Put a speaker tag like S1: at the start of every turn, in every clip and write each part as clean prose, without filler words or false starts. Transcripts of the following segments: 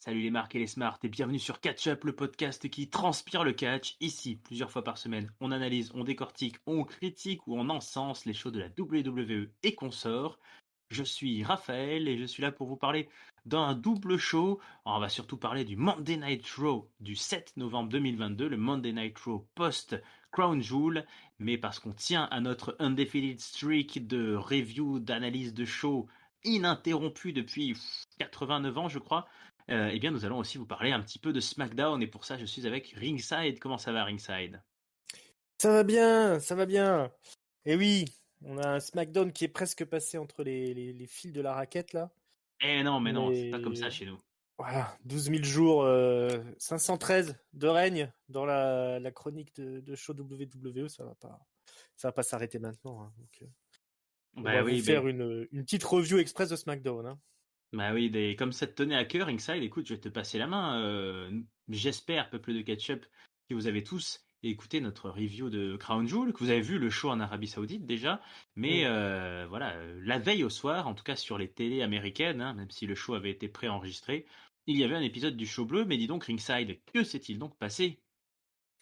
S1: Salut les marques et les smarts et bienvenue sur Catch Up, le podcast qui transpire le catch. Ici, plusieurs fois par semaine, on analyse, on décortique, on critique ou on encense les shows de la WWE et consorts. Je suis Raphaël et je suis là pour vous parler d'un double show. Alors, on va surtout parler du Monday Night Raw du 7 novembre 2022, le Monday Night Raw post-Crown Jewel. Mais parce qu'on tient à notre undefeated streak de review, d'analyse de show ininterrompu depuis 89 ans, je crois, eh bien, nous allons aussi vous parler un petit peu de SmackDown et pour ça, je suis avec Ringside. Comment ça va, Ringside?
S2: Ça va bien, ça va bien. Et oui, on a un SmackDown qui est presque passé entre les fils de la raquette là.
S1: Eh non, mais non, c'est pas comme ça
S2: Mais
S1: chez nous.
S2: voilà, 12 000 jours, 513 de règne dans la chronique de show WWE, ça va pas s'arrêter maintenant, hein. Donc, on va
S1: Bah
S2: vous
S1: oui,
S2: faire une petite review express de SmackDown, hein.
S1: bah oui, comme ça te tenait à cœur, Ringside, écoute, je vais te passer la main. J'espère, peuple de Ketchup, que vous avez tous écouté notre review de Crown Jewel, que vous avez vu le show en Arabie Saoudite déjà, mais
S2: Mm.
S1: voilà, la veille au soir, en tout cas sur les télés américaines, hein, même si le show avait été préenregistré, il y avait un épisode du show bleu, mais dis donc, Ringside, que s'est-il donc passé?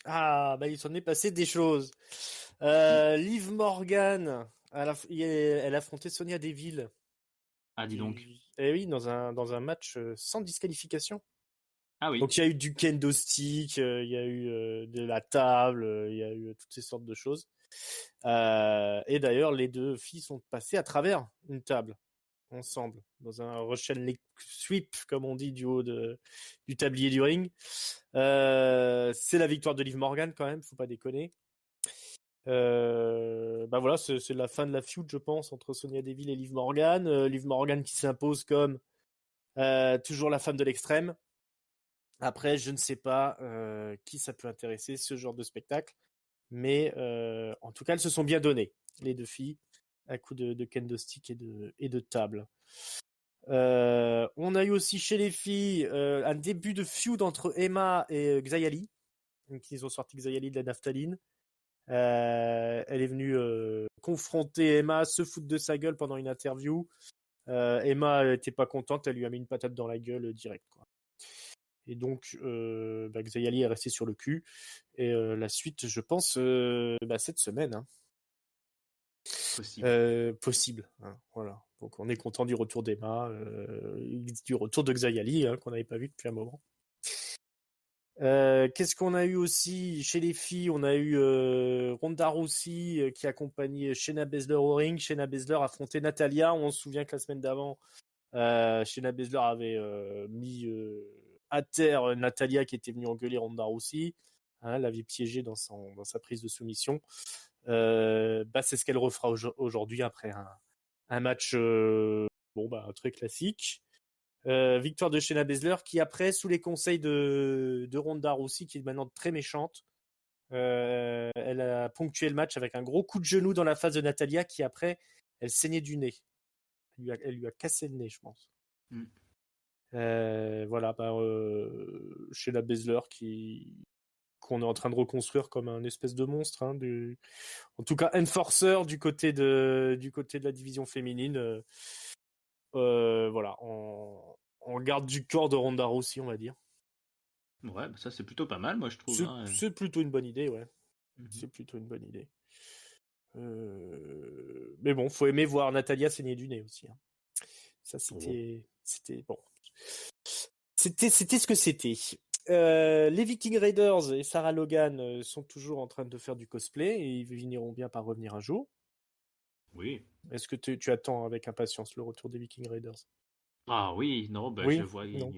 S2: Ah, bah il s'en est passé des choses. Liv Morgan, elle a affronté Sonya Deville.
S1: Ah, dis donc.
S2: Eh oui, dans un match sans disqualification.
S1: Ah oui.
S2: Donc il y a eu du kendo stick, il y a eu de la table, il y a eu toutes ces sortes de choses. Et d'ailleurs, les deux filles sont passées à travers une table ensemble dans un Russian leg sweep, comme on dit, du tablier du ring. C'est la victoire de Liv Morgan quand même, faut pas déconner. Bah voilà, c'est la fin de la feud, je pense, entre Sonya Deville et Liv Morgan. Liv Morgan qui s'impose comme toujours la femme de l'extrême. Après, je ne sais pas qui ça peut intéresser, ce genre de spectacle. Mais en tout cas, elles se sont bien données, les deux filles, à coup de kendo stick et de table. On a eu aussi chez les filles un début de feud entre Emma et Xayali. Donc, ils ont sorti Xayali de la naphtaline. Elle est venue confronter Emma, se foutre de sa gueule pendant une interview. Emma était pas contente, elle lui a mis une patate dans la gueule direct, quoi. Et donc, Xayali est resté sur le cul. Et la suite, je pense, cette semaine, hein.
S1: Possible.
S2: Possible, hein, voilà. Donc, on est content du retour d'Emma, du retour de Xayali, hein, qu'on n'avait pas vu depuis un moment. Qu'est-ce qu'on a eu aussi chez les filles? On a eu Ronda Rousey qui accompagnait Shayna Baszler au ring. Shayna Baszler affrontait Natalya. On se souvient que la semaine d'avant, Shayna Baszler avait mis à terre Natalya qui était venue engueuler Ronda Rousey, hein, l'avait piégée dans sa prise de soumission. C'est ce qu'elle refera aujourd'hui après un match très classique. Victoire de Shayna Baszler qui après, sous les conseils de Ronda Rousey, qui est maintenant très méchante, elle a ponctué le match avec un gros coup de genou dans la face de Natalya qui après, elle saignait du nez. Elle lui a cassé le nez, je pense.
S1: Mm.
S2: Voilà, Shayna Baszler qu'on est en train de reconstruire comme un espèce de monstre, hein, en tout cas enforcer du côté de la division féminine. Voilà, en garde du corps de Ronda Rousey, on va dire.
S1: Ouais, bah ça c'est plutôt pas mal, moi je trouve, hein.
S2: C'est plutôt une bonne idée, ouais.
S1: Mhm.
S2: C'est plutôt une bonne idée. Mais bon, faut aimer voir Natalya saigner du nez aussi, hein. Ça, c'était bon. C'était ce que c'était. Les Viking Raiders et Sarah Logan sont toujours en train de faire du cosplay et ils finiront bien par revenir un jour.
S1: Oui.
S2: Est-ce que tu attends avec impatience le retour des Viking Raiders?
S1: Ah oui, non, bah je
S2: Oui?
S1: vois.
S2: Non?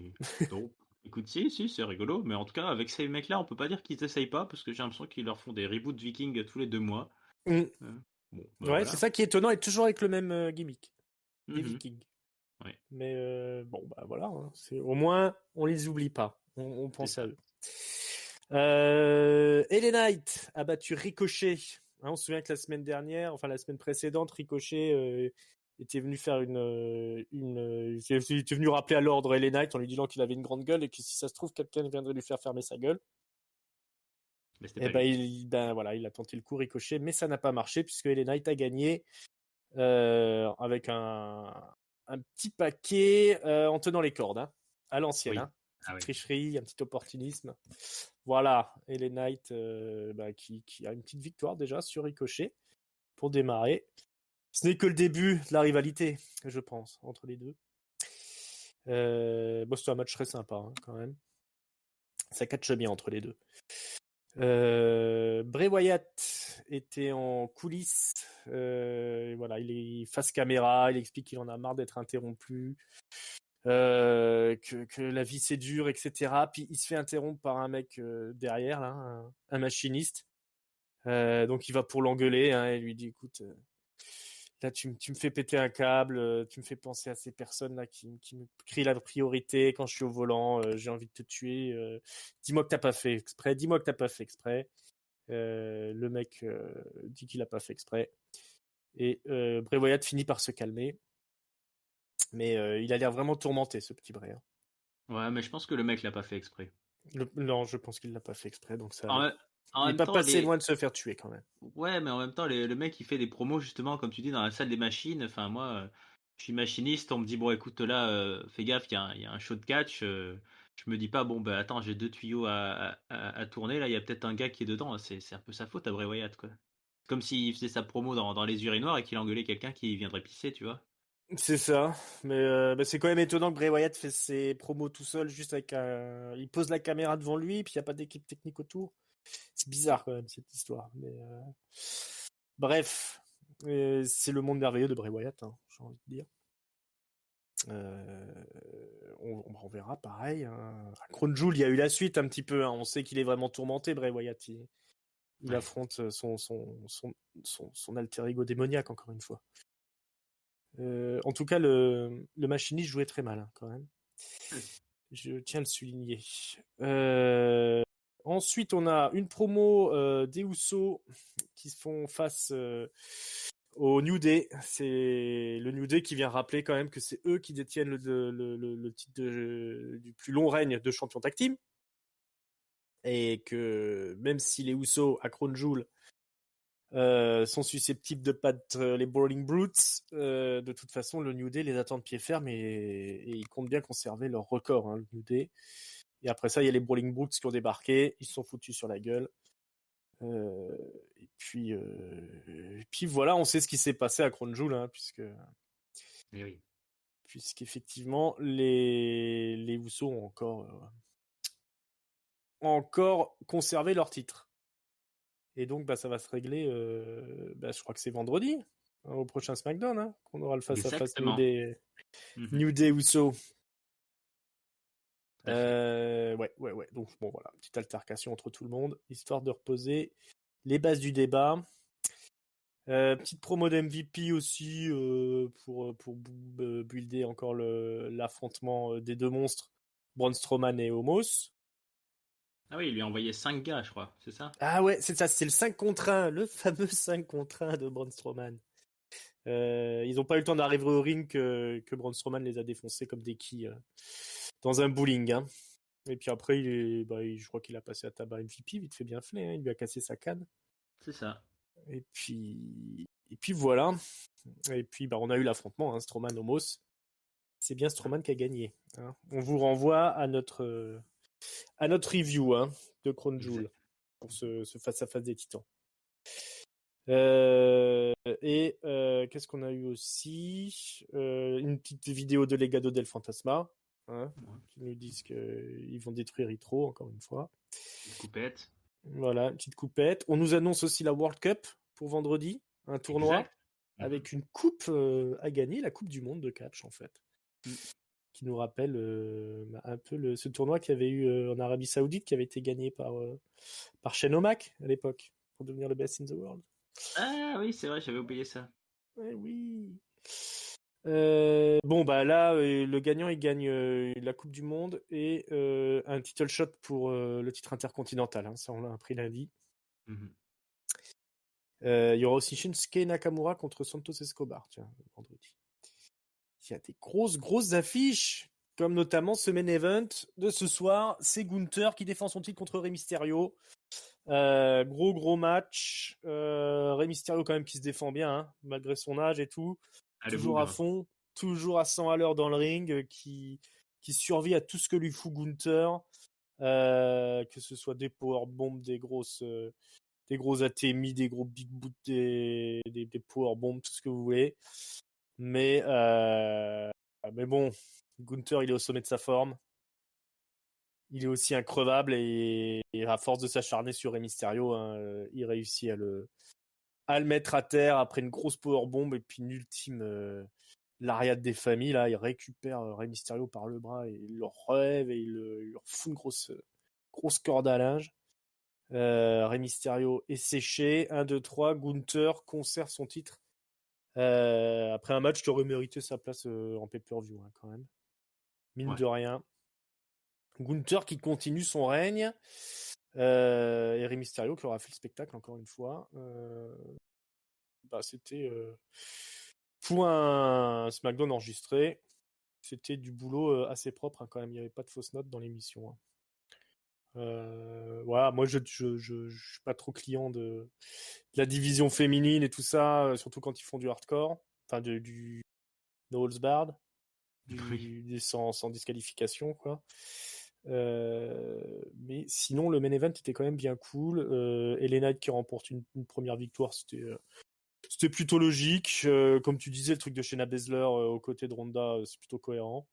S1: Non. Écoute, si, c'est rigolo, mais en tout cas, avec ces mecs-là, on peut pas dire qu'ils essayent pas, parce que j'ai l'impression qu'ils leur font des reboots Vikings tous les 2 mois.
S2: Mm.
S1: Bon, bah
S2: Ouais, c'est
S1: voilà.
S2: ça qui est étonnant et toujours avec le même gimmick. Des
S1: Mhm.
S2: Vikings.
S1: Ouais,
S2: Mais voilà, hein, au moins on les oublie pas, on
S1: c'est
S2: pense à
S1: ça.
S2: eux. LA Knight a battu Ricochet. Hein, on se souvient que la semaine précédente, Ricochet était venu faire il était venu rappeler à l'ordre LA Knight en lui disant qu'il avait une grande gueule et que si ça se trouve quelqu'un viendrait lui faire fermer sa gueule.
S1: Mais c'était
S2: Et
S1: pas lui.
S2: il a tenté le coup Ricochet, mais ça n'a pas marché puisque LA Knight a gagné avec un petit paquet en tenant les cordes, hein, à l'ancienne.
S1: Oui.
S2: Hein.
S1: Ah oui.
S2: tricherie, un petit opportunisme. Voilà, et les Knights qui a une petite victoire déjà sur Ricochet pour démarrer. Ce n'est que le début de la rivalité, je pense, entre les deux. C'était un match très sympa quand même. Ça catche bien entre les deux. Bray Wyatt était en coulisses. Voilà, il est face caméra, il explique qu'il en a marre d'être interrompu, que la vie c'est dur, etc. Puis il se fait interrompre par un mec derrière, là, un machiniste. Donc il va pour l'engueuler et lui dit écoute, là tu me fais péter un câble, tu me fais penser à ces personnes là qui me crient la priorité quand je suis au volant, j'ai envie de te tuer, dis-moi que t'as pas fait exprès, dis-moi que t'as pas fait exprès. Le mec dit qu'il a pas fait exprès et Bray Wyatt finit par se calmer, mais il a l'air vraiment tourmenté ce petit Bray.
S1: Ouais, mais je pense que le mec l'a pas fait exprès.
S2: Non, je pense qu'il l'a pas fait exprès, donc ça
S1: En,
S2: allait.
S1: me- en
S2: Il n'est
S1: même
S2: pas
S1: temps,
S2: passé loin de se faire tuer quand même.
S1: ouais, mais en même temps, le mec il fait des promos justement, comme tu dis, dans la salle des machines. Enfin, moi, je suis machiniste, on me dit bon, écoute, là, fais gaffe, il y a un show de catch. Je me dis pas bon, bah attends, j'ai 2 tuyaux à tourner. Là, il y a peut-être un gars qui est dedans. C'est un peu sa faute à Bray Wyatt, quoi. Comme s'il faisait sa promo dans les urinoirs et qu'il engueulait quelqu'un qui viendrait pisser, tu vois.
S2: C'est ça, mais c'est quand même étonnant que Bray Wyatt fait ses promos tout seul, juste avec il pose la caméra devant lui, puis il n'y a pas d'équipe technique autour. C'est bizarre quand même cette histoire. Mais bref, c'est le monde merveilleux de Bray Wyatt, hein, j'ai envie de dire. On verra pareil. Hein. À Crown Jewel, il y a eu la suite un petit peu. Hein. On sait qu'il est vraiment tourmenté, Bray Wyatt. Il
S1: Ouais.
S2: affronte son alter ego démoniaque, encore une fois. En tout cas, le machiniste jouait très mal, hein, quand même. Je tiens à le souligner. Ensuite, on a une promo des Usos qui se font face au New Day. C'est le New Day qui vient rappeler quand même que c'est eux qui détiennent le titre du plus long règne de champion tag team. Et que même si les Usos à Crown Jewel sont susceptibles de battre les Brawling Brutes, de toute façon, le New Day les attend de pied ferme et ils comptent bien conserver leur record, hein, le New Day. Et après ça, il y a les Brawling Brutes qui ont débarqué, ils se sont foutus sur la gueule. Et puis voilà, on sait ce qui s'est passé à Crown Jewel, hein,
S1: Mais oui.
S2: puisqu'effectivement, les Usos ont encore conservé leur titre. Et donc, ça va se régler, je crois que c'est vendredi, hein, au prochain SmackDown, hein, qu'on aura le face-à-face New
S1: Exactement.
S2: Day,
S1: Mhm.
S2: New Day Uso.
S1: Tout à fait.
S2: Ouais. Donc, bon, voilà, petite altercation entre tout le monde, histoire de reposer les bases du débat. Petite promo d'MVP aussi pour builder encore l'affrontement des deux monstres, Braun Strowman et Omos.
S1: Ah oui, il lui a envoyé 5 gars, je crois, c'est ça?
S2: Ah ouais, c'est ça, c'est le 5 contre 1, le fameux 5 contre 1 de Braun Strowman. Ils n'ont pas eu le temps d'arriver au ring que Braun Strowman les a défoncés comme des quilles dans un bowling. Hein. Et puis après, je crois qu'il a passé à tabac MVP, vite fait bien fait, hein, il lui a cassé sa canne.
S1: C'est ça.
S2: Et puis voilà. Et puis on a eu l'affrontement, hein, Strowman-Omos. C'est bien Strowman qui a gagné. Hein. On vous renvoie à notre review hein, de Crown Jewel
S1: Exact.
S2: pour ce face-à-face des Titans. Qu'est-ce qu'on a eu aussi une petite vidéo de Legado del Fantasma hein, qui nous disent qu'ils vont détruire Hitro encore une fois.
S1: Petite coupette.
S2: Voilà, une petite coupette. On nous annonce aussi la World Cup pour vendredi, un tournoi
S1: Exact.
S2: avec une coupe à gagner, la Coupe du Monde de catch en fait. Qui nous rappelle un peu ce tournoi qu'il y avait eu en Arabie Saoudite qui avait été gagné par Shane O'Mac à l'époque pour devenir le best in the world.
S1: Ah oui, c'est vrai, j'avais oublié ça.
S2: Oui. Là, le gagnant il gagne la Coupe du Monde et un title shot pour le titre intercontinental. Hein, ça, on l'a appris lundi.
S1: Mhm.
S2: Il y aura aussi Shinsuke Nakamura contre Santos Escobar, tiens, vendredi. Il y a des grosses affiches, comme notamment ce main event de ce soir. C'est Gunther qui défend son titre contre Rey Mysterio. Gros match. Rey Mysterio quand même qui se défend bien, hein, malgré son âge et tout.
S1: Ah, le
S2: Toujours à
S1: bougre.
S2: fond, toujours à 100 à l'heure dans le ring, qui qui survit à tout ce que lui fout Gunther, que ce soit des powerbombs, des gros ATMI, des gros big boot, des powerbombs, tout ce que vous voulez. Mais bon, Gunther, il est au sommet de sa forme. Il est aussi increvable et à force de s'acharner sur Rey Mysterio, hein, il réussit à le mettre à terre après une grosse powerbomb et puis une ultime l'Ariade des familles. Là, il récupère Rey Mysterio par le bras et il le relève et il leur fout une grosse corde à linge. Rey Mysterio est séché. 1, 2, 3. Gunther conserve son titre. Après un match qui aurait mérité sa place en pay-per-view, hein, quand même. Mine de rien. Gunther qui continue son règne. Et Rey Mysterio qui aura fait le spectacle encore une fois. C'était pour un SmackDown enregistré. C'était du boulot assez propre, hein, quand même. Il n'y avait pas de fausses notes dans l'émission. Hein. Voilà, moi je suis pas trop client de la division féminine et tout ça, surtout quand ils font du hardcore, enfin du no holds barred, sans disqualification, quoi. Mais sinon le main event était quand même bien cool. LA Knight qui remporte une première victoire, c'était plutôt logique. Comme tu disais, le truc de Shayna Baszler aux côtés de Ronda, c'est plutôt cohérent.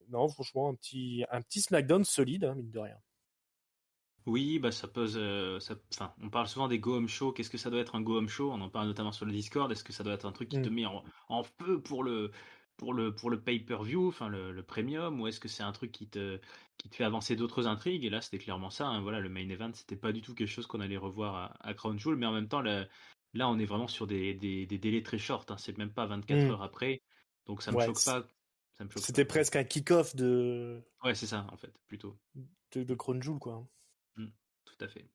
S2: Non, franchement, un petit SmackDown solide, hein, mine de rien.
S1: Oui, bah ça pose. Enfin, on parle souvent des go home show. Qu'est-ce que ça doit être un go home show? On en parle notamment sur le Discord. Est-ce que ça doit être un truc qui te met en feu pour le pay-per-view, enfin le premium, ou est-ce que c'est un truc qui te fait avancer d'autres intrigues? Et là, c'était clairement ça. Hein. Voilà, le main event, c'était pas du tout quelque chose qu'on allait revoir à Crown Jewel, mais en même temps, là, on est vraiment sur des délais très short. Hein. C'est même pas 24 heures après, donc ça me choque pas. Ça me choque
S2: C'était
S1: pas.
S2: presque un kick-off de.
S1: Ouais, c'est ça en fait, plutôt.
S2: De Crown Jewel, quoi.
S1: Tout à fait.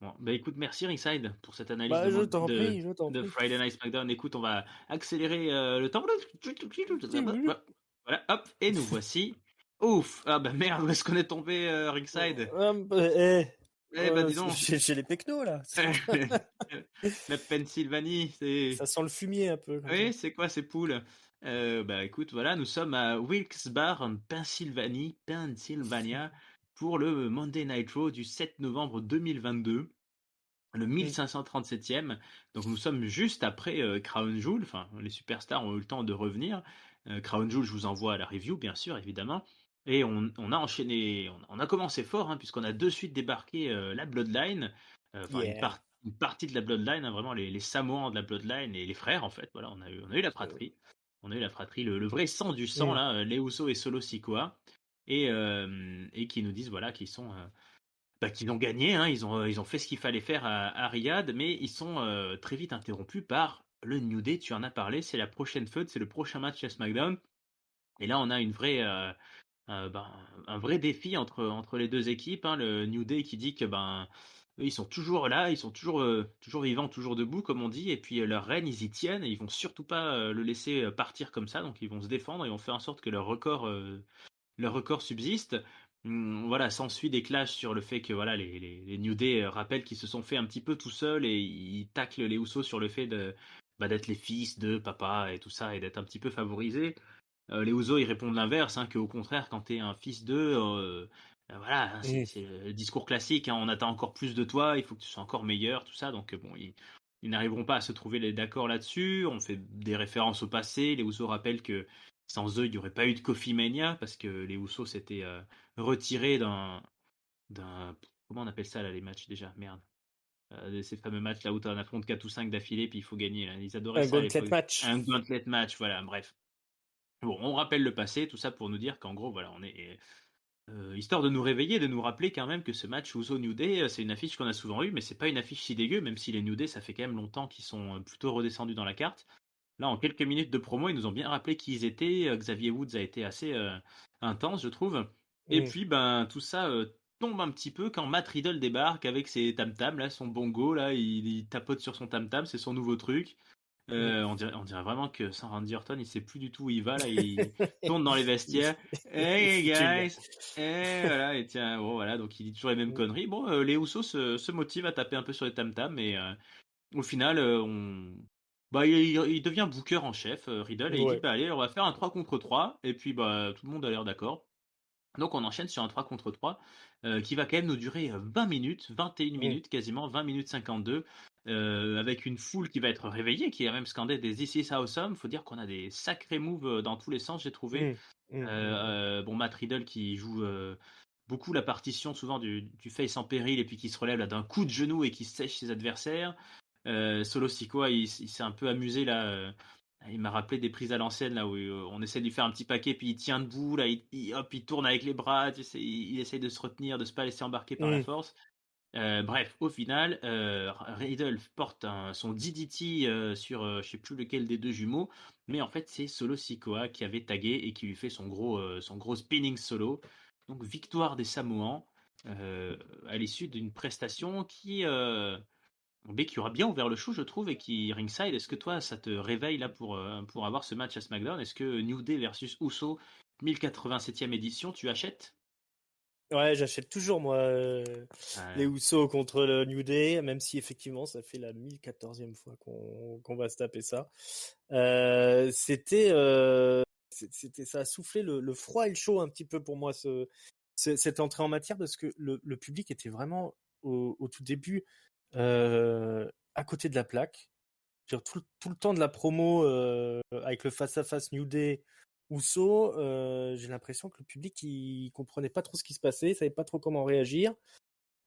S1: Bon, bah écoute, merci Ringside pour cette analyse
S2: Bah, je t'en prie.
S1: de Friday Night SmackDown. Écoute, on va accélérer le temps. Voilà, hop, et nous voici. Ouf! Ah bah merde, où est-ce qu'on est tombé, Ringside? Eh bah dis donc.
S2: J'ai les pecnos, là.
S1: La Pennsylvanie, c'est.
S2: Ça sent le fumier un peu. Comme
S1: Oui,
S2: ça.
S1: c'est quoi ces poules? Bah écoute, voilà, nous sommes à Wilkes-Barre, en Pennsylvania, pour le Monday Night Raw du 7 novembre 2022. Le 1537e, donc nous sommes juste après Crown Jewel, enfin les superstars ont eu le temps de revenir. Crown Jewel, je vous envoie la review bien sûr, évidemment. Et on a enchaîné, on a commencé fort, hein, puisqu'on a de suite débarqué la Bloodline, enfin une partie de la Bloodline, hein, vraiment les Samoans de la Bloodline et les frères en fait, voilà, on a eu la fratrie. On a eu la fratrie, le vrai sang du sang, là, les Usos et Solo Sikoa, et qui nous disent voilà qu'ils sont qu'ils ont gagné, hein, ils ont fait ce qu'il fallait faire à Riyad, mais ils sont très vite interrompus par le New Day. Tu en as parlé, c'est la prochaine feud, c'est le prochain match à SmackDown. Et là, on a un vrai défi entre les deux équipes. Hein, le New Day qui dit que eux, ils sont toujours là, ils sont toujours vivants, toujours debout, comme on dit. Et puis leur règne, ils y tiennent et ils vont surtout pas le laisser partir comme ça. Donc ils vont se défendre et vont faire en sorte que leur record subsiste. Voilà, s'ensuit des clashs sur le fait que voilà, les New Day rappellent qu'ils se sont fait un petit peu tout seuls et ils taclent les Usos sur le fait d'être les fils de papa et tout ça et d'être un petit peu favorisés. Les Usos ils répondent l'inverse, hein, qu'au contraire quand t'es un fils d'eux, voilà, hein, c'est le discours classique, hein, on attend encore plus de toi, il faut que tu sois encore meilleur, tout ça. Donc bon, ils n'arriveront pas à se trouver d'accord là-dessus. On fait des références au passé. Les Usos rappellent que sans eux, il n'y aurait pas eu de Coffee Mania parce que les Usos s'étaient retirés d'un. Comment on appelle ça là, les matchs déjà? Merde. Ces fameux matchs là où tu en affrontes 4 ou 5 d'affilée puis il faut gagner. Là. Ils adoraient
S2: Un
S1: ça à
S2: gauntlet
S1: l'époque.
S2: match.
S1: Un gauntlet match, voilà, bref. Bon, on rappelle le passé, tout ça pour nous dire qu'en gros, voilà, on est. Histoire de nous réveiller, de nous rappeler quand même que ce match Uso New Day, c'est une affiche qu'on a souvent eue, mais c'est pas une affiche si dégueu, même si les New Day, ça fait quand même longtemps qu'ils sont plutôt redescendus dans la carte. Là, en quelques minutes de promo, ils nous ont bien rappelé qui ils étaient. Xavier Woods a été assez intense, je trouve. Et puis, tout ça tombe un petit peu quand Matt Riddle débarque avec ses tam-tams, là, son bongo, là, il tapote sur son tam-tam, c'est son nouveau truc. On dirait vraiment que sans Randy Orton, il sait plus du tout où il va, là, il tourne dans les vestiaires. Hey guys! Et voilà, et tiens, bon, voilà, donc il dit toujours les mêmes conneries. Bon, les Usos se motivent à taper un peu sur les tam-tams, mais au final, Bah, il devient booker en chef, Riddle, et il dit,
S2: Ouais.
S1: bah allez, on va faire un 3 contre 3, et puis bah tout le monde a l'air d'accord. Donc on enchaîne sur un 3 contre 3 qui va quand même nous durer 20 minutes, 21
S2: Mm.
S1: minutes quasiment, 20 minutes 52, avec une foule qui va être réveillée, qui a même scandé des This is awesome. Faut dire qu'on a des sacrés moves dans tous les sens, j'ai trouvé.
S2: Mm. Mm.
S1: Bon, Matt Riddle qui joue beaucoup la partition souvent du face en péril et puis qui se relève là d'un coup de genou et qui sèche ses adversaires. Solo Sikoa, il s'est un peu amusé là. Il m'a rappelé des prises à l'ancienne là où on essaie de lui faire un petit paquet puis il tient debout là, hop, il tourne avec les bras, tu sais, il essaye de se retenir, de se pas laisser embarquer par la
S2: Mm.
S1: force. Bref, au final, Riddle porte son DDT sur je sais plus lequel des deux jumeaux, mais en fait c'est Solo Sikoa qui avait tagué et qui lui fait son gros spinning solo. Donc victoire des Samoans à l'issue d'une prestation qui aura bien ouvert le show, je trouve, et qui ringside. Est-ce que toi, ça te réveille là pour avoir ce match à SmackDown? Est-ce que New Day versus Uso, 1087e édition, tu achètes?
S2: Ouais, j'achète toujours moi les
S1: Euh,
S2: Usos contre le New Day, même si effectivement ça fait la 1014e fois qu'on va se taper ça. C'était ça a soufflé le froid et le chaud un petit peu pour moi cette entrée en matière parce que le public était vraiment au tout début à côté de la plaque. Tout le temps de la promo avec le face-à-face New Day Uso, j'ai l'impression que le public il comprenait pas trop ce qui se passait, il savait pas trop comment réagir.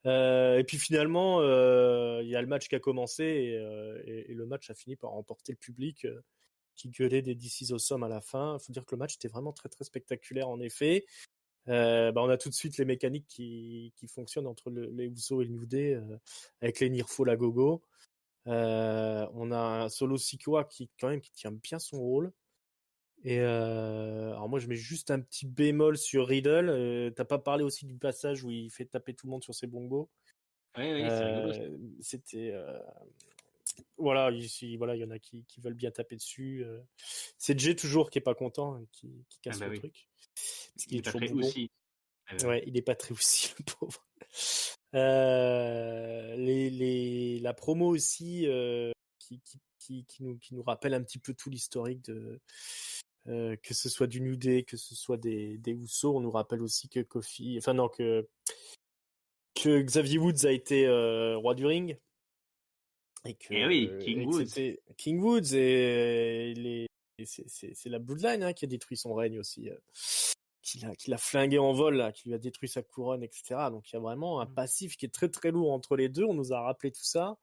S2: Et puis finalement, il y a le match qui a commencé et le match a fini par remporter le public qui gueulait des This is awesome à la fin. Il faut dire que le match était vraiment très très spectaculaire en effet. On a tout de suite les mécaniques qui fonctionnent entre les Uso et le New Day avec les Nearfall à gogo. On a un Solo Sikoa qui quand même qui tient bien son rôle. Et alors moi je mets juste un petit bémol sur Riddle. T'as pas parlé aussi du passage où il fait taper tout le monde sur ses bongos.
S1: Oui, oui, c'est rigolo.
S2: C'était voilà, voilà, il y en a qui veulent bien taper dessus. C'est Jay toujours qui est pas content et qui
S1: Ah
S2: casse
S1: bah
S2: le
S1: oui.
S2: truc parce qu'il
S1: Il
S2: est
S1: est pas
S2: toujours
S1: très
S2: bougon.
S1: aussi. Ah bah oui.
S2: Ouais, il est pas très aussi le pauvre. La promo aussi qui nous rappelle un petit peu tout l'historique de que ce soit du New Day, que ce soit des Usos, on nous rappelle aussi que Xavier Woods a été roi du ring
S1: Et oui, King
S2: et que
S1: Woods.
S2: c'était King Woods et c'est la Bloodline qui a détruit son règne aussi. Qui l'a flingué en vol, là, qui lui a détruit sa couronne, etc. Donc il y a vraiment un passif qui est très très lourd entre les deux. On nous a rappelé tout ça.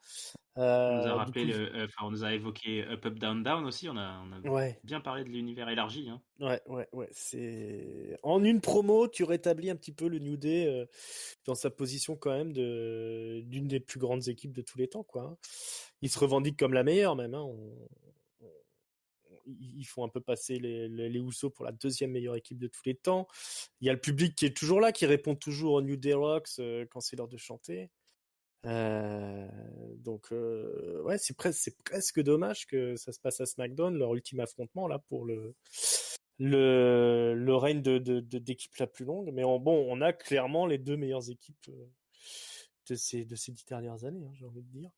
S1: On nous a
S2: Du
S1: rappelé
S2: coup,
S1: on nous a évoqué Up Up Down Down aussi. On a
S2: ouais,
S1: bien parlé de l'univers élargi, hein.
S2: ouais. C'est en une promo, tu rétablis un petit peu le New Day dans sa position quand même d'une des plus grandes équipes de tous les temps, quoi. Hein. Ils se revendiquent comme la meilleure même. Hein. Ils font un peu passer les Usos pour la deuxième meilleure équipe de tous les temps. Il y a le public qui est toujours là, qui répond toujours aux New Day Rocks quand c'est l'heure de chanter. Ouais, c'est presque dommage que ça se passe à SmackDown, leur ultime affrontement là pour le règne d'équipe la plus longue. Mais on a clairement les deux meilleures équipes de ces 10 dernières années, hein, j'ai envie de dire.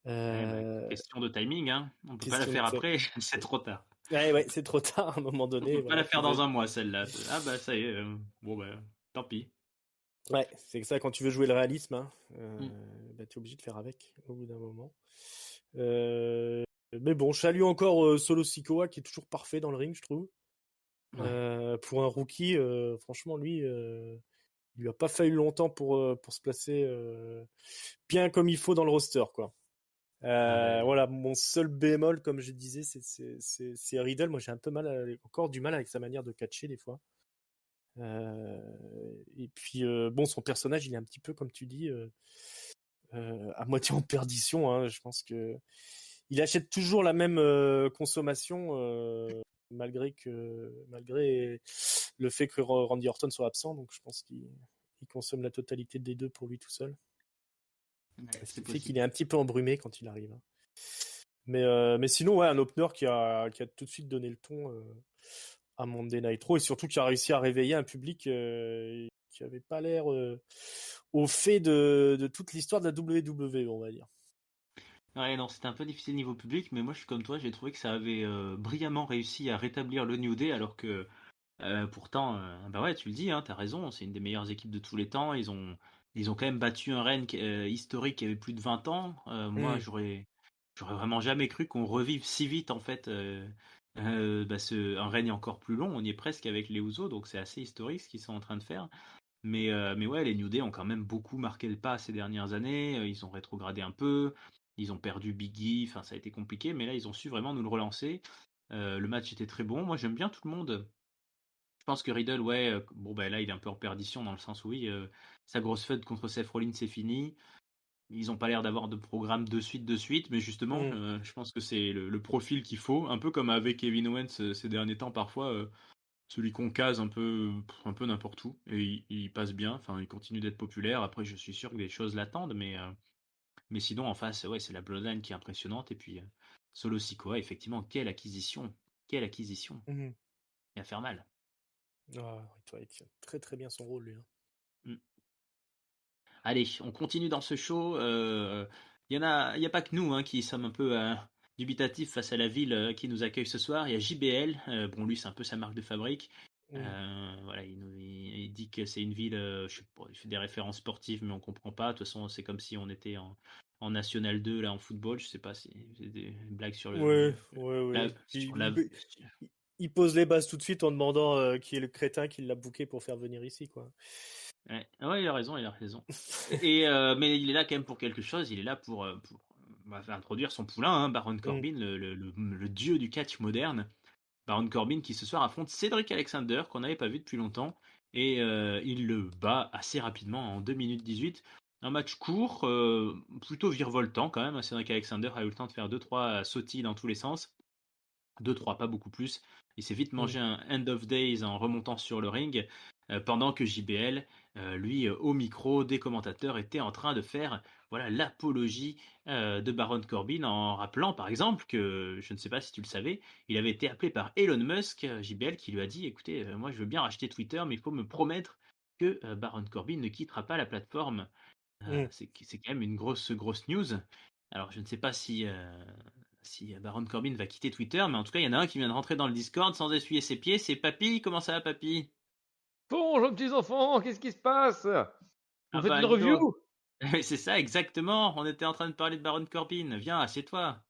S1: Ouais, bah, question de timing, hein. On peut pas la
S2: Question
S1: faire
S2: de...
S1: après, c'est trop tard.
S2: Ouais, c'est trop tard à un moment
S1: On
S2: donné.
S1: peut pas
S2: Voilà,
S1: la faire dans un mois, celle-là. Ah bah ça y est, bon bah tant pis.
S2: Ouais, c'est ça quand tu veux jouer le réalisme, hein,
S1: Mm.
S2: bah, t'es obligé de faire avec au bout d'un moment. Mais bon, je salue encore Solo Sikoa qui est toujours parfait dans le ring, je trouve.
S1: Ouais.
S2: Pour un rookie, franchement, lui, il lui a pas fallu longtemps pour se placer bien comme il faut dans le roster, quoi.
S1: Ah bah,
S2: Voilà, mon seul bémol, comme je disais, c'est Riddle. Moi, j'ai un peu encore du mal avec sa manière de catcher des fois. Et puis, bon, son personnage, il est un petit peu, comme tu dis, à moitié en perdition. Hein. Je pense que il achète toujours la même consommation, malgré le fait que Randy Orton soit absent. Donc, je pense qu'il consomme la totalité des deux pour lui tout seul.
S1: ouais,
S2: Ce
S1: c'est
S2: qui fait qu'il
S1: possible.
S2: est un petit peu embrumé quand il arrive. Hein. Mais sinon, ouais, un opener qui a tout de suite donné le ton à Monday Night Raw et surtout qui a réussi à réveiller un public qui avait pas l'air au fait de toute l'histoire de la WWE, on va dire.
S1: Ouais, non, c'était un peu difficile niveau public, mais moi je suis comme toi, j'ai trouvé que ça avait brillamment réussi à rétablir le New Day, alors que pourtant, bah ouais, tu le dis, hein, t'as raison, c'est une des meilleures équipes de tous les temps. Ils ont quand même battu un Rennes historique qui avait plus de 20 ans. Moi,
S2: Hmm.
S1: j'aurais vraiment jamais cru qu'on revive si vite en fait. Bah, un règne encore plus long, on y est presque avec les Ouzo, donc c'est assez historique ce qu'ils sont en train de faire. Mais ouais, les New Day ont quand même beaucoup marqué le pas ces dernières années. Ils ont rétrogradé un peu, ils ont perdu Biggie, enfin ça a été compliqué, mais là ils ont su vraiment nous le relancer. Le match était très bon. Moi j'aime bien tout le monde. Je pense que Riddle, ouais, bon bah là il est un peu en perdition dans le sens où oui, sa grosse feud contre Seth Rollins c'est fini. Ils ont pas l'air d'avoir de programme de suite, mais justement,
S2: Hmm.
S1: je pense que c'est le profil qu'il faut, un peu comme avec Kevin Owens ces derniers temps parfois, celui qu'on case un peu n'importe où, et il passe bien, enfin il continue d'être populaire. Après, je suis sûr que des choses l'attendent, mais sinon en face, ouais, c'est la Bloodline qui est impressionnante, et puis Solo Sikoa, effectivement, quelle acquisition,
S2: Mhm.
S1: il va faire mal.
S2: Ah, il tient très très bien son rôle, lui, hein.
S1: Mm. Allez, on continue dans ce show. Il y a pas que nous hein, qui sommes un peu dubitatifs face à la ville qui nous accueille ce soir. Il y a JBL. Bon, lui, c'est un peu sa marque de fabrique.
S2: Mhm.
S1: Voilà, il dit que c'est une ville. Je sais pas, il fait des références sportives, mais on comprend pas. De toute façon, c'est comme si on était en National 2 là en football. Je sais pas si c'est des blagues sur
S2: Ouais, ouais, ouais.
S1: sur la.
S2: Il pose les bases tout de suite en demandant qui est le crétin qui l'a booké pour faire venir ici, quoi.
S1: Ouais, ouais, il a raison, il a raison. Mais il est là quand même pour quelque chose. Il est là pour introduire son poulain, hein, Baron
S2: Mhm.
S1: Corbin, le dieu du catch moderne. Baron Corbin qui ce soir affronte Cédric Alexander, qu'on n'avait pas vu depuis longtemps. Et il le bat assez rapidement en 2 minutes 18. Un match court, plutôt virevoltant quand même. Cédric Alexander a eu le temps de faire 2-3 sautilles dans tous les sens. 2-3, pas beaucoup plus. Il s'est vite
S2: Mhm.
S1: mangé un end of days en remontant sur le ring, pendant que JBL, lui, au micro des commentateurs, était en train de faire voilà l'apologie de Baron Corbin en rappelant par exemple que, je ne sais pas si tu le savais, il avait été appelé par Elon Musk, JBL, qui lui a dit écoutez, moi je veux bien racheter Twitter, mais il faut me promettre que Baron Corbin ne quittera pas la plateforme.
S2: Mhm.
S1: C'est quand même une grosse news. Alors, je ne sais pas si Baron Corbin va quitter Twitter, mais en tout cas, il y en a un qui vient de rentrer dans le Discord sans essuyer ses pieds. C'est Papy. Comment ça va, Papy?
S3: Bonjour petits enfants, qu'est-ce qui se passe? Vous
S1: Ah
S3: faites
S1: bah,
S3: une
S1: dis donc.
S3: review?
S1: C'est ça, exactement. On était en train de parler de Baron Corbin. Viens, assieds-toi.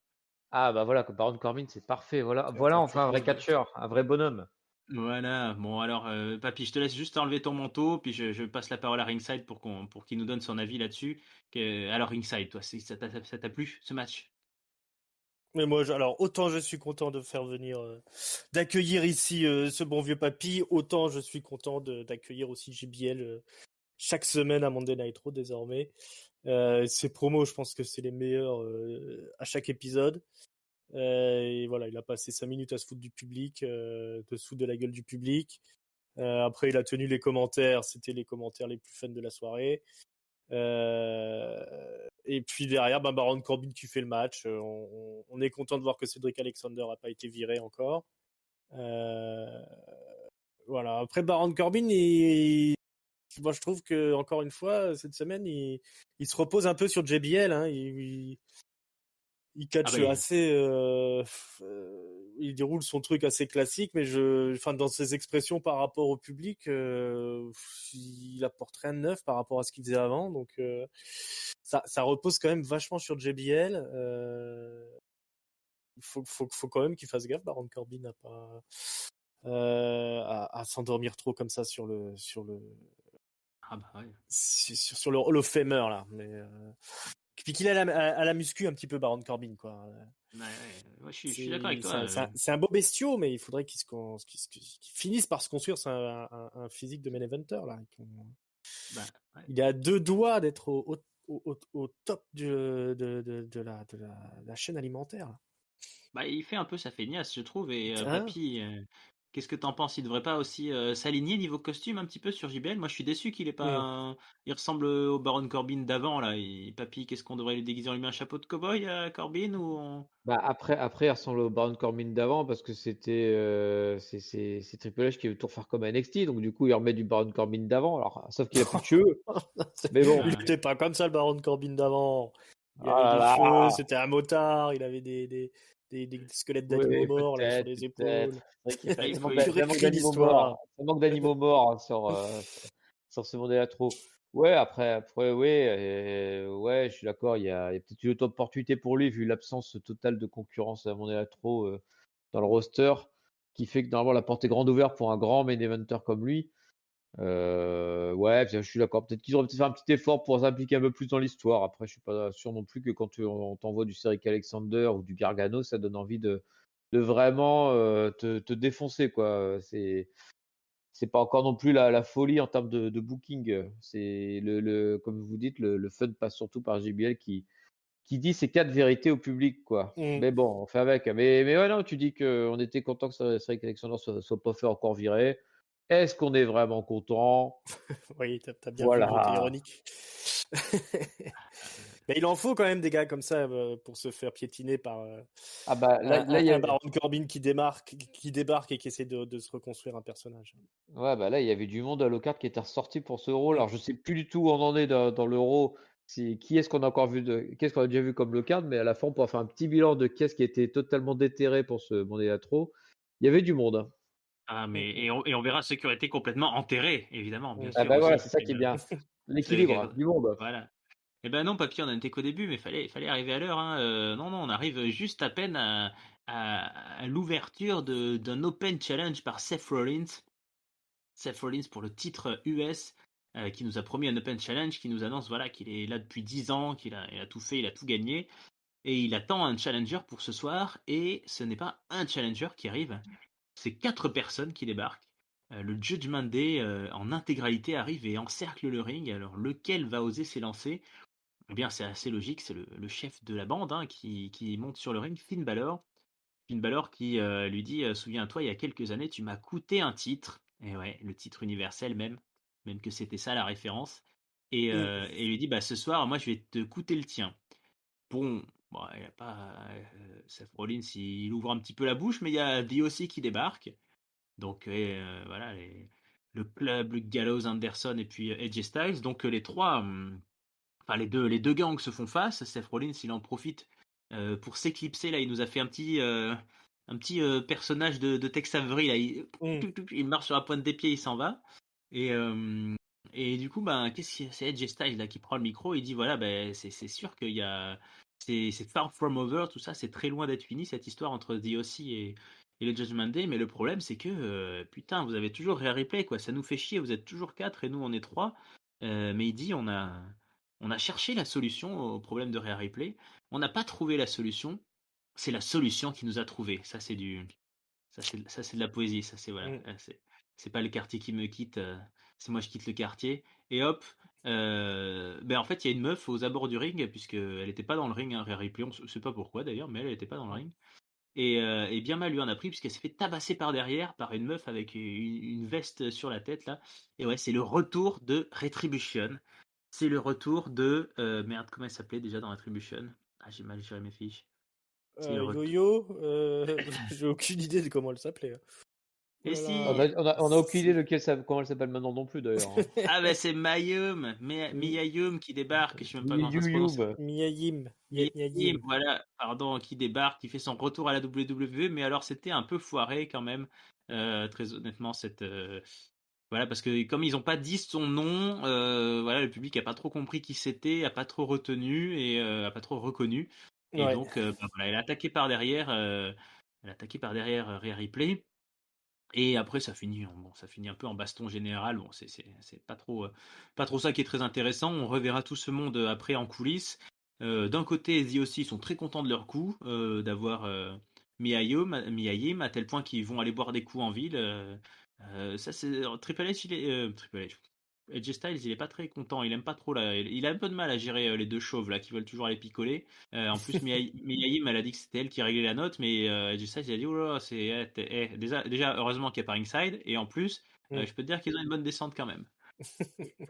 S3: Ah bah voilà, Baron Corbin, c'est parfait. Voilà,
S2: Tiens,
S3: voilà
S2: tiens,
S3: enfin un vrai catcheur, un vrai bonhomme.
S1: Voilà. Bon, alors, Papy, je te laisse juste enlever ton manteau, puis je passe la parole à Ringside pour qu'il nous donne son avis là-dessus. Alors, Ringside, toi, ça t'a plu, ce match?
S2: Mais moi, alors, autant je suis content de faire venir, d'accueillir ici ce bon vieux papy, autant je suis content d'accueillir aussi JBL chaque semaine à Monday Night Raw désormais. Ses promos, je pense que c'est les meilleurs à chaque épisode. Et voilà, il a passé 5 minutes à se foutre du public, de se foutre de la gueule du public. Après, il a tenu les commentaires, c'était les commentaires les plus fun de la soirée. Et puis derrière, Baron Corbin qui fait le match. On est content de voir que Cédric Alexander n'a pas été viré encore. Euh, voilà. Après, Baron Corbin, moi je trouve que encore une fois cette semaine, il se repose un peu sur JBL. Hein. Il
S1: Ah
S2: catch
S1: bah,
S2: assez, il déroule son truc assez classique, mais enfin, dans ses expressions par rapport au public, il apporte rien de neuf par rapport à ce qu'il faisait avant, donc ça repose quand même vachement sur JBL. Il faut quand même qu'il fasse gaffe, Baron Corbin à pas à s'endormir trop comme ça
S1: ah bah ouais.
S2: sur le Hall of Famer là, mais puis qu'il est à la muscu un petit peu Baron Corbin quoi.
S1: Ouais, ouais. Ouais, je suis d'accord avec toi.
S2: C'est un beau bestiau, mais il faudrait qu'il finisse par se construire un physique de main eventer là.
S1: Bah, ouais.
S2: Il est à 2 doigts d'être au top la chaîne alimentaire là.
S1: Bah, il fait un peu sa feignasse, je trouve. Et
S2: Hein.
S1: Papy, qu'est-ce que t'en penses? Il devrait pas aussi s'aligner niveau costume un petit peu sur JBL? Moi, je suis déçu qu'il ait
S2: Hmm.
S1: pas. Il ressemble au Baron Corbin d'avant là. Et Papy, qu'est-ce qu'on devrait lui déguiser? On lui met un chapeau de cow-boy à Corbin ou
S3: Bah après, il ressemble au Baron Corbin d'avant parce que c'est Triple H qui veut tout refaire comme à NXT, donc du coup il remet du Baron Corbin d'avant. Alors sauf qu'il a plus de cheveux, mais bon.
S2: Il
S1: Ah,
S2: était pas comme ça le Baron Corbin d'avant. Il
S3: Oh
S2: avait
S3: là
S2: des
S3: là.
S2: cheveux, c'était un motard, il avait des squelettes d'animaux
S3: Oui,
S2: morts là, sur
S3: peut-être,
S2: les
S3: peut-être.
S2: épaules.
S3: C'est vrai qu'il
S1: Il
S3: ça
S1: faut,
S3: manque
S1: il
S3: d'a
S1: faut-
S3: ça manque
S2: Réécris
S3: d'animaux
S2: l'histoire.
S3: morts. Ça manque d'animaux morts, hein, sur ce modèle trop. Ouais, après, ouais, ouais, je suis d'accord. Il y a peut-être une autre opportunité pour lui, vu l'absence totale de concurrence à Mondial trop dans le roster, qui fait que normalement la porte est grande ouverte pour un grand main eventer comme lui. Ouais, je suis d'accord. Peut-être qu'ils auraient peut-être fait un petit effort pour s'impliquer un peu plus dans l'histoire. Après, je suis pas sûr non plus que quand on t'envoie du Cedric Alexander ou du Gargano, ça donne envie de vraiment te défoncer, quoi. C'est pas encore non plus la folie en termes de booking. C'est comme vous dites, le fun passe surtout par JBL qui dit ses 4 vérités au public, quoi.
S2: Mm.
S3: Mais bon, on fait avec. Mais ouais, non, tu dis qu'on était content que Cedric Alexander soit pas fait encore virer. Est-ce qu'on est vraiment content?
S2: Oui, t'as bien vu que j'étais
S3: Voilà.
S2: ironique. Mais il en faut quand même des gars comme ça pour se faire piétiner par
S3: Ah bah là, il y
S2: un
S3: a,
S2: Baron Corbin qui débarque et qui essaie de se reconstruire un personnage.
S3: ouais, bah là, il y avait du monde à Lockhart qui était ressorti pour ce rôle.
S2: Mm.
S3: Alors, je sais plus du tout où on en est dans l'Euro. Qui est-ce qu'on a encore vu qu'est-ce qu'on a déjà vu comme Lockhart, mais à la fin, on pourra faire un petit bilan de qu'est-ce qui a été totalement déterré pour ce Mondial trop. Il y avait du monde, hein.
S1: Ah,
S2: Mm,
S1: mais
S2: mm,
S1: et on verra ceux qui ont été complètement enterrés, évidemment, bien
S2: mm.
S3: Ah
S1: sûr
S3: bah
S1: aussi.
S3: voilà, c'est ça qui est bien.
S1: C'est
S3: L'équilibre du monde.
S1: voilà. Eh ben non, papy, on n'en était qu'au début, mais fallait arriver à l'heure, hein. Non, non, on arrive juste à peine à l'ouverture d'un Open Challenge par Seth Rollins. Seth Rollins pour le titre US, qui nous a promis un Open Challenge, qui nous annonce voilà, qu'il est là depuis 10 ans, il a tout fait, il a tout gagné. Et il attend un challenger pour ce soir, et ce n'est pas un challenger qui arrive, c'est 4 personnes qui débarquent. Le Judgment Day en intégralité arrive et encercle le ring. Alors lequel va oser s'élancer? Eh bien c'est assez logique, c'est le chef de la bande hein, qui monte sur le ring, Finn Balor. Finn Balor qui lui dit souviens-toi, il y a quelques années, tu m'as coûté un titre. Et ouais, le titre universel même que c'était ça la référence.
S2: Mm.
S1: Et lui dit bah, ce soir, moi je vais te coûter le tien. Bon, bon il y a pas. Seth Rollins, il ouvre un petit peu la bouche, mais il y a DOC qui débarque. Donc voilà, le club, le Gallows, Anderson et puis AJ Styles. Donc les trois, enfin les deux gangs se font face. Seth Rollins, il en profite pour s'éclipser. Là, il nous a fait un petit personnage de Tex Avery. Là,
S2: Mm.
S1: il marche sur la pointe des pieds, il s'en va. Et, euh, et du coup, ben, c'est AJ Styles là qui prend le micro. Il dit voilà, ben, c'est sûr qu'il y a c'est far from over, tout ça, c'est très loin d'être fini cette histoire entre The OC et le Judgment Day. Mais le problème, c'est que putain, vous avez toujours Rhea Ripley quoi. Ça nous fait chier. Vous êtes toujours 4 et nous on est 3. Mais il dit on a cherché la solution au problème de Rhea Ripley. On n'a pas trouvé la solution. C'est la solution qui nous a trouvé. Ça c'est de la poésie. Ça c'est voilà.
S2: Mm.
S1: C'est pas le quartier qui me quitte. C'est moi je quitte le quartier. Et hop. Ben en fait il y a une meuf aux abords du ring puisque elle était pas dans le ring. Hein, Rhea Ripley. On sait pas pourquoi d'ailleurs, mais elle était pas dans le ring. Et bien mal lui en a pris puisqu'elle s'est fait tabasser par derrière par une meuf avec une veste sur la tête là. Et ouais, c'est le retour de Retribution. C'est le retour de merde, comment elle s'appelait déjà dans Retribution? Ah, j'ai mal géré mes fiches. C'est le retour.
S2: Yo-Yo, j'ai aucune idée de comment elle s'appelait. Oh
S1: Et
S2: là
S3: On
S2: là.
S1: si.
S3: a, on a, on a aucune idée comment elle s'appelle maintenant non plus d'ailleurs, hein.
S1: Ah ben c'est Mayum, Miyayum qui débarque, je sais même pas comment ça se prononce.
S3: Yum.
S2: Miyajim.
S1: Miyayim,
S2: Miyajim.
S1: voilà, pardon, qui débarque, qui fait son retour à la WWE, mais alors c'était un peu foiré quand même, très honnêtement, voilà, parce que comme ils n'ont pas dit son nom, voilà, le public a pas trop compris qui c'était, a pas trop retenu et a pas trop reconnu. Et
S2: Ouais.
S1: donc, bah, voilà, elle a attaqué par derrière Rhea Ripley. Et après, ça finit un peu en baston général. Bon, c'est pas trop ça qui est très intéressant. On reverra tout ce monde après en coulisses. D'un côté, The aussi sont très contents de leur coup, d'avoir Miyayim, à tel point qu'ils vont aller boire des coups en ville. Ça, c'est Triple H, Triple H. AJ Styles, il est pas très content. Il aime pas trop là. Il a un peu de mal à gérer les deux chauves là qui veulent toujours aller picoler. En plus, Miyahim, elle a dit que c'était elle qui réglait la note, mais AJ Styles, il a dit oh là, déjà, heureusement qu'il n'y a pas ringside, et en plus,
S2: Mm.
S1: je peux te dire qu'ils ont une bonne descente quand même.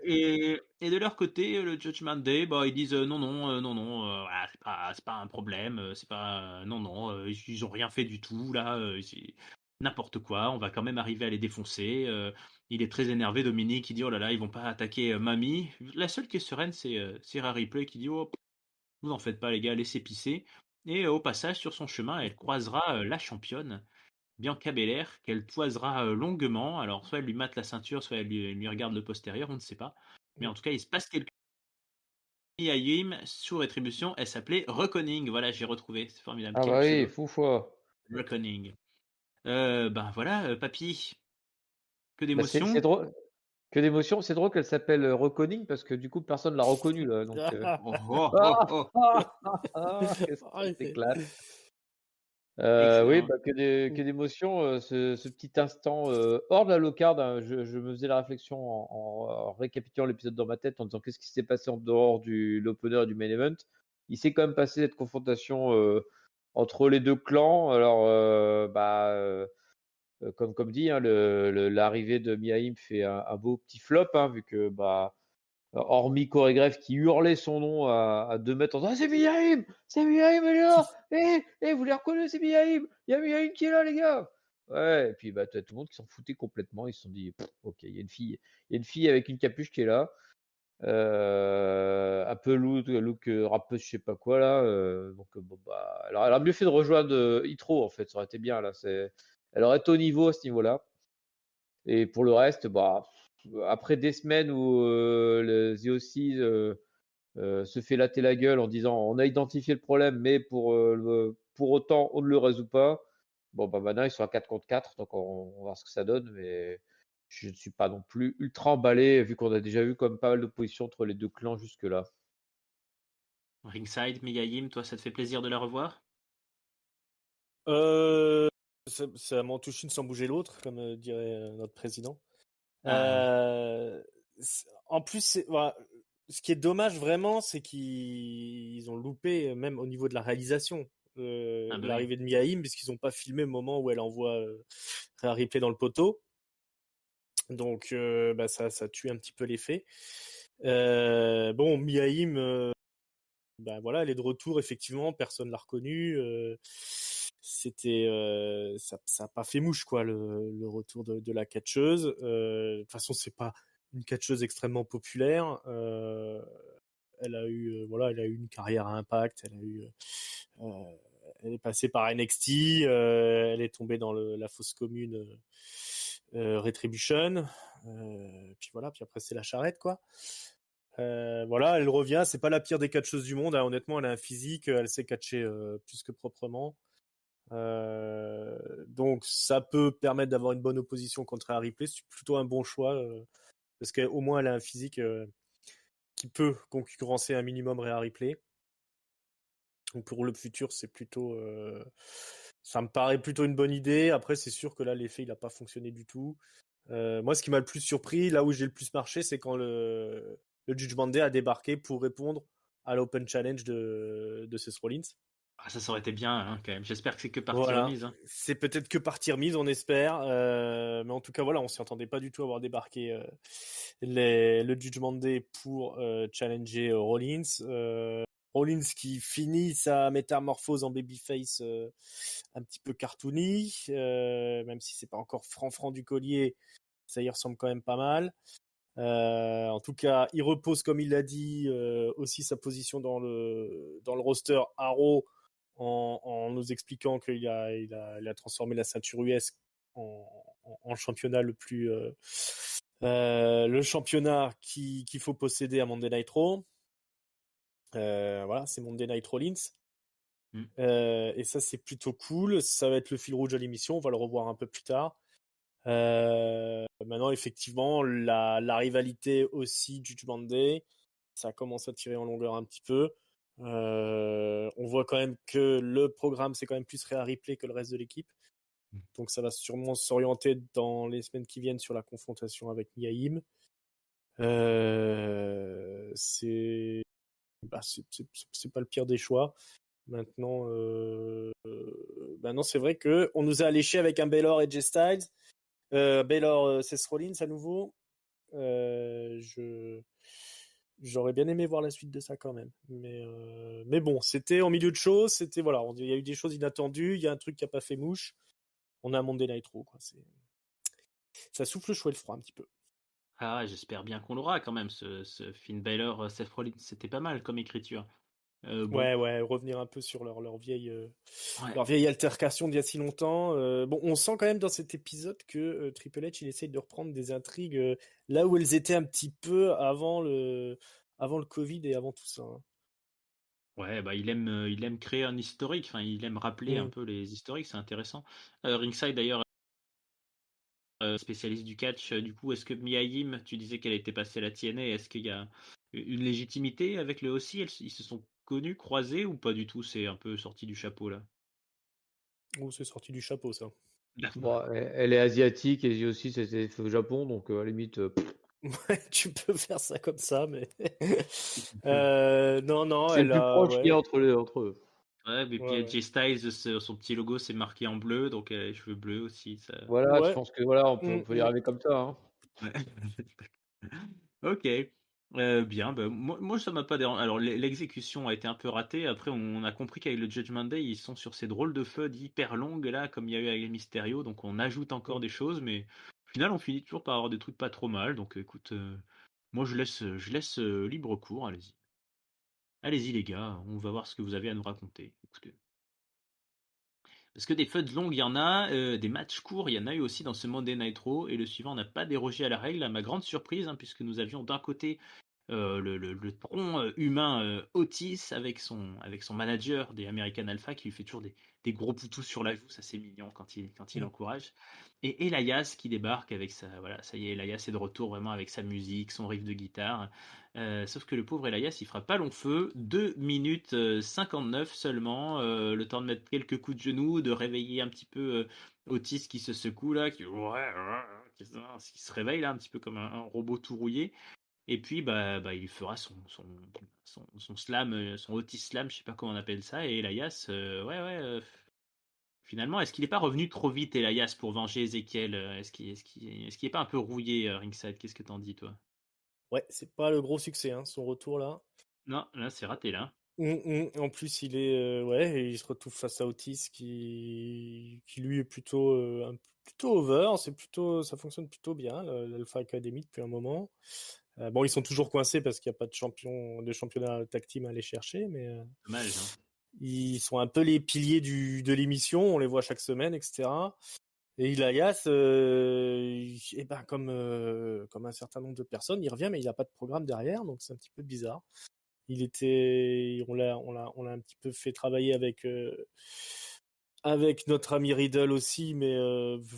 S1: Et de leur côté, le Judgment Day, bah, ils disent non, non, non, non, voilà, c'est pas un problème, c'est pas. Non, non, ils ont rien fait du tout, là, c'est n'importe quoi, on va quand même arriver à les défoncer. Il est très énervé, Dominique, il dit oh là là, ils vont pas attaquer Mamie. La seule qui est sereine, c'est Rhea Ripley qui dit oh, Vous en faites pas les gars, laissez pisser. Et au passage, sur son chemin, elle croisera la championne, Bianca Belair, qu'elle toisera longuement. Alors, soit elle lui mate la ceinture, soit elle lui regarde le postérieur, on ne sait pas. Mais en tout cas, il se passe quelque chose. Mia Yim, sous rétribution, elle s'appelait Reckoning. Voilà, j'ai retrouvé. C'est formidable.
S3: Ah
S1: Quel
S3: bah oui,
S1: pseudo.
S3: fou foi.
S1: Reckoning. Ben voilà, papy, que
S3: Bah, c'est
S1: d'émotions.
S3: drôle. Que d'émotion. C'est drôle qu'elle s'appelle Reconning parce que du coup, personne l'a reconnue là. Donc,
S1: Oh, oh, oh,
S3: Ah,
S1: oh.
S3: qu'est-ce
S2: Ah,
S3: qu'on s'éclate. Oui,
S1: Excellent.
S3: bah, que d'émotion, ce petit instant hors de la low-card, hein. Je me faisais la réflexion en récapitulant l'épisode dans ma tête en disant qu'est-ce qui s'est passé en dehors de l'opener et du main event. Il s'est quand même passé cette confrontation entre les deux clans. Alors, comme dit, hein, l'arrivée de Miaim fait un beau petit flop, hein, vu que hormis Chorégraphe qui hurlait son nom à 2 mètres en disant: «Ah, c'est Miaim, elle est là! Vous les reconnaissez, c'est Miaim! Il y a Miaim qui est là, les gars!» Ouais, et puis bah, t'as tout le monde qui s'en foutait complètement. Ils se sont dit: Ok, il y a une fille avec une capuche qui est là. Un peu look rappeuse, je sais pas quoi là. Donc, bon, bah, alors, elle a mieux fait de rejoindre Hitro en fait, ça aurait été bien là. Elle aurait été au niveau à ce niveau-là. Et pour le reste, bah, après des semaines où le The O.C. se fait latter la gueule en disant on a identifié le problème, mais pour autant on ne le résout pas. Bon, bah maintenant ils sont à 4 contre 4, donc on va voir ce que ça donne, mais je ne suis pas non plus ultra emballé vu qu'on a déjà eu comme pas mal d'opposition entre les deux clans jusque-là.
S1: Ringside, Mia Yim, toi, ça te fait plaisir de la revoir?
S2: Ça m'en touche une sans bouger l'autre, comme dirait notre président.
S1: Ah oui.
S2: En plus, voilà, ce qui est dommage vraiment, c'est qu'ils ont loupé, même au niveau de la réalisation,
S1: Ah bah oui.
S2: l'arrivée de Miaim, puisqu'ils n'ont pas filmé le moment où elle envoie Rhea Ripley dans le poteau. Donc, ça tue un petit peu l'effet. Bon, Miaim, voilà, elle est de retour, effectivement, personne l'a reconnue. Ça a pas fait mouche, quoi, le retour de la catcheuse. De toute façon, c'est pas une catcheuse extrêmement populaire. Elle a eu, voilà, elle a eu une carrière à impact. Elle est passée par NXT. Elle est tombée dans la fosse commune Retribution. Puis voilà, puis après c'est la charrette, quoi. Voilà, elle revient. C'est pas la pire des catcheuses du monde, hein. Honnêtement, elle a un physique, elle sait catcher plus que proprement. Donc ça peut permettre d'avoir une bonne opposition contre Rhea Ripley. C'est plutôt un bon choix parce qu'au moins elle a un physique qui peut concurrencer un minimum Rhea Ripley. Donc pour le futur, c'est plutôt, ça me paraît plutôt une bonne idée. Après, c'est sûr que là, l'effet, il n'a pas fonctionné du tout. Moi, ce qui m'a le plus surpris, là où j'ai le plus marché, c'est quand le Judgment Day a débarqué pour répondre à l'Open Challenge de Seth Rollins.
S1: Ah, ça aurait été bien, hein, quand même. J'espère que c'est que partie
S2: Voilà,
S1: remise. Hein.
S2: c'est peut-être que partie remise, on espère. Mais en tout cas, voilà, on s'y attendait pas du tout à voir débarquer le Judgment Day pour challenger Rollins. Rollins qui finit sa métamorphose en babyface un petit peu cartoony, même si c'est pas encore franc du collier, ça y ressemble quand même pas mal. En tout cas, il repose, comme il l'a dit, aussi sa position dans le roster Arrow en nous expliquant qu'il a transformé la ceinture US en championnat le championnat qu'il faut posséder à Monday Night Raw. Voilà, c'est Monday Night Rollins.
S1: Mm.
S2: Et ça, c'est plutôt cool. Ça va être le fil rouge de l'émission. On va le revoir un peu plus tard. Maintenant, effectivement, la rivalité aussi du Judgment Day, ça commence à tirer en longueur un petit peu. On voit quand même que le programme, c'est quand même plus Rhea Ripley que le reste de l'équipe. Donc ça va sûrement s'orienter dans les semaines qui viennent sur la confrontation avec Miaim. C'est pas le pire des choix. Maintenant, c'est vrai que on nous a alléché avec un Baylor et Jay Styles. Baylor, Seth Rollins à nouveau. J'aurais bien aimé voir la suite de ça quand même. Mais bon, c'était en milieu de choses. C'était voilà, il y a eu des choses inattendues. Il y a un truc qui a pas fait mouche. On a un Monday Night Raw, quoi. Ça souffle chaud et le froid un petit peu.
S1: Ah, j'espère bien qu'on l'aura quand même, ce Finn Balor, Seth Rollins. C'était pas mal comme écriture. Bon,
S2: Ouais, revenir un peu sur leur vieille,
S1: ouais.
S2: leur vieille altercation d'il y a si longtemps. Bon, on sent quand même dans cet épisode que Triple H, il essaye de reprendre des intrigues là où elles étaient un petit peu avant le Covid et avant tout ça. Hein.
S1: Ouais, bah il aime créer un historique, enfin il aime rappeler un
S2: Mm.
S1: peu les historiques, c'est intéressant. Ringside d'ailleurs, spécialiste du catch, du coup, est-ce que Mia Yim, tu disais qu'elle était passée à la TNA, est-ce qu'il y a une légitimité avec le aussi? Ils se sont connus, croisés ou pas du tout? C'est un peu sorti du chapeau là.
S2: Oh, c'est sorti du chapeau, ça.
S3: Bon, elle est asiatique et aussi c'était fait au Japon, donc à la limite,
S2: Ouais, tu peux faire ça comme ça, mais non,
S3: c'est le
S2: elle
S3: plus
S2: a,
S3: proche qu'il y a
S2: ouais,
S3: entre eux.
S1: Ouais, et puis
S2: ouais, ouais,
S1: AJ Styles, son petit logo c'est marqué en bleu, donc elle a les cheveux bleus aussi. Ça...
S3: Voilà, je
S2: ouais,
S3: pense que voilà, on peut y
S2: mm.
S3: arriver comme ça. Hein.
S1: Ouais. Ok. Bien, bah, moi ça m'a pas dérangé. Alors l'exécution a été un peu ratée. Après on a compris qu'avec le Judgment Day ils sont sur ces drôles de feuds hyper longues là, comme il y a eu avec les Mysterio. Donc on ajoute encore
S2: Mm.
S1: des choses, mais au final on finit toujours par avoir des trucs pas trop mal. Donc écoute, moi je laisse libre cours. Allez-y, allez-y les gars, on va voir ce que vous avez à nous raconter. Écoutez. Parce que des feuds longues, il y en a, des matchs courts, il y en a eu aussi dans ce Monday Night Raw, et le suivant n'a pas dérogé à la règle, à ma grande surprise, hein, puisque nous avions d'un côté le tronc humain Otis avec son manager des American Alpha qui lui fait toujours des gros poutous sur la joue, ça c'est mignon quand il
S2: Mm.
S1: encourage. Et Elias qui débarque avec sa. Voilà, ça y est, Elias est de retour vraiment avec sa musique, son riff de guitare. Sauf que le pauvre Elias, il fera pas long feu. 2 minutes 59 seulement. Le temps de mettre quelques coups de genoux, de réveiller un petit peu Otis qui se secoue là, qui se réveille là un petit peu comme un robot tout rouillé. Et puis bah il fera son slam, son Otis slam, je sais pas comment on appelle ça. Et Elias, finalement, est-ce qu'il n'est pas revenu trop vite, Elias, pour venger Ezekiel? Est-ce qu'il est pas un peu rouillé, Ringside? Qu'est-ce que t'en dis, toi?
S2: Ouais, c'est pas le gros succès, hein, son retour là.
S1: Non, là c'est raté là.
S2: En plus, il est, ouais, et il se retrouve face à Otis qui lui est plutôt, plutôt over. C'est plutôt, ça fonctionne plutôt bien, l'Alpha Academy depuis un moment. Bon, ils sont toujours coincés parce qu'il n'y a pas de championnat tag team à aller chercher, mais
S1: Dommage, hein.
S2: ils sont un peu les piliers de l'émission. On les voit chaque semaine, etc. Et Elias, et ben comme un certain nombre de personnes, il revient, mais il n'a pas de programme derrière, donc c'est un petit peu bizarre. On l'a un petit peu fait travailler avec notre ami Riddle aussi, mais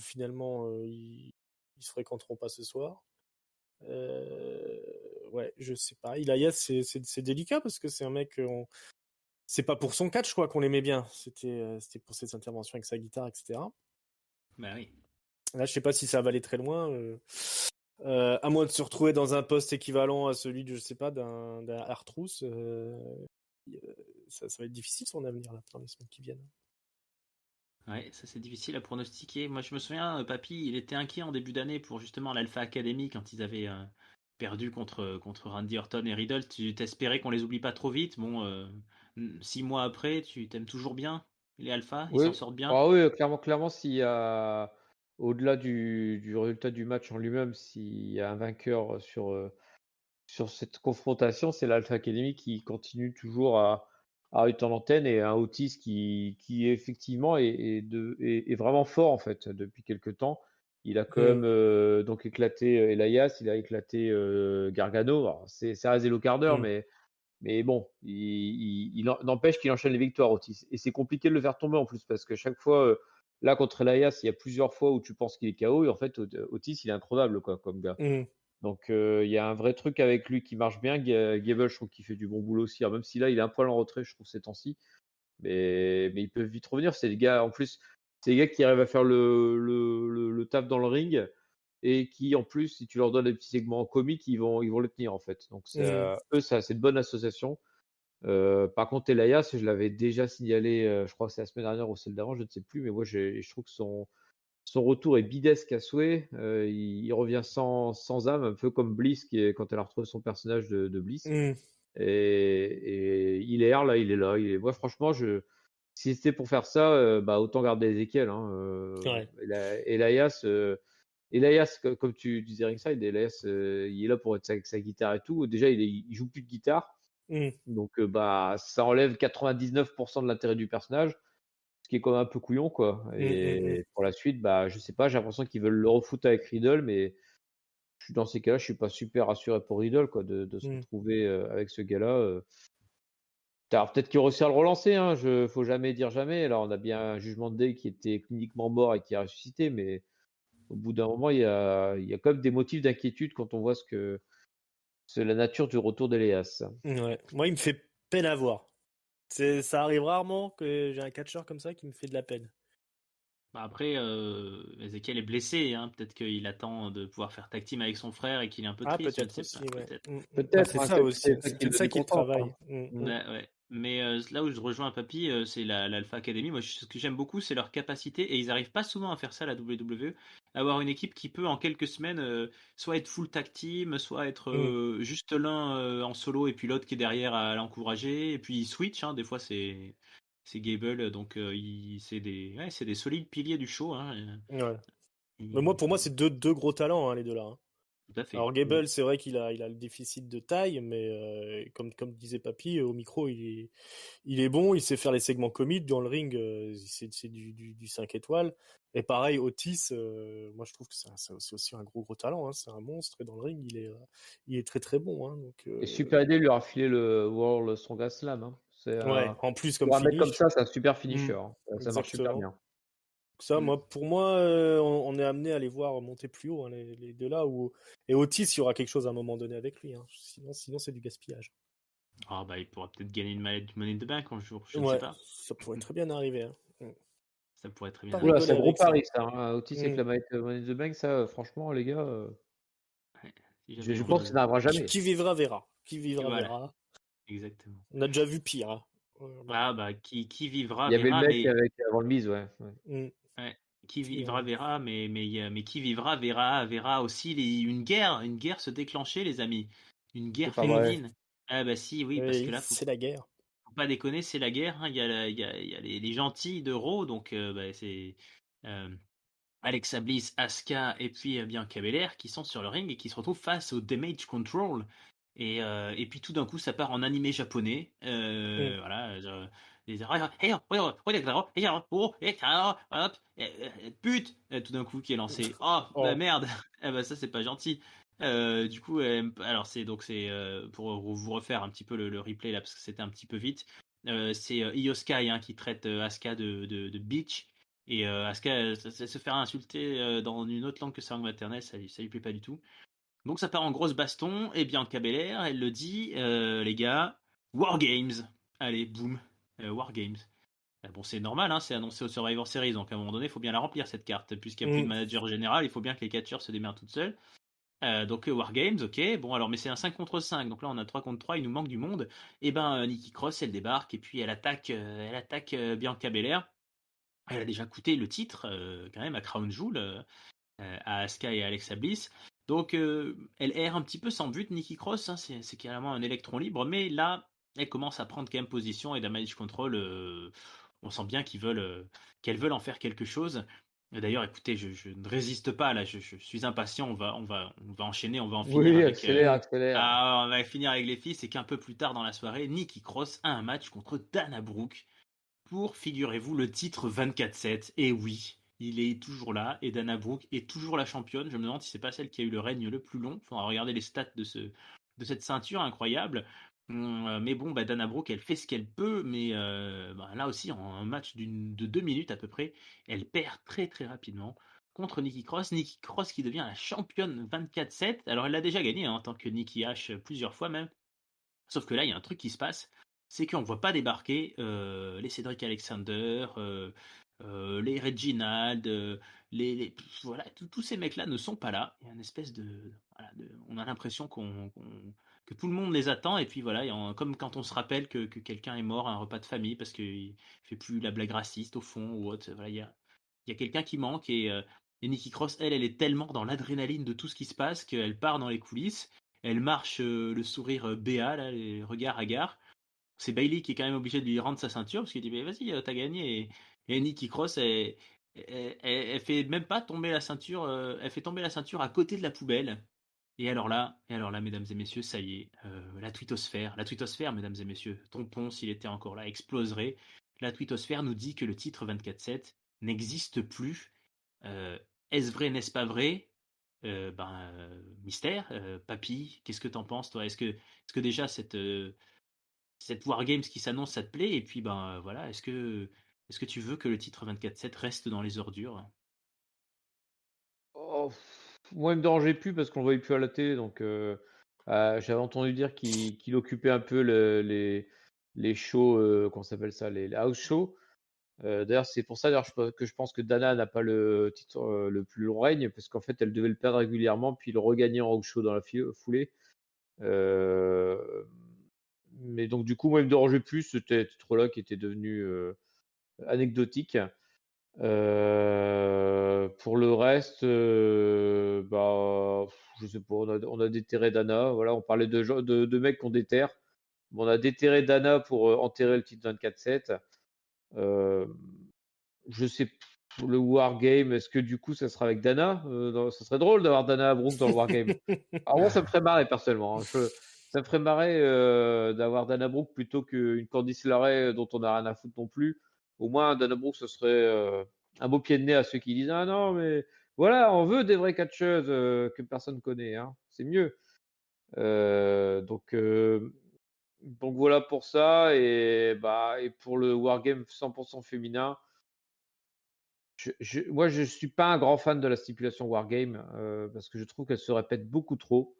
S2: finalement, ils se fréquenteront pas ce soir. Ouais, je sais pas. Elias, c'est délicat parce que c'est un mec, c'est pas pour son catch, je crois qu'on l'aimait bien. C'était pour ses interventions avec sa guitare, etc.
S1: Bah oui.
S2: Là, je sais pas si ça va aller très loin. À moins de se retrouver dans un poste équivalent à celui de, je sais pas, d'un Artrousse, ça va être difficile son avenir là, dans les semaines qui viennent.
S1: Ouais, ça c'est difficile à pronostiquer. Moi je me souviens, Papy, il était inquiet en début d'année pour justement l'Alpha Academy quand ils avaient perdu contre Randy Orton et Riddle. Tu t'espérais qu'on les oublie pas trop vite. Bon, 6 mois après, tu t'aimes toujours bien les Alpha, ils s'en
S3: Oui,
S1: sortent bien.
S3: ah oui, clairement, s'il y a, au-delà du résultat du match en lui-même, s'il y a un vainqueur sur cette confrontation, c'est l'Alpha Academy qui continue toujours à être en antenne et un Otis qui effectivement est vraiment fort en fait depuis quelques temps. Il a quand
S2: Mm,
S3: même donc éclaté Elias, il a éclaté Gargano. Alors, ça reste des low quart d'heure,
S2: mm,
S3: mais bon, n'empêche qu'il enchaîne les victoires, Otis. Et c'est compliqué de le faire tomber en plus, parce que chaque fois, là, contre Elias, il y a plusieurs fois où tu penses qu'il est KO, et en fait, Otis, il est incroyable, quoi, comme gars.
S2: mm,
S3: Donc, il y a un vrai truc avec lui qui marche bien. Gable, je trouve qu'il fait du bon boulot aussi. Alors, même si là, il est un poil en retrait, je trouve, ces temps-ci. Mais ils peuvent vite revenir. C'est des gars, en plus, c'est des gars qui arrivent à faire le taf dans le ring et qui, en plus, si tu leur donnes des petits segments comiques, ils vont le tenir, en fait. Donc,
S2: mm.
S3: eux, ça, c'est une bonne association. Par contre, Elias, je l'avais déjà signalé, je crois que c'est la semaine dernière ou celle d'avant, je ne sais plus, mais moi, je trouve que son retour est bidesque à souhait. Il revient sans âme, un peu comme Bliss quand elle a retrouvé son personnage de Bliss.
S2: Mm.
S3: Et il erre là, il est là. Moi, franchement, si c'était pour faire ça, bah, autant garder Ezekiel. Hein.
S2: Ouais.
S3: Elias, comme tu disais Ringside, Elias, il est là pour être avec sa guitare et tout. Déjà, il joue plus de guitare. Donc, ça enlève 99% de l'intérêt du personnage, ce qui est quand même un peu couillon, quoi. Et pour la suite, je sais pas, j'ai l'impression qu'ils veulent le refoutre avec Riddle, mais dans ces cas-là, je suis pas super rassuré pour Riddle, quoi, de se retrouver avec ce gars-là. Alors, peut-être qu'il réussira à le relancer, hein, faut jamais dire jamais. Alors, on a bien un Jugement Day qui était cliniquement mort et qui a ressuscité, mais au bout d'un moment, il y a quand même des motifs d'inquiétude quand on voit c'est la nature du retour d'Elias.
S2: Ouais. Moi, il me fait peine à voir. Ça arrive rarement que j'ai un catcheur comme ça qui me fait de la peine.
S1: Après, Ezekiel est blessé, hein. Peut-être qu'il attend de pouvoir faire tag team avec son frère et qu'il est un peu triste, je ne
S2: Peut-être
S1: sais
S2: aussi,
S1: pas,
S2: ouais.
S1: peut-être.
S3: Peut-être,
S2: C'est
S3: hein,
S2: ça aussi.
S3: c'est
S2: C'est
S3: qu'il
S2: peut-être
S3: le
S2: ça qui le
S3: mécontent,
S2: travaille.
S1: Ouais. Mais là où je rejoins Papy, c'est l'Alpha Academy. Moi, ce que j'aime beaucoup, c'est leur capacité, et ils n'arrivent pas souvent à faire ça, la WWE, avoir une équipe qui peut en quelques semaines soit être full tag team, soit être juste l'un en solo et puis l'autre qui est derrière à l'encourager, et puis ils switch, hein. Des fois c'est Gable, donc c'est des solides piliers du show, hein.
S2: Ouais. Mais
S1: Et-
S2: pour moi, c'est deux gros talents, hein, les deux là. Hein.
S1: Tout à fait.
S2: Alors Gable, c'est vrai qu'il a le déficit de taille, mais comme disait Papy, au micro, il est bon, il sait faire les segments comiques dans le ring, c'est du 5 étoiles. Et pareil, Otis, moi je trouve que c'est aussi un gros talent, hein, c'est un monstre, et dans le ring, il est très très bon. Hein, donc,
S3: Et Super AD lui a refilé le World Strongest Slam. Hein.
S2: ouais, en plus comme
S3: Pour un mec comme
S2: finish.
S3: ça, c'est un super finisher. Hein. Ça marche super
S2: Exactement.
S3: bien.
S2: Ça, pour moi, on est amené à les voir monter plus haut, hein, les deux là. Et Otis, il y aura quelque chose à un moment donné avec lui. Hein. Sinon c'est du gaspillage.
S1: Il pourra peut-être gagner une mallette du Money in the Bank un jour, je ne sais
S2: Ouais,
S1: pas.
S2: ça pourrait très bien arriver. Hein.
S1: Ça pourrait très bien
S2: Pas
S1: arriver.
S3: Oula,
S2: rigoler
S3: c'est un gros
S2: avec ça.
S3: pari, ça. Hein. Otis avec la mallette Money in the Bank, ça, franchement, les gars,
S1: Ouais, si jamais
S3: je
S1: on
S3: pense que ça n'arrivera jamais.
S2: Qui vivra verra. Qui vivra
S1: Voilà,
S2: verra.
S1: exactement.
S2: On a déjà vu pire. Hein.
S1: Qui vivra
S3: Il y avait le
S1: verra,
S3: mec
S1: mais
S3: avant le mise, ouais.
S1: ouais, qui vivra verra, mais qui vivra verra aussi une guerre se déclencher, les amis. Une
S3: C'est
S1: guerre
S3: pas vrai.
S1: féminine. Ah bah si, oui, parce que
S2: Oui,
S1: là,
S2: c'est la guerre.
S1: faut pas déconner, c'est la guerre, hein. Il y a les gentils de Raw, donc c'est euh, Alexa Bliss, Asuka et puis Bianca Belair qui sont sur le ring et qui se retrouvent face au Damage Control. Et puis tout d'un coup, ça part en animé japonais. Voilà. Pute, tout d'un coup qui est lancé. Oh, bah
S2: Oh.
S1: merde. Bah ça c'est pas gentil. Du coup, alors c'est pour vous refaire un petit peu le replay là parce que c'était un petit peu vite. C'est Io Sky, hein, qui traite Asuka de bitch. Et Asuka, se faire insulter dans une autre langue que sa langue maternelle, ça lui plaît pas du tout. Donc ça part en grosse baston, et Bianca Belair, elle le dit, les gars, War Games. Allez, boum, War Games. Bon, c'est normal, hein, c'est annoncé au Survivor Series, donc à un moment donné, il faut bien la remplir cette carte. Puisqu'il n'y a plus de manager général, il faut bien que les catcheurs se démerdent toutes seules. Donc War Games, ok, bon alors, mais c'est un 5 contre 5, donc là on a 3 contre 3, il nous manque du monde. Et ben Nikki Cross, elle débarque, et puis elle attaque Bianca Belair. Elle a déjà coûté le titre, quand même, à Crown Jewel, à Asuka et à Alexa Bliss. Donc, elle erre un petit peu sans but, Nikki Cross, hein, c'est carrément un électron libre, mais là, elle commence à prendre quand même position, et Damage Control, on sent bien qu'elles veulent en faire quelque chose. D'ailleurs, écoutez, je ne résiste pas, là, je suis impatient, on va enchaîner, on va en finir
S3: Oui,
S1: avec...
S3: accélère.
S1: on va finir avec les filles, c'est qu'un peu plus tard dans la soirée, Nikki Cross a un match contre Dana Brooke pour, figurez-vous, le titre 24/7. Et oui, il est toujours là, et Dana Brooke est toujours la championne. Je me demande si c'est pas celle qui a eu le règne le plus long. Il faudra regarder les stats de cette ceinture incroyable. Mais bon, Dana Brooke, elle fait ce qu'elle peut, mais là aussi, en un match de 2 minutes à peu près, elle perd très très rapidement contre Nikki Cross. Nikki Cross qui devient la championne 24/7. Alors elle l'a déjà gagné, hein, en tant que Nikki H, plusieurs fois même. Sauf que là, il y a un truc qui se passe, c'est qu'on ne voit pas débarquer les Cédric Alexander, les Reginald, voilà, tous ces mecs-là ne sont pas là. Il y a une espèce on a l'impression que tout le monde les attend, et puis voilà, comme quand on se rappelle que quelqu'un est mort à un repas de famille parce qu'il fait plus la blague raciste au fond ou autre. Voilà, il y a quelqu'un qui manque, et Nikki Cross, elle est tellement dans l'adrénaline de tout ce qui se passe qu'elle part dans les coulisses. Elle marche, le sourire béat, là, les regards hagards. C'est Bailey qui est quand même obligé de lui rendre sa ceinture parce qu'il dit mais vas-y, t'as gagné. Et Nikki Cross, elle fait même pas tomber la ceinture, elle fait tomber la ceinture à côté de la poubelle. Et alors là, mesdames et messieurs, ça y est, la twittosphère, mesdames et messieurs, Tonton, s'il était encore là, exploserait. La twittosphère nous dit que le titre 24/7 n'existe plus. Euh, Est-ce vrai, n'est-ce pas vrai? Mystère. Papy, qu'est-ce que t'en penses, toi? Est-ce que déjà cette Wargames qui s'annonce, ça te plaît? Et puis, voilà, est-ce que tu veux que le titre 24/7 reste dans les ordures?
S3: Oh, moi, il me dérangeait plus parce qu'on le voyait plus à la télé, donc j'avais entendu dire qu'il occupait un peu les shows, comment ça s'appelle ça, les house shows. D'ailleurs, c'est pour ça d'ailleurs, que je pense que Dana n'a pas le titre le plus long règne, parce qu'en fait, elle devait le perdre régulièrement, puis le regagner en house show dans la foulée. Euh, mais donc, du coup, moi, il me dérangeait plus ce titre-là qui était devenu anecdotique. Pour le reste, je sais pas, on a déterré Dana. Voilà, on parlait de mecs qu'on déterre. Bon, on a déterré Dana pour enterrer le titre 24/7. Euh, je sais pour le Wargame, est-ce que du coup ça sera avec Dana? Ça serait drôle d'avoir Dana Brooke dans le Wargame. Alors moi, ça me ferait marrer personnellement, hein. Ça me ferait marrer d'avoir Dana Brooke plutôt qu'une Candice LeRae dont on n'a rien à foutre non plus. Au moins, Dana Brooke, ce serait un beau pied de nez à ceux qui disent ah non, mais voilà, on veut des vraies catcheuses que personne connaît, hein. C'est mieux. Donc voilà pour ça. Et pour le Wargame 100% féminin. Moi, je suis pas un grand fan de la stipulation Wargame parce que je trouve qu'elle se répète beaucoup trop.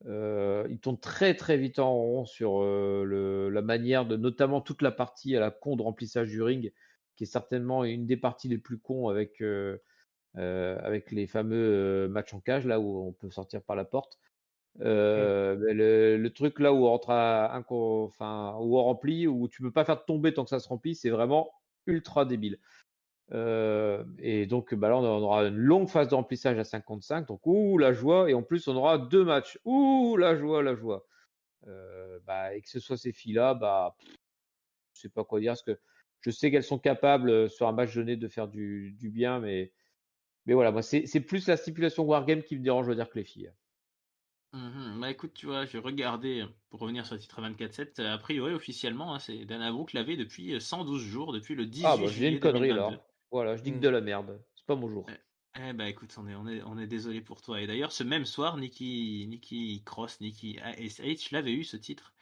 S3: Ils tournent très très vite en rond sur la manière de, notamment toute la partie à la con de remplissage du ring, qui est certainement une des parties les plus cons avec les fameux matchs en cage, là où on peut sortir par la porte. Mais le truc là où on rentre enfin, où on remplit, où tu peux pas faire tomber tant que ça se remplit, c'est vraiment ultra débile. Et donc, là, on aura une longue phase de remplissage à 55. Donc, ouh, la joie. Et en plus, on aura 2 matchs. Ouh, la joie, la joie. Et que ce soit ces filles-là, je sais pas quoi dire. Parce que je sais qu'elles sont capables, sur un match donné, de faire du bien. Mais voilà, moi, c'est plus la stipulation Wargame qui me dérange, je veux dire, que les filles.
S1: Bah écoute, tu vois, j'ai regardé, pour revenir sur le titre 24/7, a priori officiellement, hein, c'est Dana Brooke l'avait depuis 112 jours, depuis le
S3: Ah,
S1: 18
S3: je dis une
S1: juillet
S3: connerie,
S1: 2022.
S3: alors. Voilà, je dis que
S2: Mm.
S3: de la merde. C'est pas mon jour.
S1: Écoute, on est désolé pour toi. Et d'ailleurs, ce même soir, Nikki Cross, Nikki ASH l'avait eu ce titre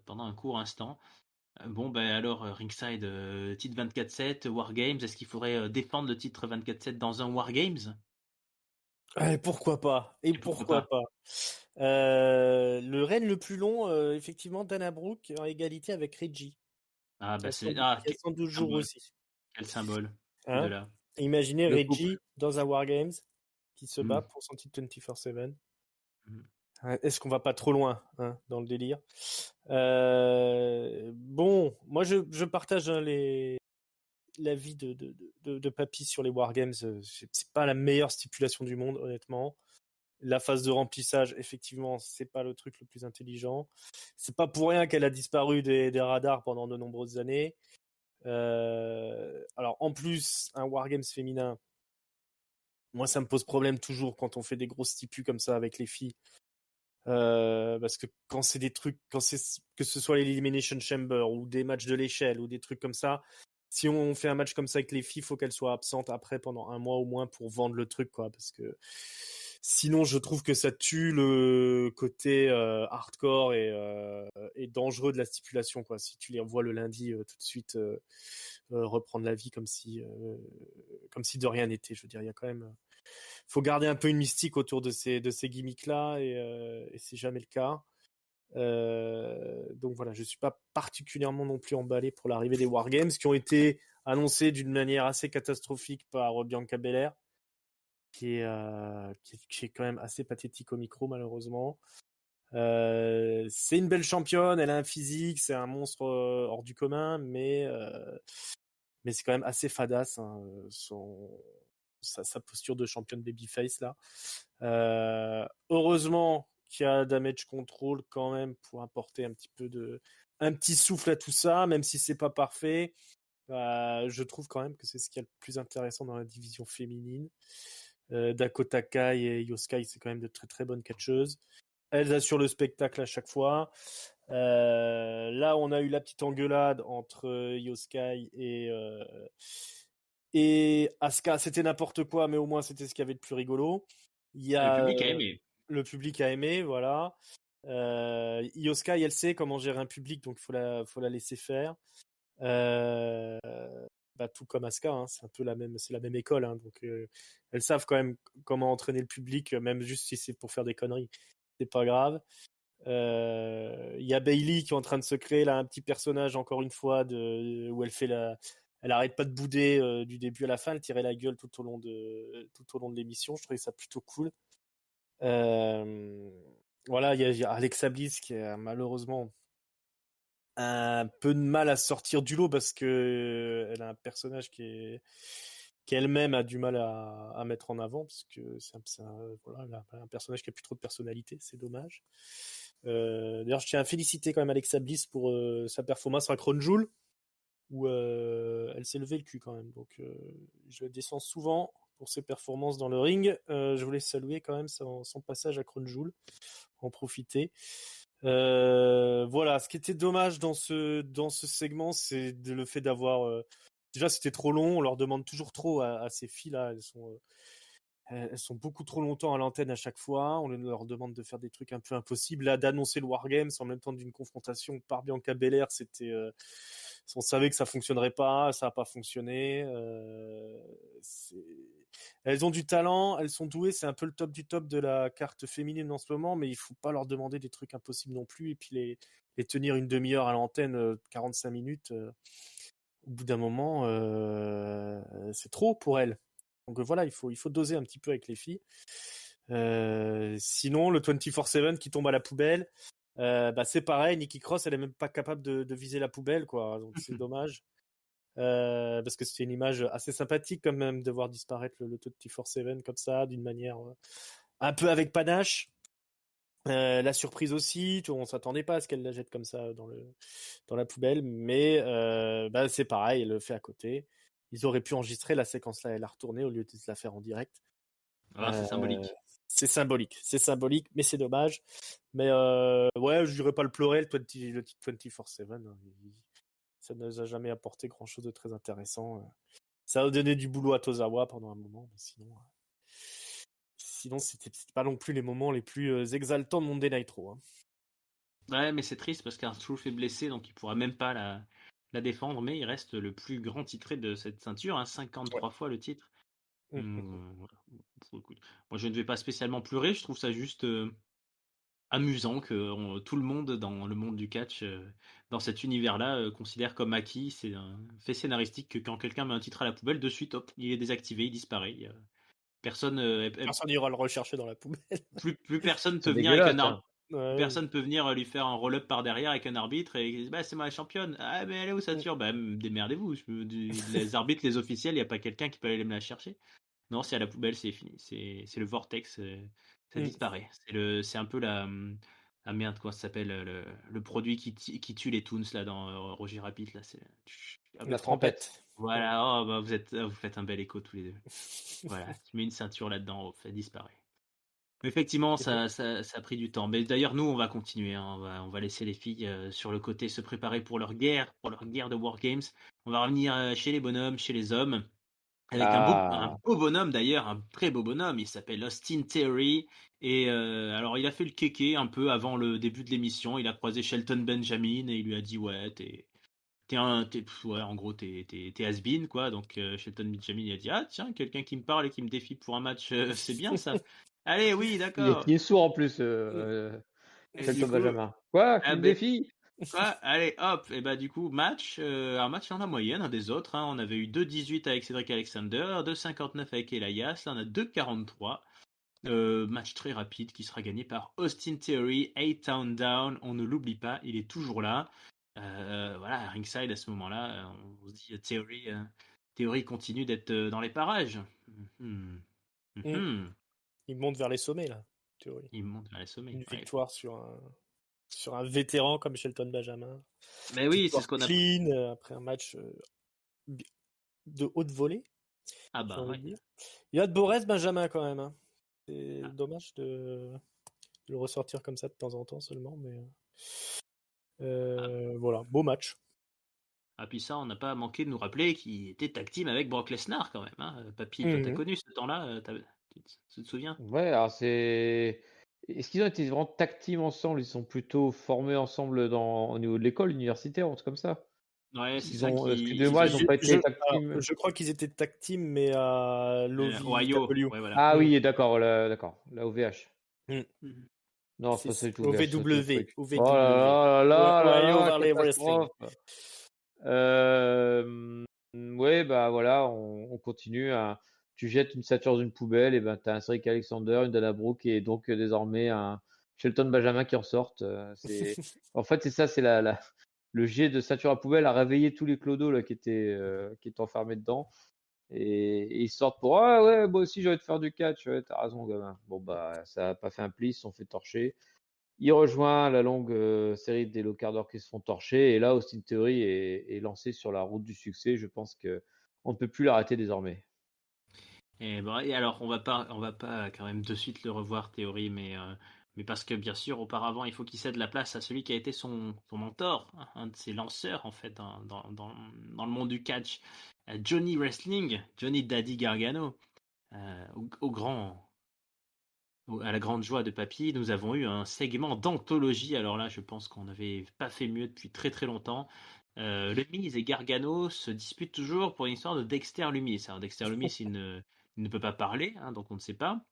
S1: pendant un court instant. Alors, Ringside, titre 24/7, Wargames, est-ce qu'il faudrait défendre le titre 24/7 dans un Wargames?
S2: Et pourquoi pas? Et
S1: Et pourquoi
S2: pourquoi
S1: pas?
S2: pas? Le règne le plus long, effectivement, Dana Brooke en égalité avec Reggie,
S1: Ah,
S2: qui
S1: bah
S2: a
S1: c'est.
S2: 100
S1: Ah,
S2: qui a 112 jours
S1: symbole.
S2: aussi.
S1: Quel symbole, ces
S2: Hein?
S1: deux-là.
S2: Imaginez
S3: Le couple.
S2: Reggie dans un Wargames qui se
S3: Hmm.
S2: bat pour son titre 24/7.
S1: Mhm.
S2: Est-ce qu'on va pas trop loin, hein, dans le délire? Bon, moi je partage, hein, l'avis de Papy sur les Wargames. C'est pas la meilleure stipulation du monde, honnêtement. La phase de remplissage, effectivement, c'est pas le truc le plus intelligent. C'est pas pour rien qu'elle a disparu des radars pendant de nombreuses années. Alors en plus, un Wargames féminin, moi ça me pose problème toujours quand on fait des grosses stipus comme ça avec les filles. Parce que quand c'est des trucs, que ce soit l'Elimination Chamber ou des matchs de l'échelle ou des trucs comme ça, si on fait un match comme ça avec les filles, faut qu'elles soient absentes après pendant un mois au moins pour vendre le truc, quoi. Parce que sinon, je trouve que ça tue le côté hardcore et dangereux de la stipulation, quoi. Si tu les revois le lundi tout de suite reprendre la vie comme si de rien n'était. Je veux dire, il y a quand même faut garder un peu une mystique autour de ces gimmicks-là et c'est jamais le cas. Donc voilà, je suis pas particulièrement non plus emballé pour l'arrivée des Wargames qui ont été annoncés d'une manière assez catastrophique par Bianca Belair, qui est quand même assez pathétique au micro malheureusement. C'est une belle championne, elle a un physique, c'est un monstre hors du commun, mais c'est quand même assez fadasse, hein, sa posture de championne babyface là. Heureusement qu'il y a Damage Control quand même pour apporter un petit souffle à tout ça, même si c'est pas parfait. Je trouve quand même que c'est ce qu'il y a le plus intéressant dans la division féminine. Dakota Kai et Io Sky, c'est quand même de très très bonnes catcheuses. Elles assurent le spectacle à chaque fois. Là, on a eu la petite engueulade entre Io Sky et Asuka. C'était n'importe quoi, mais au moins c'était ce qu'il y avait de plus rigolo. Il y
S1: Le
S2: a
S1: public a aimé.
S2: le public a aimé, voilà. Io Sky, elle sait comment gérer un public, donc faut la laisser faire. Tout comme Asuka, hein, c'est un peu c'est la même école, hein, donc elles savent quand même comment entraîner le public, même juste si c'est pour faire des conneries, c'est pas grave. Il y a Bayley qui est en train de se créer là un petit personnage encore une fois où elle arrête pas de bouder du début à la fin, elle tirait la gueule tout au long de l'émission. Je trouvais ça plutôt cool. Voilà, il y a Alexa Bliss qui a malheureusement un peu de mal à sortir du lot parce que elle a un personnage qui elle-même a du mal à mettre en avant parce que voilà, elle a un personnage qui a plus trop de personnalité, c'est dommage. D'ailleurs, je tiens à féliciter quand même Alexa Bliss pour sa performance à Crown Jewel où elle s'est levé le cul quand même. Donc, je descends souvent pour ses performances dans le ring. Je voulais saluer quand même son passage à Crown Jewel, en profiter. Voilà, ce qui était dommage dans ce segment, c'est le fait d'avoir déjà c'était trop long, on leur demande toujours trop à ces filles là, elles sont beaucoup trop longtemps à l'antenne à chaque fois, on leur demande de faire des trucs un peu impossibles, là d'annoncer le Wargames en même temps d'une confrontation par Bianca Belair, c'était on savait que ça fonctionnerait pas, ça a pas fonctionné. Elles ont du talent, elles sont douées, c'est un peu le top du top de la carte féminine en ce moment, mais il faut pas leur demander des trucs impossibles non plus et puis les tenir une demi-heure à l'antenne, 45 minutes. Au bout d'un moment, c'est trop pour elles. Donc voilà, il faut doser un petit peu avec les filles. Sinon, le 24/7 qui tombe à la poubelle, c'est pareil. Nikki Cross, elle est même pas capable de viser la poubelle, quoi. Donc c'est dommage. Parce que c'était une image assez sympathique quand même de voir disparaître le 24/7 comme ça, d'une manière un peu avec panache. La surprise aussi, on s'attendait pas à ce qu'elle la jette comme ça dans la poubelle, mais c'est pareil, elle le fait à côté. Ils auraient pu enregistrer la séquence là et la retourner au lieu de la faire en direct.
S1: Ah, c'est symbolique.
S2: C'est symbolique, mais c'est dommage. Mais ouais, je dirais pas le pleurer, le 24/7. Hein, ça ne nous a jamais apporté grand chose de très intéressant. Ça a donné du boulot à Tozawa pendant un moment, mais sinon c'était pas non plus les moments les plus exaltants de Monday Nitro. Hein.
S1: Ouais, mais c'est triste parce qu'R-Truth est blessé, donc il pourra même pas la défendre, mais il reste le plus grand titré de cette ceinture, hein, 53 fois le titre. Voilà. Écoute, moi, je ne vais pas spécialement pleurer, je trouve ça juste amusant que tout le monde dans le monde du catch, dans cet univers-là, considère comme acquis. C'est un fait scénaristique que quand quelqu'un met un titre à la poubelle, de suite, hop, il est désactivé, il disparaît. Personne,
S2: Personne n'ira le rechercher dans la poubelle.
S1: plus personne peut
S3: C'est
S1: venir avec
S3: dégueulasse,
S1: un
S3: hein.
S1: personne peut venir lui faire un roll-up par derrière avec un arbitre et c'est moi la championne. Ah mais elle est où ceinture? Démerdez-vous. Les arbitres, les officiels, il n'y a pas quelqu'un qui peut aller me la chercher. Non, c'est à la poubelle, c'est fini. C'est le vortex, ça disparaît. C'est un peu la merde, quoi, ça s'appelle le produit qui tue les toons là dans Roger Rabbit là. C'est
S2: La trompette.
S1: Voilà. Oh, vous faites un bel écho tous les deux. Voilà, tu mets une ceinture là-dedans, ça disparaît. Effectivement, ça a pris du temps. Mais d'ailleurs, nous, on va continuer. Hein. On va laisser les filles sur le côté se préparer pour leur guerre de Wargames. On va revenir chez les bonhommes, chez les hommes, avec un beau bonhomme d'ailleurs, un très beau bonhomme. Il s'appelle Austin Theory. Et alors, il a fait le kéké un peu avant le début de l'émission. Il a croisé Shelton Benjamin et il lui a dit ouais, en gros, t'es has-been, quoi. Donc, Shelton Benjamin, il a dit, ah, tiens, quelqu'un qui me parle et qui me défie pour un match, c'est bien, ça. Allez, oui, d'accord.
S3: Il est sourd en plus,
S1: Et
S3: Shelton
S1: du coup,
S3: Benjamin. Quoi? Tu
S1: ah
S3: me
S1: ben,
S3: défies?
S1: quoi? Allez, hop. Et bah, du coup, un match dans la moyenne, un des autres. Hein. On avait eu 2,18 avec Cedric Alexander, 2,59 avec Elias. Là, on a 2,43. Match très rapide qui sera gagné par Austin Theory, 8 Town Down. On ne l'oublie pas, il est toujours là. Voilà, à ringside à ce moment-là, on se dit Theory continue d'être dans les parages.
S2: Il monte vers les sommets là, théorie.
S1: Il monte vers les sommets.
S2: Une victoire sur un vétéran comme Shelton Benjamin.
S1: Mais oui, c'est ce qu'on a.
S2: Clean après un match de haute volée.
S1: Ah
S2: j'ai
S1: bah
S2: envie
S1: ouais.
S2: de dire. Il y a de beaux restes, Benjamin, quand même. Hein. C'est
S1: Ah.
S2: dommage de le ressortir comme ça de temps en temps seulement, mais voilà, beau match.
S1: Ah, puis ça, on n'a pas manqué de nous rappeler qu'il était tag team avec Brock Lesnar quand même. Hein. Papy, toi, t'as
S2: Mhm.
S1: connu ce temps-là, tu te souviens?
S3: Ouais, alors c'est. Est-ce qu'ils ont été vraiment tag team ensemble? Ils sont plutôt formés ensemble au niveau de l'école universitaire, ou un truc comme ça?
S1: Ouais,
S3: Parce
S1: c'est
S3: qu'ils
S1: ça
S3: ont. Parce que
S1: qui.
S3: de
S1: Ils
S3: moi,
S1: étaient
S3: ils n'ont pas été tag
S2: Alors,
S3: team.
S2: je crois qu'ils étaient tag team, mais à
S1: Ohio,
S2: l'OVW.
S1: ouais, voilà.
S3: Ah oui, d'accord, d'accord. La OVH.
S2: Mm.
S1: Mhm.
S3: Non, c'est pas ça
S2: C'est
S3: du tout OVH, c'est un autre
S2: OVW.
S3: truc. Oh
S2: OVW.
S3: là là là là
S2: Ohio
S3: là là,
S2: Valley Wrestling.
S3: catastrophe! Ouais, bah voilà, on continue. Tu jettes une stature dans une poubelle, et ben t'as un Cedric Alexander, une Dana Brooke et donc désormais un Shelton Benjamin qui en sortent. En fait, c'est ça, c'est le jet de stature à poubelle a réveillé tous les clodos là qui étaient enfermés dedans. Et ils sortent pour ah ouais, moi aussi j'ai envie de faire du catch. Ouais, t'as raison, gamin. Bon, bah, ça a pas fait un pli, ils se sont fait torcher. Il rejoint la longue série des low carders qui se font torcher. Et là, Austin Theory est lancé sur la route du succès. Je pense qu'on ne peut plus l'arrêter désormais.
S1: Et, bon, et alors, on va pas quand même de suite le revoir, Théorie, mais parce que bien sûr, auparavant, il faut qu'il cède la place à celui qui a été son mentor, hein, un de ses lanceurs en fait dans le monde du catch, Johnny Wrestling, Johnny Daddy Gargano, au grand, à la grande joie de Papy, nous avons eu un segment d'anthologie. Alors là, je pense qu'on n'avait pas fait mieux depuis très très longtemps. Le Miz et Gargano se disputent toujours pour une histoire de Dexter Lumis. Alors Dexter Lumis, il ne peut pas parler, hein, donc on ne sait pas.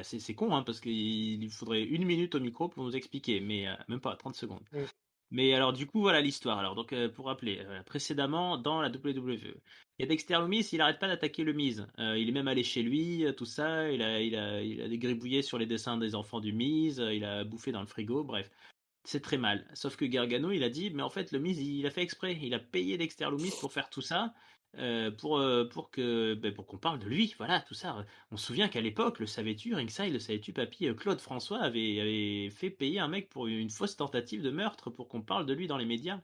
S1: C'est con, hein, parce qu'il lui faudrait 1 minute au micro pour nous expliquer, mais même pas 30 secondes.
S2: Mm.
S1: Mais alors du coup voilà l'histoire. Alors donc pour rappeler, précédemment dans la WWE, il y a Dexter Lumis, il arrête pas d'attaquer le Miz. Il est même allé chez lui, tout ça. Il a dégribouillé sur les dessins des enfants du Miz. Il a bouffé dans le frigo. Bref, c'est très mal. Sauf que Gargano, il a dit, mais en fait le Miz, il a fait exprès. Il a payé Dexter Lumis pour faire tout ça. Pour qu'on parle de lui, voilà, tout ça. On se souvient qu'à l'époque, le savais-tu, Ringside, le savais-tu, papy, Claude François avait fait payer un mec pour une fausse tentative de meurtre pour qu'on parle de lui dans les médias.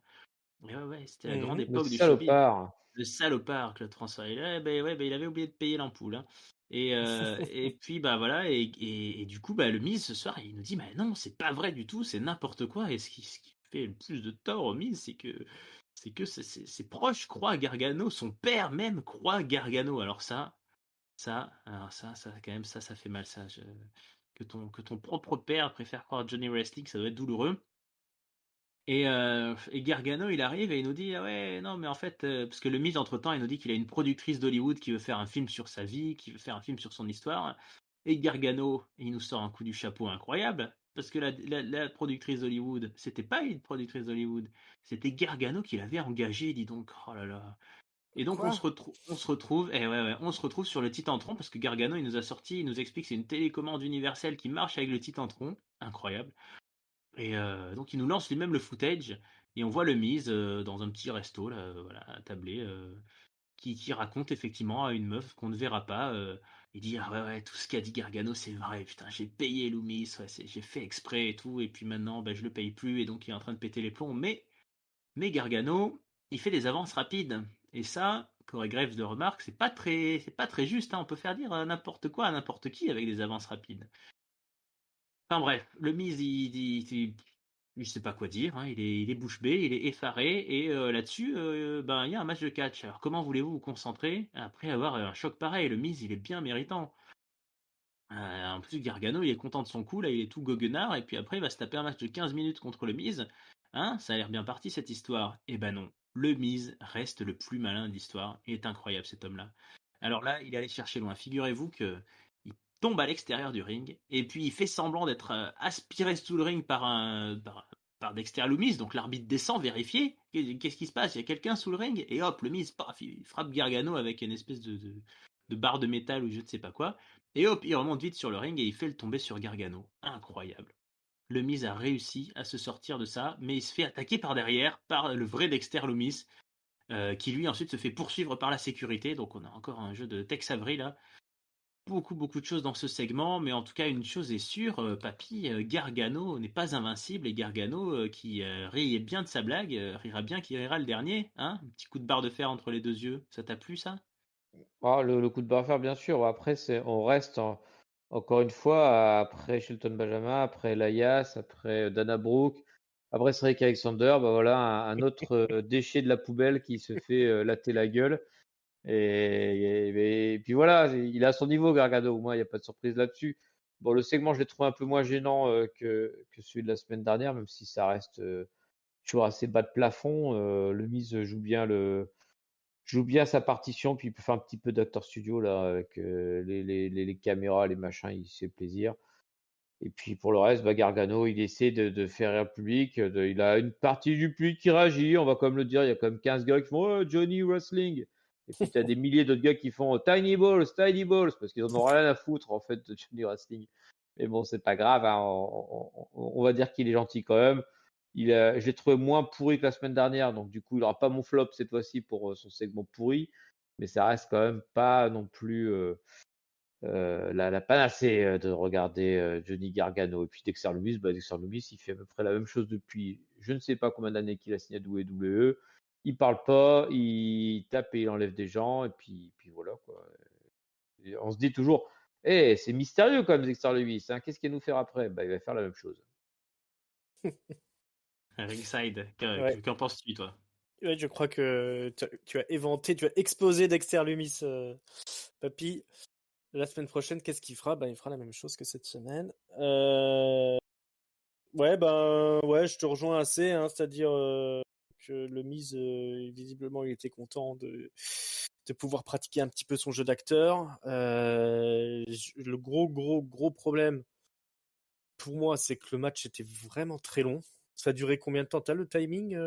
S1: Et ouais, c'était la grande
S2: Mhm.
S3: Le
S1: époque du showbiz.
S3: salopard.
S1: Le salopard, Claude François. Il avait oublié de payer l'ampoule. Hein. Et puis, bah voilà, et du coup, bah, le Miz, ce soir, il nous dit, mais non, c'est pas vrai du tout, c'est n'importe quoi. Et ce qui fait le plus de tort au Miz, c'est que ses proches croient Gargano, son père même croit Gargano. Alors ça, quand même, ça fait mal, ça. Que ton propre père préfère croire Johnny Wrestling, ça doit être douloureux. Et Gargano, il arrive et il nous dit, ah ouais, non, mais en fait, parce que le Miz, entre-temps, il nous dit qu'il a une productrice d'Hollywood qui veut faire un film sur sa vie, qui veut faire un film sur son histoire. Et Gargano, il nous sort un coup du chapeau incroyable, parce que la productrice d'Hollywood, c'était pas une productrice d'Hollywood, c'était Gargano qui l'avait engagée, dis donc. Oh là là. Et donc
S2: Quoi?
S1: on se retrouve, on se retrouve sur le Titantron parce que Gargano il nous a sorti, il nous explique que c'est une télécommande universelle qui marche avec le Titantron, incroyable. Et donc il nous lance lui-même le footage et on voit le Miz dans un petit resto là, voilà, attablé, qui raconte effectivement à une meuf qu'on ne verra pas. Il dit ah ouais, tout ce qu'a dit Gargano c'est vrai, putain j'ai payé Loomis, ouais, j'ai fait exprès et tout et puis maintenant ben, je le paye plus et donc il est en train de péter les plombs. Mais Gargano il fait des avances rapides et ça Corey Graves le remarque, c'est pas très juste. Hein. On peut faire dire n'importe quoi à n'importe qui avec des avances rapides. Enfin bref, le Miz, il sait pas quoi dire, hein, il est bouche bée, il est effaré, et là-dessus, ben, il y a un match de catch. Alors comment voulez-vous vous concentrer après avoir un choc pareil? Le Miz, il est bien méritant. En plus, Gargano, il est content de son coup, là, il est tout goguenard, et puis après, il va se taper un match de 15 minutes contre le Miz. Hein, ça a l'air bien parti cette histoire. Eh ben non, le Miz reste le plus malin de l'histoire. Il est incroyable cet homme-là. Alors là, il est allé chercher loin. Figurez-vous que il tombe à l'extérieur du ring, et puis il fait semblant d'être aspiré sous le ring par Dexter Lumis, donc l'arbitre descend vérifier. Qu'est-ce qui se passe? Il y a quelqu'un sous le ring, et hop, le Miz, paf, il frappe Gargano avec une espèce de barre de métal ou je ne sais pas quoi. Et hop, il remonte vite sur le ring et il fait le tomber sur Gargano. Incroyable. Le Miz a réussi à se sortir de ça, mais il se fait attaquer par derrière par le vrai Dexter Lumis, qui lui ensuite se fait poursuivre par la sécurité. Donc on a encore un jeu de Tex Avery là. Beaucoup, beaucoup de choses dans ce segment, mais en tout cas, une chose est sûre, Papy, Gargano n'est pas invincible, et Gargano, qui riait bien de sa blague, rira bien qui rira le dernier. Hein, un petit coup de barre de fer entre les deux yeux, ça t'a plu ça?
S3: Le coup de bras fer, bien sûr. Après, on reste encore une fois après Shelton Benjamin, après Elias, après Dana Brooke, après Cedric Alexander, bah voilà un autre déchet de la poubelle qui se fait latter la gueule. Et puis voilà, il a son niveau, Gargano. Au moins, il n'y a pas de surprise là-dessus. Bon, le segment, je l'ai trouvé un peu moins gênant que celui de la semaine dernière, même si ça reste toujours assez bas de plafond. Le Miz joue bien sa partition, puis il peut faire un petit peu d'acteur studio là, avec les caméras, les machins, il se fait plaisir. Et puis pour le reste, bah, Gargano, il essaie de faire rire le public. Il a une partie du public qui réagit, on va quand même le dire. Il y a quand même 15 gars qui font oh, Johnny Wrestling. Et puis tu as des milliers d'autres gars qui font Tiny Balls, parce qu'ils en ont rien à foutre en fait de Johnny Wrestling. Mais bon, c'est pas grave, hein, on va dire qu'il est gentil quand même. Je l'ai trouvé moins pourri que la semaine dernière, donc du coup, il n'aura pas mon flop cette fois-ci pour son segment pourri. Mais ça reste quand même pas non plus la panacée de regarder Johnny Gargano. Et puis Dexter Lumis, Dexter Lumis, il fait à peu près la même chose depuis je ne sais pas combien d'années qu'il a signé à WWE. Il parle pas, il tape et il enlève des gens, et puis voilà quoi. Et on se dit toujours, c'est mystérieux quand même Dexter Lumis, hein. Qu'est-ce qu'il va nous faire après? Il va faire la même chose.
S1: Ringside,
S2: Ouais.
S1: qu'en penses-tu, toi?
S2: Ouais, je crois que tu as éventé, tu as exposé Dexter Lumis, papy. La semaine prochaine, qu'est-ce qu'il fera? Ben, il fera la même chose que cette semaine. Ouais, ouais, je te rejoins assez, hein, c'est-à-dire que le Miz, visiblement, il était content de pouvoir pratiquer un petit peu son jeu d'acteur. Le gros problème pour moi, c'est que le match était vraiment très long. Ça a duré combien de temps? T'as le timing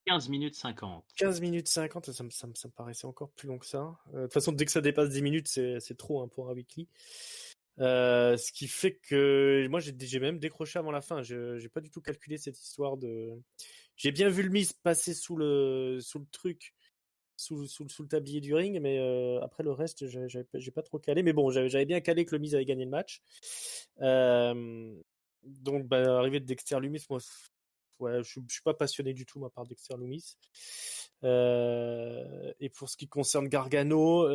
S1: 15 minutes 50.
S2: 15 minutes 50, ça me paraissait encore plus long que ça. De toute façon, dès que ça dépasse 10 minutes, c'est trop hein, pour un weekly. Ce qui fait que moi, j'ai même décroché avant la fin. J'ai pas du tout calculé cette histoire de. J'ai bien vu le Miz passer sous le truc, sous le tablier du ring, mais après le reste, j'ai pas trop calé. Mais bon, j'avais bien calé que le Miz avait gagné le match. Donc, arrivé de Dexter Lumis, moi, ouais, je suis pas passionné du tout, moi, par Dexter Lumis. Et pour ce qui concerne Gargano,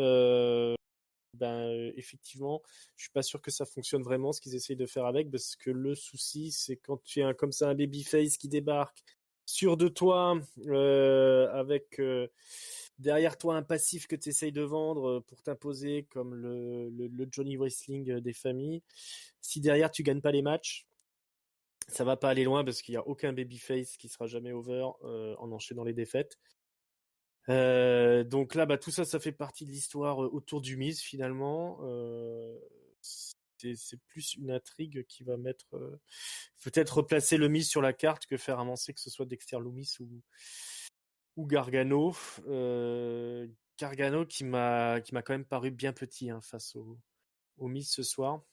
S2: effectivement, je suis pas sûr que ça fonctionne vraiment ce qu'ils essayent de faire avec, parce que le souci, c'est quand tu as comme ça un babyface qui débarque sûr de toi, avec derrière toi un passif que tu essayes de vendre pour t'imposer comme le Johnny Wrestling des familles. Si derrière tu gagnes pas les matchs, ça va pas aller loin parce qu'il y a aucun babyface qui sera jamais over en enchaînant les défaites. Donc là, tout ça, ça fait partie de l'histoire autour du Miz finalement. C'est plus une intrigue qui va mettre peut-être replacer le Miz sur la carte que faire avancer que ce soit Dexter Lumis ou Gargano. Gargano qui m'a quand même paru bien petit hein, face au Miz ce soir.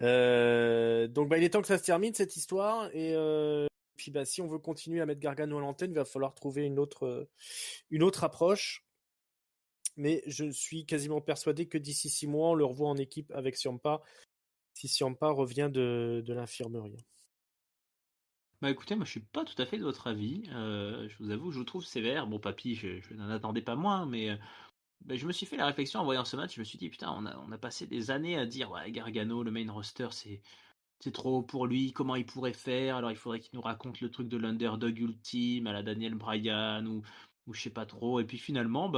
S2: Donc il est temps que ça se termine cette histoire et puis si on veut continuer à mettre Gargano à l'antenne, il va falloir trouver une autre approche. Mais je suis quasiment persuadé que d'ici 6 mois, on le revoit en équipe avec Ciampa, si Ciampa revient de l'infirmerie.
S1: Bah écoutez, moi je suis pas tout à fait de votre avis. Je vous avoue, je vous trouve sévère. Bon, papy, je n'en attendais pas moins, mais je me suis fait la réflexion en voyant ce match. Je me suis dit, putain, on a passé des années à dire, ouais, Gargano, le main roster, c'est trop pour lui. Comment il pourrait faire? Alors il faudrait qu'il nous raconte le truc de l'underdog ultime à la Daniel Bryan ou je sais pas trop. Et puis finalement,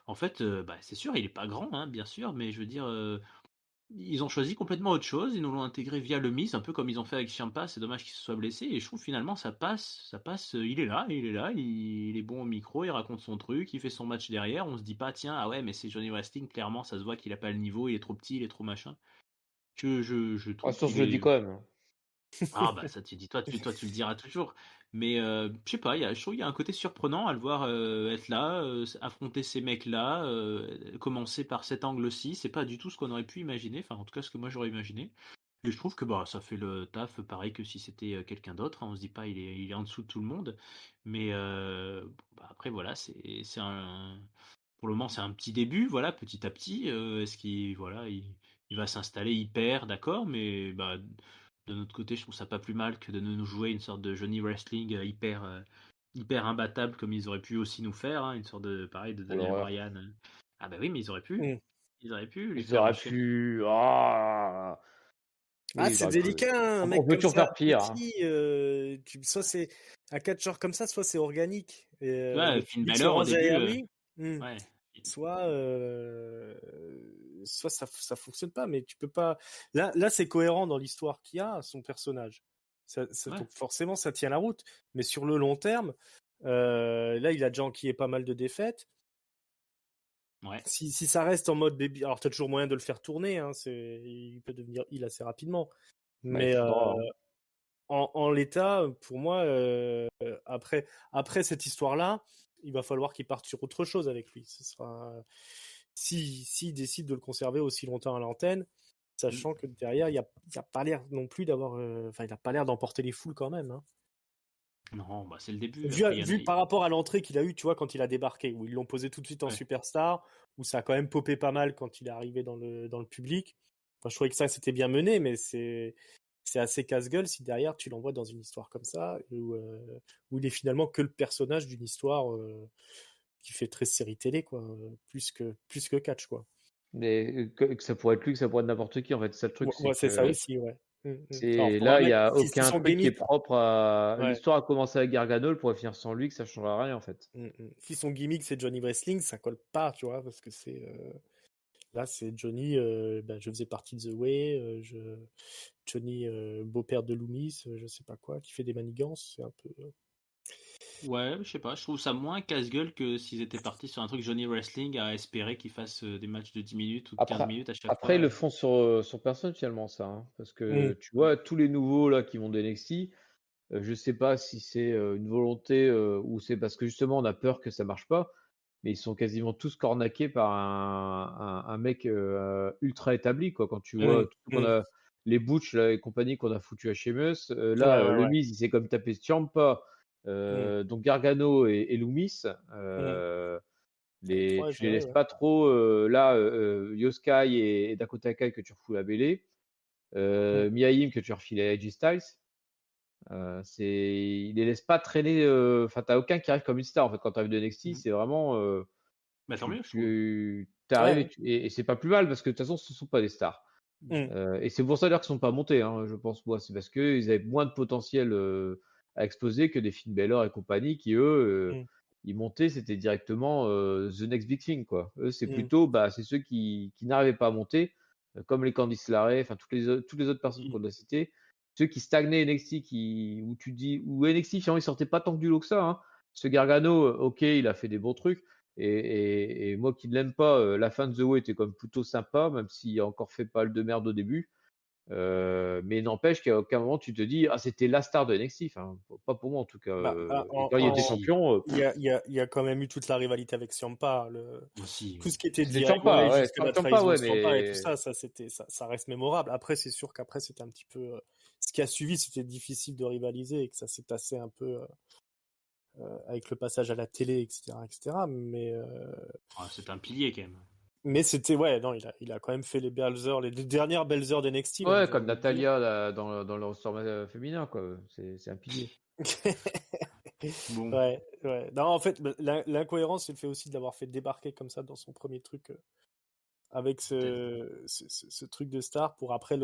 S1: en fait, c'est sûr, il est pas grand, hein, bien sûr, mais je veux dire. Ils ont choisi complètement autre chose, ils nous l'ont intégré via le Miz, un peu comme ils ont fait avec Ciampa, c'est dommage qu'il se soit blessé, et je trouve finalement ça passe, il est là, il est bon au micro, il raconte son truc, il fait son match derrière, on se dit pas, tiens, ah ouais, mais c'est Johnny Wrestling, clairement, ça se voit qu'il a pas le niveau, il est trop petit, il est trop machin. Je
S3: Ah,
S1: trouve
S3: ça,
S1: qu'il
S3: je le dis
S1: est.
S3: quand même.
S1: Ah bah ça tu dis toi tu le diras toujours. Mais je sais pas, je trouve qu'il y a un côté surprenant à le voir être là, affronter ces mecs-là, commencer par cet angle-ci, c'est pas du tout ce qu'on aurait pu imaginer, enfin en tout cas ce que moi j'aurais imaginé. Et je trouve que ça fait le taf pareil que si c'était quelqu'un d'autre, hein. On se dit pas il est en dessous de tout le monde. Mais après voilà, c'est un pour le moment c'est un petit début, voilà, petit à petit. Est-ce qu'il voilà, il va s'installer hyper, d'accord, mais de notre côté, je trouve ça pas plus mal que de nous jouer une sorte de Johnny Wrestling hyper hyper imbattable comme ils auraient pu aussi nous faire, hein, une sorte de pareil de
S3: Oh
S1: Daniel
S3: l'horreur.
S1: Bryan. Ah bah oui, mais ils auraient pu.
S2: Mm.
S1: Ils auraient pu lui
S3: Ils
S1: faire
S3: auraient
S1: enchaîner.
S3: pu. Ah,
S2: Ah,
S3: oui, ils
S2: c'est
S3: auraient pu.
S2: délicat, un
S3: On
S2: mec
S3: peut
S2: comme
S3: toujours
S2: ça,
S3: faire pire. Hein.
S2: petit. Soit c'est un catcheur comme ça, soit c'est organique. Et
S1: Ouais,
S2: le
S1: Finn
S2: public se
S1: Balor au
S2: range
S1: début.
S2: derrière lui. Mm.
S1: Ouais.
S2: Soit, soit ça fonctionne pas, mais tu peux pas. Là, c'est cohérent dans l'histoire qu'il y a, son personnage.
S1: Ouais.
S2: Donc forcément, ça tient la route. Mais sur le long terme, là, il a déjà enquillé pas mal de défaites.
S1: Ouais.
S2: Si ça reste en mode baby, alors t'as toujours moyen de le faire tourner. Hein, il peut devenir heel assez rapidement.
S3: Bah, il
S2: Mais
S3: faudra. Hein.
S2: en l'état, pour moi, après cette histoire-là, il va falloir qu'il parte sur autre chose avec lui. Ce sera s'il décide de le conserver aussi longtemps à l'antenne, sachant que derrière, il y a pas l'air non plus d'avoir, enfin, il a pas l'air d'emporter les foules quand même. Hein.
S1: Non, bah c'est le début.
S2: Vu,
S1: Après,
S2: vu par rapport à l'entrée qu'il a eu, tu vois, quand il a débarqué, où ils l'ont posé tout de suite en
S1: Ouais.
S2: superstar, où ça a quand même popé pas mal quand il est arrivé dans le public. Enfin, je trouvais que ça c'était bien mené, mais c'est assez casse-gueule si derrière tu l'envoies dans une histoire comme ça, où il est finalement que le personnage d'une histoire qui fait très série télé, quoi, plus que catch, quoi.
S3: Mais que ça pourrait être lui, que ça pourrait être n'importe qui, en fait. C'est le truc, c'est
S2: C'est ça
S3: que.
S2: aussi, ouais. Alors,
S3: C'est
S2: faudra
S3: là, il y
S2: mettre,
S3: a
S2: si
S3: aucun
S2: son
S3: truc qui est
S2: gimmick,
S3: propre à.
S2: ouais.
S3: L'histoire a commencé avec Gargano, elle pourrait finir sans lui, que ça changera rien, en fait.
S2: Si son gimmick c'est Johnny Wrestling, ça colle pas, tu vois, parce que là c'est Johnny, je faisais partie de The Way, Johnny beau-père de Loomis, je sais pas quoi, qui fait des manigances, c'est un peu.
S1: Ouais, je sais pas, je trouve ça moins casse-gueule que s'ils étaient partis sur un truc Johnny Wrestling à espérer qu'ils fassent des matchs de 10 minutes ou de 15
S3: Après,
S1: minutes à chaque
S3: après ils
S1: fois.
S3: le font sur personne, finalement, ça. Hein, parce que
S2: Mm.
S3: tu vois, tous les nouveaux là qui vont de NXT, je sais pas si c'est une volonté ou c'est parce que justement on a peur que ça marche pas, mais ils sont quasiment tous cornaqués par un mec ultra établi, quoi. Quand tu vois tout qu'on a les Butch là, et compagnie qu'on a foutu à Sheamus, là,
S2: Ouais.
S3: le Miz il s'est comme tapé Ciampa, donc Gargano et Loomis,
S2: Les trois à
S3: tu les
S2: gérer,
S3: laisses
S2: ouais.
S3: pas trop là, Yoskai et Dakota Kai que tu refoules à Belé, Mia que tu refiles à AJ Styles. Il les laisse pas traîner. Enfin, t'as aucun qui arrive comme une star en fait quand t'arrives de NXT. C'est vraiment
S1: Bah tant mieux, je trouve.
S3: tu t'arrives
S2: Ouais.
S3: et c'est pas plus mal parce que de toute façon ce sont pas des stars. Et c'est pour ça d'ailleurs qu'ils sont pas montés. Hein, je pense moi, c'est parce que ils avaient moins de potentiel à exploser que des Finn Balor et compagnie qui eux ils montaient, c'était directement the next big thing quoi. Eux c'est plutôt c'est ceux qui n'arrivaient pas à monter comme les Candice LeRae, enfin toutes les autres personnes qu'on a citées, ceux qui stagnaient NXT, où tu dis, où NXT finalement il sortait pas tant que du lot que ça. Hein. Ce Gargano, ok, il a fait des bons trucs. Et moi qui ne l'aime pas, la fin de The Way était comme plutôt sympa, même s'il a encore fait pas mal de merde au début. Mais n'empêche qu'à aucun moment tu te dis c'était la star de NXT. Enfin, pas pour moi en tout cas. Et quand il était champion,
S2: il y a quand même eu toute la rivalité avec Ciampa,
S1: Aussi.
S2: tout ce qui était
S3: c'était
S2: dit
S3: Ciampa, ouais,
S2: jusqu'à la
S3: Ciampa,
S2: trahison
S3: ouais,
S2: de Ciampa et tout
S3: mais
S2: ça, ça reste mémorable. Après, c'est sûr qu'après c'était un petit peu, ce qui a suivi, c'était difficile de rivaliser et que ça s'est passé un peu avec le passage à la télé, etc.
S1: C'est un pilier quand même.
S2: Mais c'était, ouais, non, il a quand même fait les belles heures, les dernières belles heures d'NXT, même,
S3: ouais,
S2: j'ai
S3: comme
S2: envie de dire.
S3: Natalia là, dans le roster féminin, quoi. C'est un pilier.
S1: Bon.
S2: Ouais. Non, en fait, l'incohérence, c'est le fait aussi de l'avoir fait débarquer comme ça dans son premier truc, avec ce truc de star pour après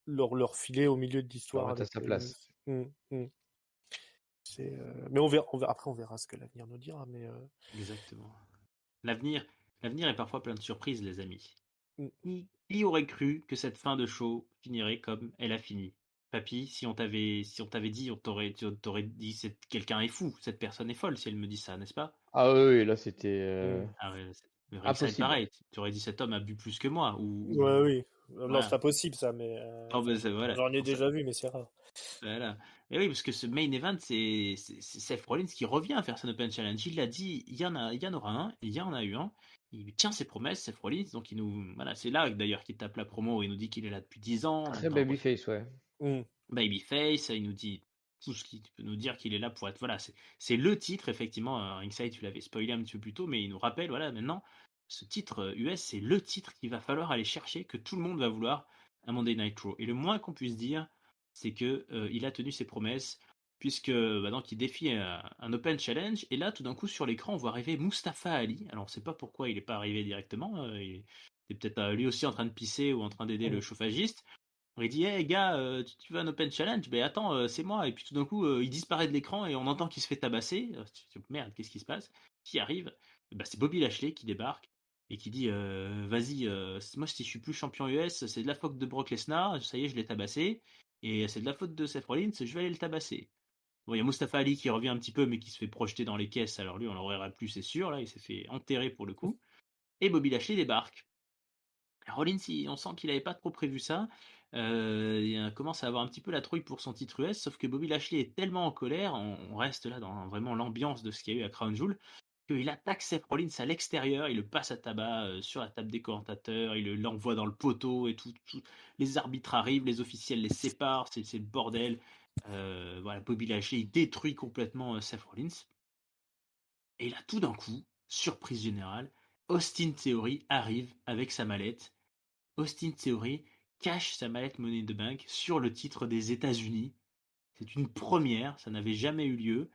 S2: leur filer au milieu de
S3: Leur
S2: l'histoire
S3: mettre à
S2: avec
S3: sa place.
S2: mais on verra, après on verra ce que l'avenir nous dira, mais
S1: Exactement. L'avenir est parfois plein de surprises, les amis. Qui aurait cru que cette fin de show finirait comme elle a fini? Papy, si on t'avait dit, on t'aurait dit quelqu'un est fou, cette personne est folle si elle me dit ça, n'est-ce pas?
S3: Ah oui, là c'était
S1: Ah ouais, le ringside
S3: impossible.
S1: pareil, tu aurais dit cet homme a bu plus que moi
S2: oui. Non,
S1: voilà.
S2: c'est pas possible ça, mais
S1: Voilà,
S2: j'en ai
S1: pour ça.
S2: déjà vu, mais c'est rare.
S1: Voilà. Et oui, parce que ce main event, c'est Seth Rollins qui revient à faire son Open Challenge. Il l'a dit, il y en aura un, il y en a eu un. Il tient ses promesses, Seth Rollins. Donc voilà, c'est là d'ailleurs qu'il tape la promo. Il nous dit qu'il est là depuis 10 ans.
S3: Très
S1: Maintenant,
S3: babyface, ouais.
S1: Babyface, il nous dit tout ce qu'il peut nous dire qu'il est là pour être. Voilà, c'est le titre, effectivement. Ringside, tu l'avais spoilé un petit peu plus tôt, mais il nous rappelle, voilà, maintenant, ce titre US, c'est le titre qu'il va falloir aller chercher, que tout le monde va vouloir à Monday Night Raw. Et le moins qu'on puisse dire, c'est que il a tenu ses promesses. puisque donc il défie un Open Challenge, et là tout d'un coup sur l'écran on voit arriver Mustafa Ali. Alors on sait pas pourquoi il n'est pas arrivé directement, il était peut-être lui aussi en train de pisser ou en train d'aider le chauffagiste. Il dit hey gars, tu veux un Open Challenge? Ben attends, c'est moi. Et puis tout d'un coup il disparaît de l'écran et on entend qu'il se fait tabasser. Merde, qu'est-ce qui se passe? Qui arrive? Ben, c'est Bobby Lashley qui débarque et qui dit vas-y, moi si je suis plus champion US, c'est de la faute de Brock Lesnar, ça y est, je l'ai tabassé, et c'est de la faute de Seth Rollins, je vais aller le tabasser. Bon, il y a Mustafa Ali qui revient un petit peu, mais qui se fait projeter dans les caisses. Alors lui, on l'en verra plus, c'est sûr. Là, il s'est fait enterrer pour le coup. Et Bobby Lashley débarque. Rollins, on sent qu'il n'avait pas trop prévu ça. Il commence à avoir un petit peu la trouille pour son titre US, sauf que Bobby Lashley est tellement en colère, on reste là dans vraiment l'ambiance de ce qu'il y a eu à Crown Jewel, qu'il attaque Seth Rollins à l'extérieur, il le passe à tabac sur la table des commentateurs, il l'envoie dans le poteau et tout. Les arbitres arrivent, les officiels les séparent, c'est le bordel. Voilà, Bobby Lashley il détruit complètement Seth Rollins. Et là, tout d'un coup, surprise générale, Austin Theory arrive avec sa mallette. Austin Theory cache sa mallette Money in the Bank sur le titre des États-Unis. C'est une première, ça n'avait jamais eu lieu.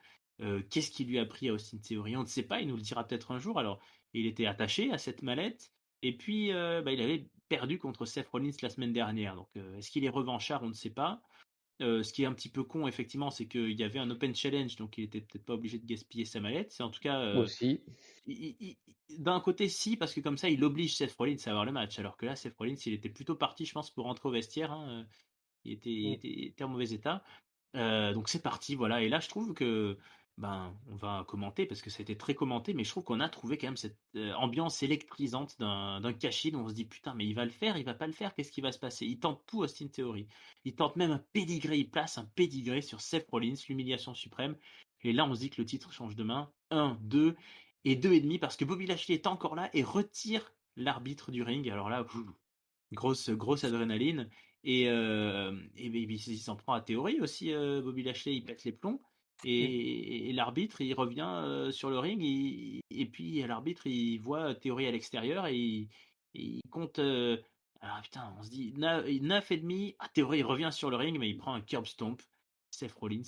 S1: Qu'est-ce qui lui a pris à Austin Theory? On ne sait pas, il nous le dira peut-être un jour. Alors, il était attaché à cette mallette, et puis il avait perdu contre Seth Rollins la semaine dernière. Donc, est-ce qu'il est revanchard? On ne sait pas. Ce qui est un petit peu con, effectivement, c'est qu'il y avait un Open Challenge, donc il était peut-être pas obligé de gaspiller sa mallette. C'est en tout cas,
S3: Aussi.
S1: d'un côté, si, parce que comme ça, il oblige Seth Rollins à avoir le match. Alors que là, Seth Rollins, il était plutôt parti, je pense, pour rentrer au vestiaire, hein. Il était en mauvais état. Donc c'est parti, voilà. Et là, je trouve que, on va commenter parce que c'était très commenté, mais je trouve qu'on a trouvé quand même cette ambiance électrisante d'un Cashin où on se dit putain, mais il va le faire, il va pas le faire, qu'est-ce qui va se passer? Il tente tout, Austin Theory. Il tente même un pédigré, il place un pédigré sur Seth Rollins, l'humiliation suprême. Et là, on se dit que le titre change de main. 1, 2 et 2,5 parce que Bobby Lashley est encore là et retire l'arbitre du ring. Alors là, grosse adrénaline. Et il s'en prend à Théorie aussi, Bobby Lashley, il pète les plombs. Et l'arbitre, il revient sur le ring, et puis l'arbitre, il voit Théorie à l'extérieur, et il compte. Alors putain, on se dit 9 et demi. Ah, Théorie, il revient sur le ring, mais il prend un curb stomp. Seth Rollins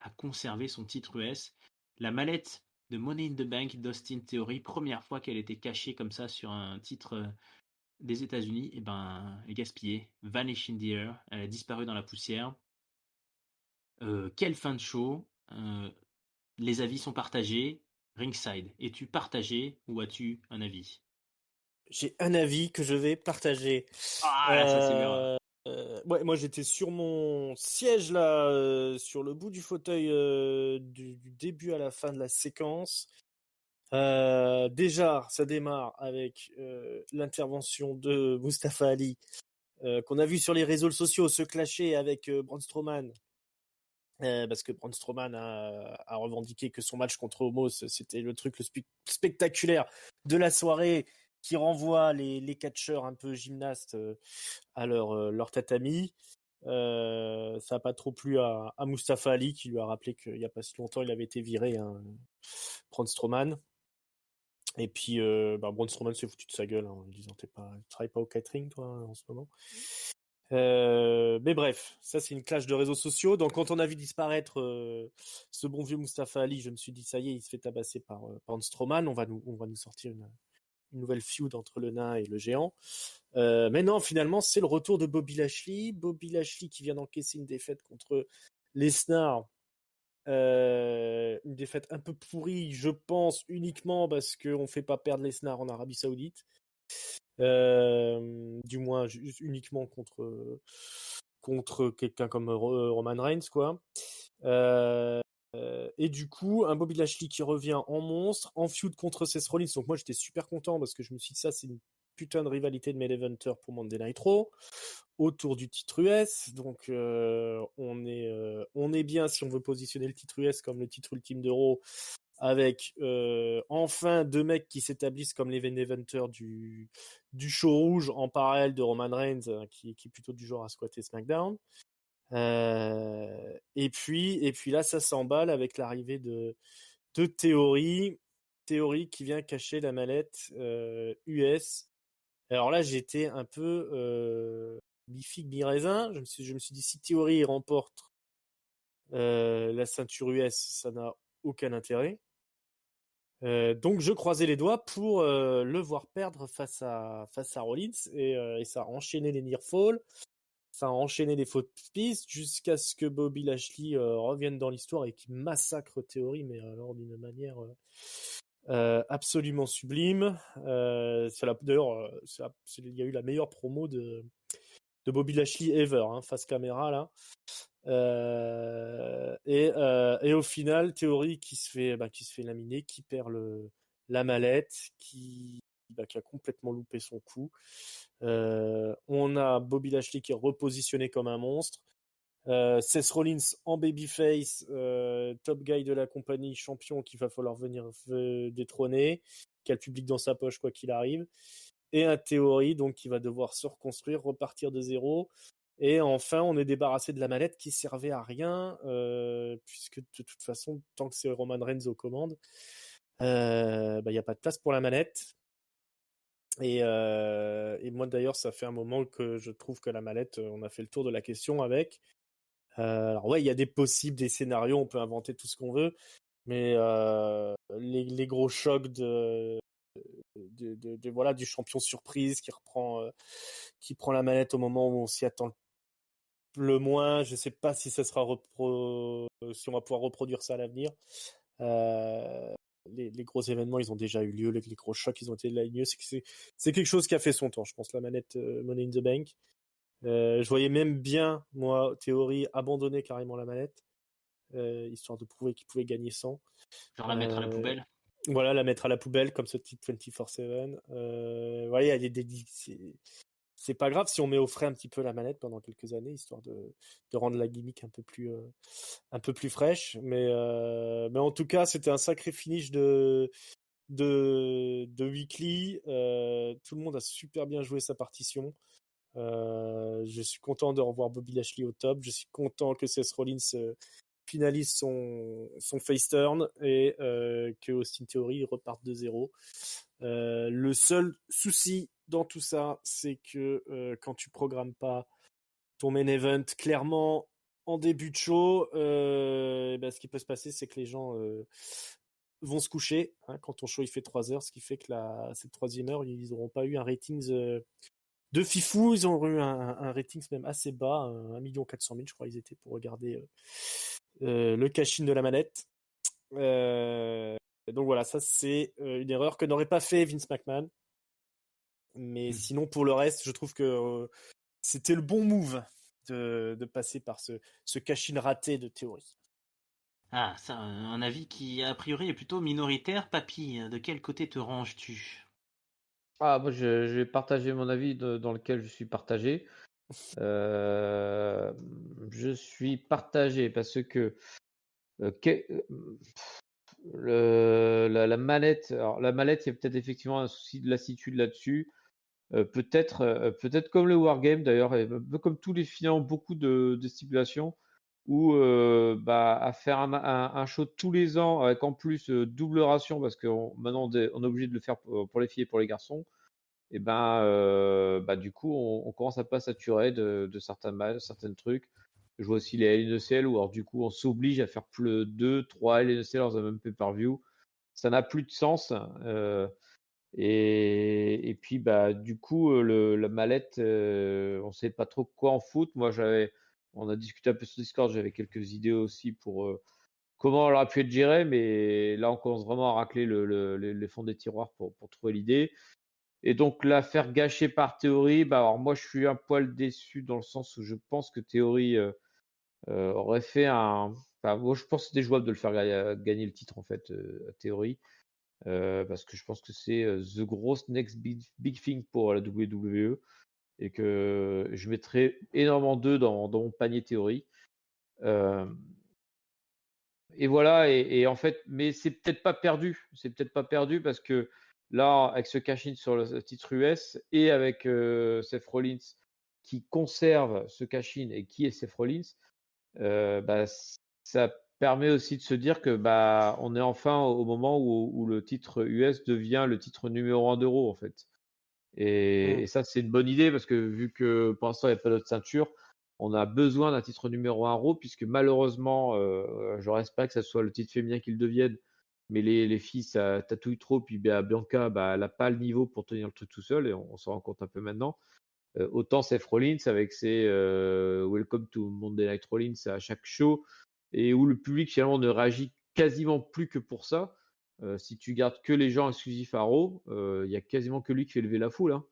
S1: a conservé son titre US. La mallette de Money in the Bank d'Austin Theory, première fois qu'elle était cachée comme ça sur un titre des États-Unis, et est gaspillée, vanish in the air, elle a disparu dans la poussière. Quelle fin de show! Les avis sont partagés. Ringside, es-tu partagé ou as-tu un avis?
S2: J'ai un avis que je vais partager.
S1: Ah là, ça c'est bien.
S2: Ouais, moi j'étais sur mon siège là, sur le bout du fauteuil du début à la fin de la séquence. Déjà, ça démarre avec l'intervention de Mustafa Ali, qu'on a vu sur les réseaux sociaux se clasher avec Braun Strowman. Parce que Braun Strowman a revendiqué que son match contre Omos, c'était le truc le spectaculaire de la soirée, qui renvoie les catcheurs un peu gymnastes à leur tatami. Ça n'a pas trop plu à Mustafa Ali, qui lui a rappelé qu'il n'y a pas si longtemps il avait été viré, hein, Braun Strowman. Et puis Braun Strowman s'est foutu de sa gueule, hein, en lui disant tu travailles pas au catering toi en ce moment. Mais bref, ça c'est une clash de réseaux sociaux. Donc quand on a vu disparaître ce bon vieux Mustafa Ali, je me suis dit ça y est, il se fait tabasser par Braun Strowman. On va nous sortir une nouvelle feud entre le nain et le géant. Mais non, finalement c'est le retour de Bobby Lashley. Bobby Lashley qui vient d'encaisser une défaite contre Lesnar. Une défaite un peu pourrie, je pense, uniquement parce qu'on fait pas perdre Lesnar en Arabie Saoudite. Du moins uniquement contre quelqu'un comme Roman Reigns, quoi. Et du coup, un Bobby Lashley qui revient en monstre, en feud contre Seth Rollins. Donc moi, j'étais super content parce que je me suis dit ça, c'est une putain de rivalité de main eventer pour Monday Night Raw autour du titre US. Donc on est bien si on veut positionner le titre US comme le titre ultime de Raw, avec enfin deux mecs qui s'établissent comme les main eventers du show rouge en parallèle de Roman Reigns, qui est plutôt du genre à squatter SmackDown. Et puis là, ça s'emballe avec l'arrivée de Theory qui vient cacher la mallette US. Alors là, j'étais un peu mi-figue, mi-raisin. Je me suis dit, si Theory remporte La ceinture US, ça n'a aucun intérêt. Donc je croisais les doigts pour le voir perdre face à Rollins et ça a enchaîné les near fall, ça a enchaîné les fautes pistes jusqu'à ce que Bobby Lashley revienne dans l'histoire et qu'il massacre Theory, mais alors d'une manière absolument sublime. D'ailleurs, il y a eu la meilleure promo de Bobby Lashley ever, hein, face caméra là. Et au final, Theory qui se fait laminer, qui perd la mallette, qui a complètement loupé son coup. On a Bobby Lashley qui est repositionné comme un monstre. Seth Rollins en babyface, top guy de la compagnie, champion qu'il va falloir venir détrôner, qui a le public dans sa poche quoi qu'il arrive. Et un Theory donc qui va devoir se reconstruire, repartir de zéro. Et enfin, on est débarrassé de la mallette qui servait à rien, puisque de toute façon, tant que c'est Roman Reigns aux commandes, y a pas de place pour la mallette. Et moi d'ailleurs, ça fait un moment que je trouve que la mallette, on a fait le tour de la question avec. Alors ouais, il y a des scénarios, on peut inventer tout ce qu'on veut, mais les gros chocs voilà, du champion surprise qui prend la manette au moment où on s'y attend le moins. Je sais pas si ça sera si on va pouvoir reproduire ça à l'avenir. Les gros événements, ils ont déjà eu lieu, les gros chocs, ils ont été là mieux. C'est quelque chose qui a fait son temps, je pense, la manette Money in the Bank. Je voyais même bien, moi, Theory, abandonner carrément la manette, histoire de prouver qu'il pouvait gagner sans.
S1: Genre la mettre à la poubelle.
S2: Voilà, la mettre à la poubelle comme ce type 24/7. Voilà, c'est pas grave si on met au frais un petit peu la manette pendant quelques années, histoire de rendre la gimmick un peu plus fraîche. Mais en tout cas, c'était un sacré finish de Weekly. Tout le monde a super bien joué sa partition. Je suis content de revoir Bobby Lashley au top. Je suis content que Seth Rollins finalise son face turn et que Austin Theory reparte de zéro. Le seul souci dans tout ça, c'est que quand tu programmes pas ton main event clairement en début de show, ce qui peut se passer, c'est que les gens vont se coucher hein, quand ton show il fait 3 heures, ce qui fait que cette troisième heure, ils n'auront pas eu un ratings de fifou, ils ont eu un ratings même assez bas, 1 400 000 je crois ils étaient pour regarder le cash-in de la manette. Donc voilà, ça c'est une erreur que n'aurait pas fait Vince McMahon. Mais sinon pour le reste, je trouve que c'était le bon move de passer par ce cash-in raté de Theory.
S1: Ah, ça, un avis qui a priori est plutôt minoritaire. Papy, de quel côté te ranges-tu?
S3: Ah, moi, je vais partager mon avis dans lequel je suis partagé. Je suis partagé parce que la mallette, alors la mallette, il y a peut-être effectivement un souci de lassitude là-dessus. Peut-être comme le Wargame d'ailleurs, et un peu comme tous les finalement beaucoup de stipulations, où à faire un show tous les ans avec en plus double ration parce que maintenant on est obligé de le faire pour les filles et pour les garçons. Et du coup on commence à pas saturer de certains trucs. Je vois aussi les LNECL où alors du coup on s'oblige à faire plus 2-3 LNECL dans un même pay-per-view. Ça n'a plus de sens. Et puis du coup la mallette, on sait pas trop quoi en foutre. Moi on a discuté un peu sur Discord, j'avais quelques idées aussi pour comment elle aurait pu être gérée, mais là on commence vraiment à racler les fonds des tiroirs pour trouver l'idée. Et donc la faire gâcher par Theory, alors moi je suis un poil déçu dans le sens où je pense que Theory aurait fait moi je pense que c'était jouable de le faire gagner le titre en fait à Theory. Parce que je pense que c'est the gross next big thing pour la WWE et que je mettrais énormément d'œufs dans mon panier Theory. Et voilà, et en fait, mais c'est peut-être pas perdu. C'est peut-être pas perdu parce que là, avec ce cash-in sur le titre US et avec Seth Rollins qui conserve ce cash-in et qui est Seth Rollins, ça permet aussi de se dire que on est enfin au moment où le titre US devient le titre numéro 1 d'Euro en fait. Et ça c'est une bonne idée parce que vu que pour l'instant il n'y a pas d'autre ceinture, on a besoin d'un titre numéro 1 Raw, puisque malheureusement, j'aurais espéré que ça soit le titre féminin qui le devienne, mais les filles, ça tatouille trop, puis Bianca, elle n'a pas le niveau pour tenir le truc tout seul, et on s'en rend compte un peu maintenant. Autant Seth Rollins avec ses Welcome to Monday Night Rollins à chaque show, et où le public finalement ne réagit quasiment plus que pour ça. Si tu gardes que les gens exclusifs à Raw, il y a quasiment que lui qui fait lever la foule, hein.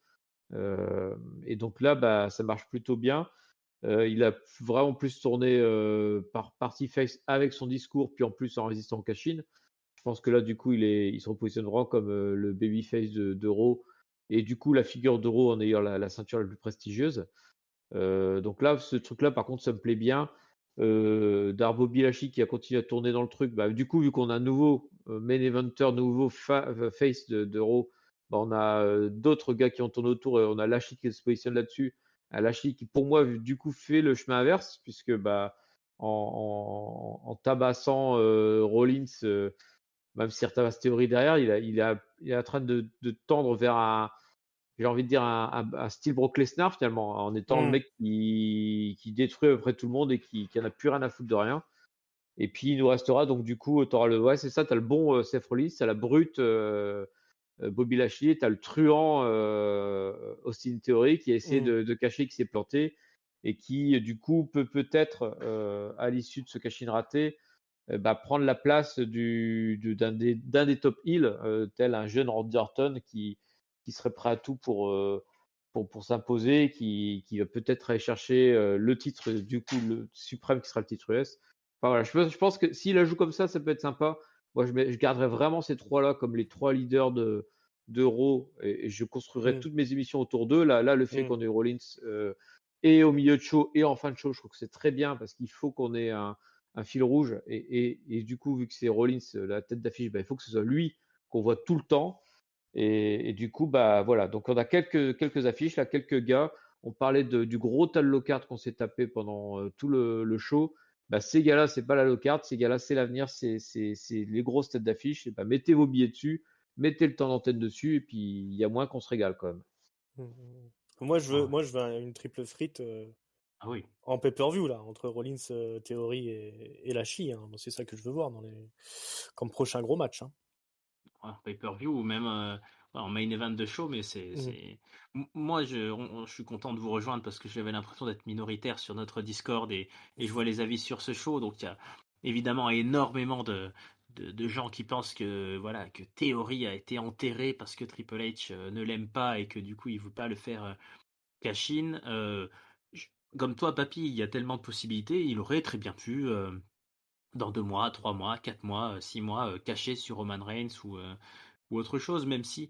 S3: Et donc là, ça marche plutôt bien. Il a vraiment plus tourné par partie face avec son discours, puis en plus en résistant au cash-in. Je pense que là, du coup, il se repositionne vraiment comme le babyface de Raw, et du coup, la figure de Raw en ayant la ceinture la plus prestigieuse. Donc là, ce truc-là, par contre, ça me plaît bien. Darbo Bilashi qui a continué à tourner dans le truc. Du coup, vu qu'on a un nouveau main eventer, nouveau face de Raw, on a d'autres gars qui ont tourné autour, et on a Lashley qui se positionne là-dessus. Lashley qui, pour moi, du coup, fait le chemin inverse, puisque en tabassant Rollins, même si certains théories derrière, il est en train de tendre vers j'ai envie de dire un style Brock Lesnar finalement, en étant le mec qui détruit à peu près tout le monde et qui en a plus rien à foutre de rien. Et puis il nous restera donc du coup, ouais, c'est ça, t'as le bon Seth Rollins, t'as la brute Bobby Lashley, t'as le truand Austin Theory qui a essayé de cacher, qui s'est planté, et qui du coup peut-être à l'issue de ce cash-in raté, prendre la place d'un des top heels, tel un jeune Randy Orton qui serait prêt à tout pour s'imposer, qui va peut-être aller chercher le titre, du coup, le suprême qui sera le titre US. Enfin, voilà, je pense que s'il la joue comme ça peut être sympa. Moi, je garderais vraiment ces trois-là comme les trois leaders de Raw, et je construirais toutes mes émissions autour d'eux. Là, le fait qu'on ait Rollins et au milieu de show et en fin de show, je trouve que c'est très bien, parce qu'il faut qu'on ait un fil rouge, et du coup, vu que c'est Rollins la tête d'affiche, il faut que ce soit lui qu'on voit tout le temps. Et du coup, voilà. Donc, on a quelques affiches, là, quelques gars. On parlait du gros tas de low card qu'on s'est tapé pendant tout le show. Ces gars-là, c'est pas la low card. Ces gars-là, c'est l'avenir. C'est les grosses têtes d'affiche. Et mettez vos billets dessus. Mettez le temps d'antenne dessus. Et puis, il y a moins qu'on se régale quand même.
S2: Moi, je veux une triple frite
S1: Ah oui.
S2: en pay-per-view, là, entre Rollins, Theory et Lashley. Hein. C'est ça que je veux voir comme prochain gros match. Hein.
S1: Pay-per-view ou même en main event de show, mais moi je suis content de vous rejoindre, parce que j'avais l'impression d'être minoritaire sur notre Discord, et je vois les avis sur ce show. Donc il y a évidemment énormément de gens qui pensent que que Theory a été enterré parce que Triple H ne l'aime pas, et que du coup il ne veut pas le faire cash-in. Comme toi, Papy, il y a tellement de possibilités. Il aurait très bien pu dans 2 mois, 3 mois, 4 mois, 6 mois caché sur Roman Reigns ou autre chose, même si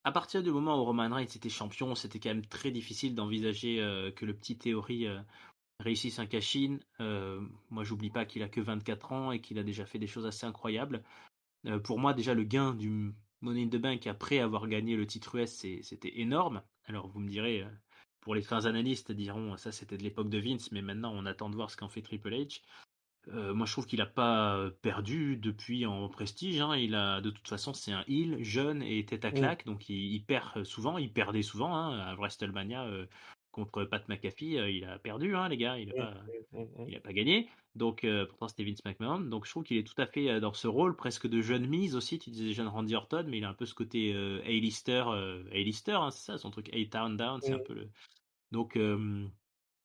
S1: à partir du moment où Roman Reigns était champion, c'était quand même très difficile d'envisager que le petit Theory réussisse un cash-in. Moi, j'oublie pas qu'il a que 24 ans et qu'il a déjà fait des choses assez incroyables. Pour moi, déjà, le gain du Money in the Bank après avoir gagné le titre US, c'était énorme. Alors, vous me direz, pour les fins analystes diront, ça c'était de l'époque de Vince, mais maintenant on attend de voir ce qu'en fait Triple H. Moi, je trouve qu'il n'a pas perdu depuis en prestige. Hein. De toute façon, c'est un heel jeune et tête à claque, donc il perd souvent. Il perdait souvent hein, à WrestleMania contre Pat McAfee. Il a perdu, hein, les gars. Il a pas gagné. Donc, pourtant, c'était Vince McMahon. Donc, je trouve qu'il est tout à fait dans ce rôle presque de jeune mise aussi. Tu disais jeune Randy Orton, mais il a un peu ce côté A-lister. A-lister, hein, c'est ça, son truc A-Town Down. C'est un peu le. Donc,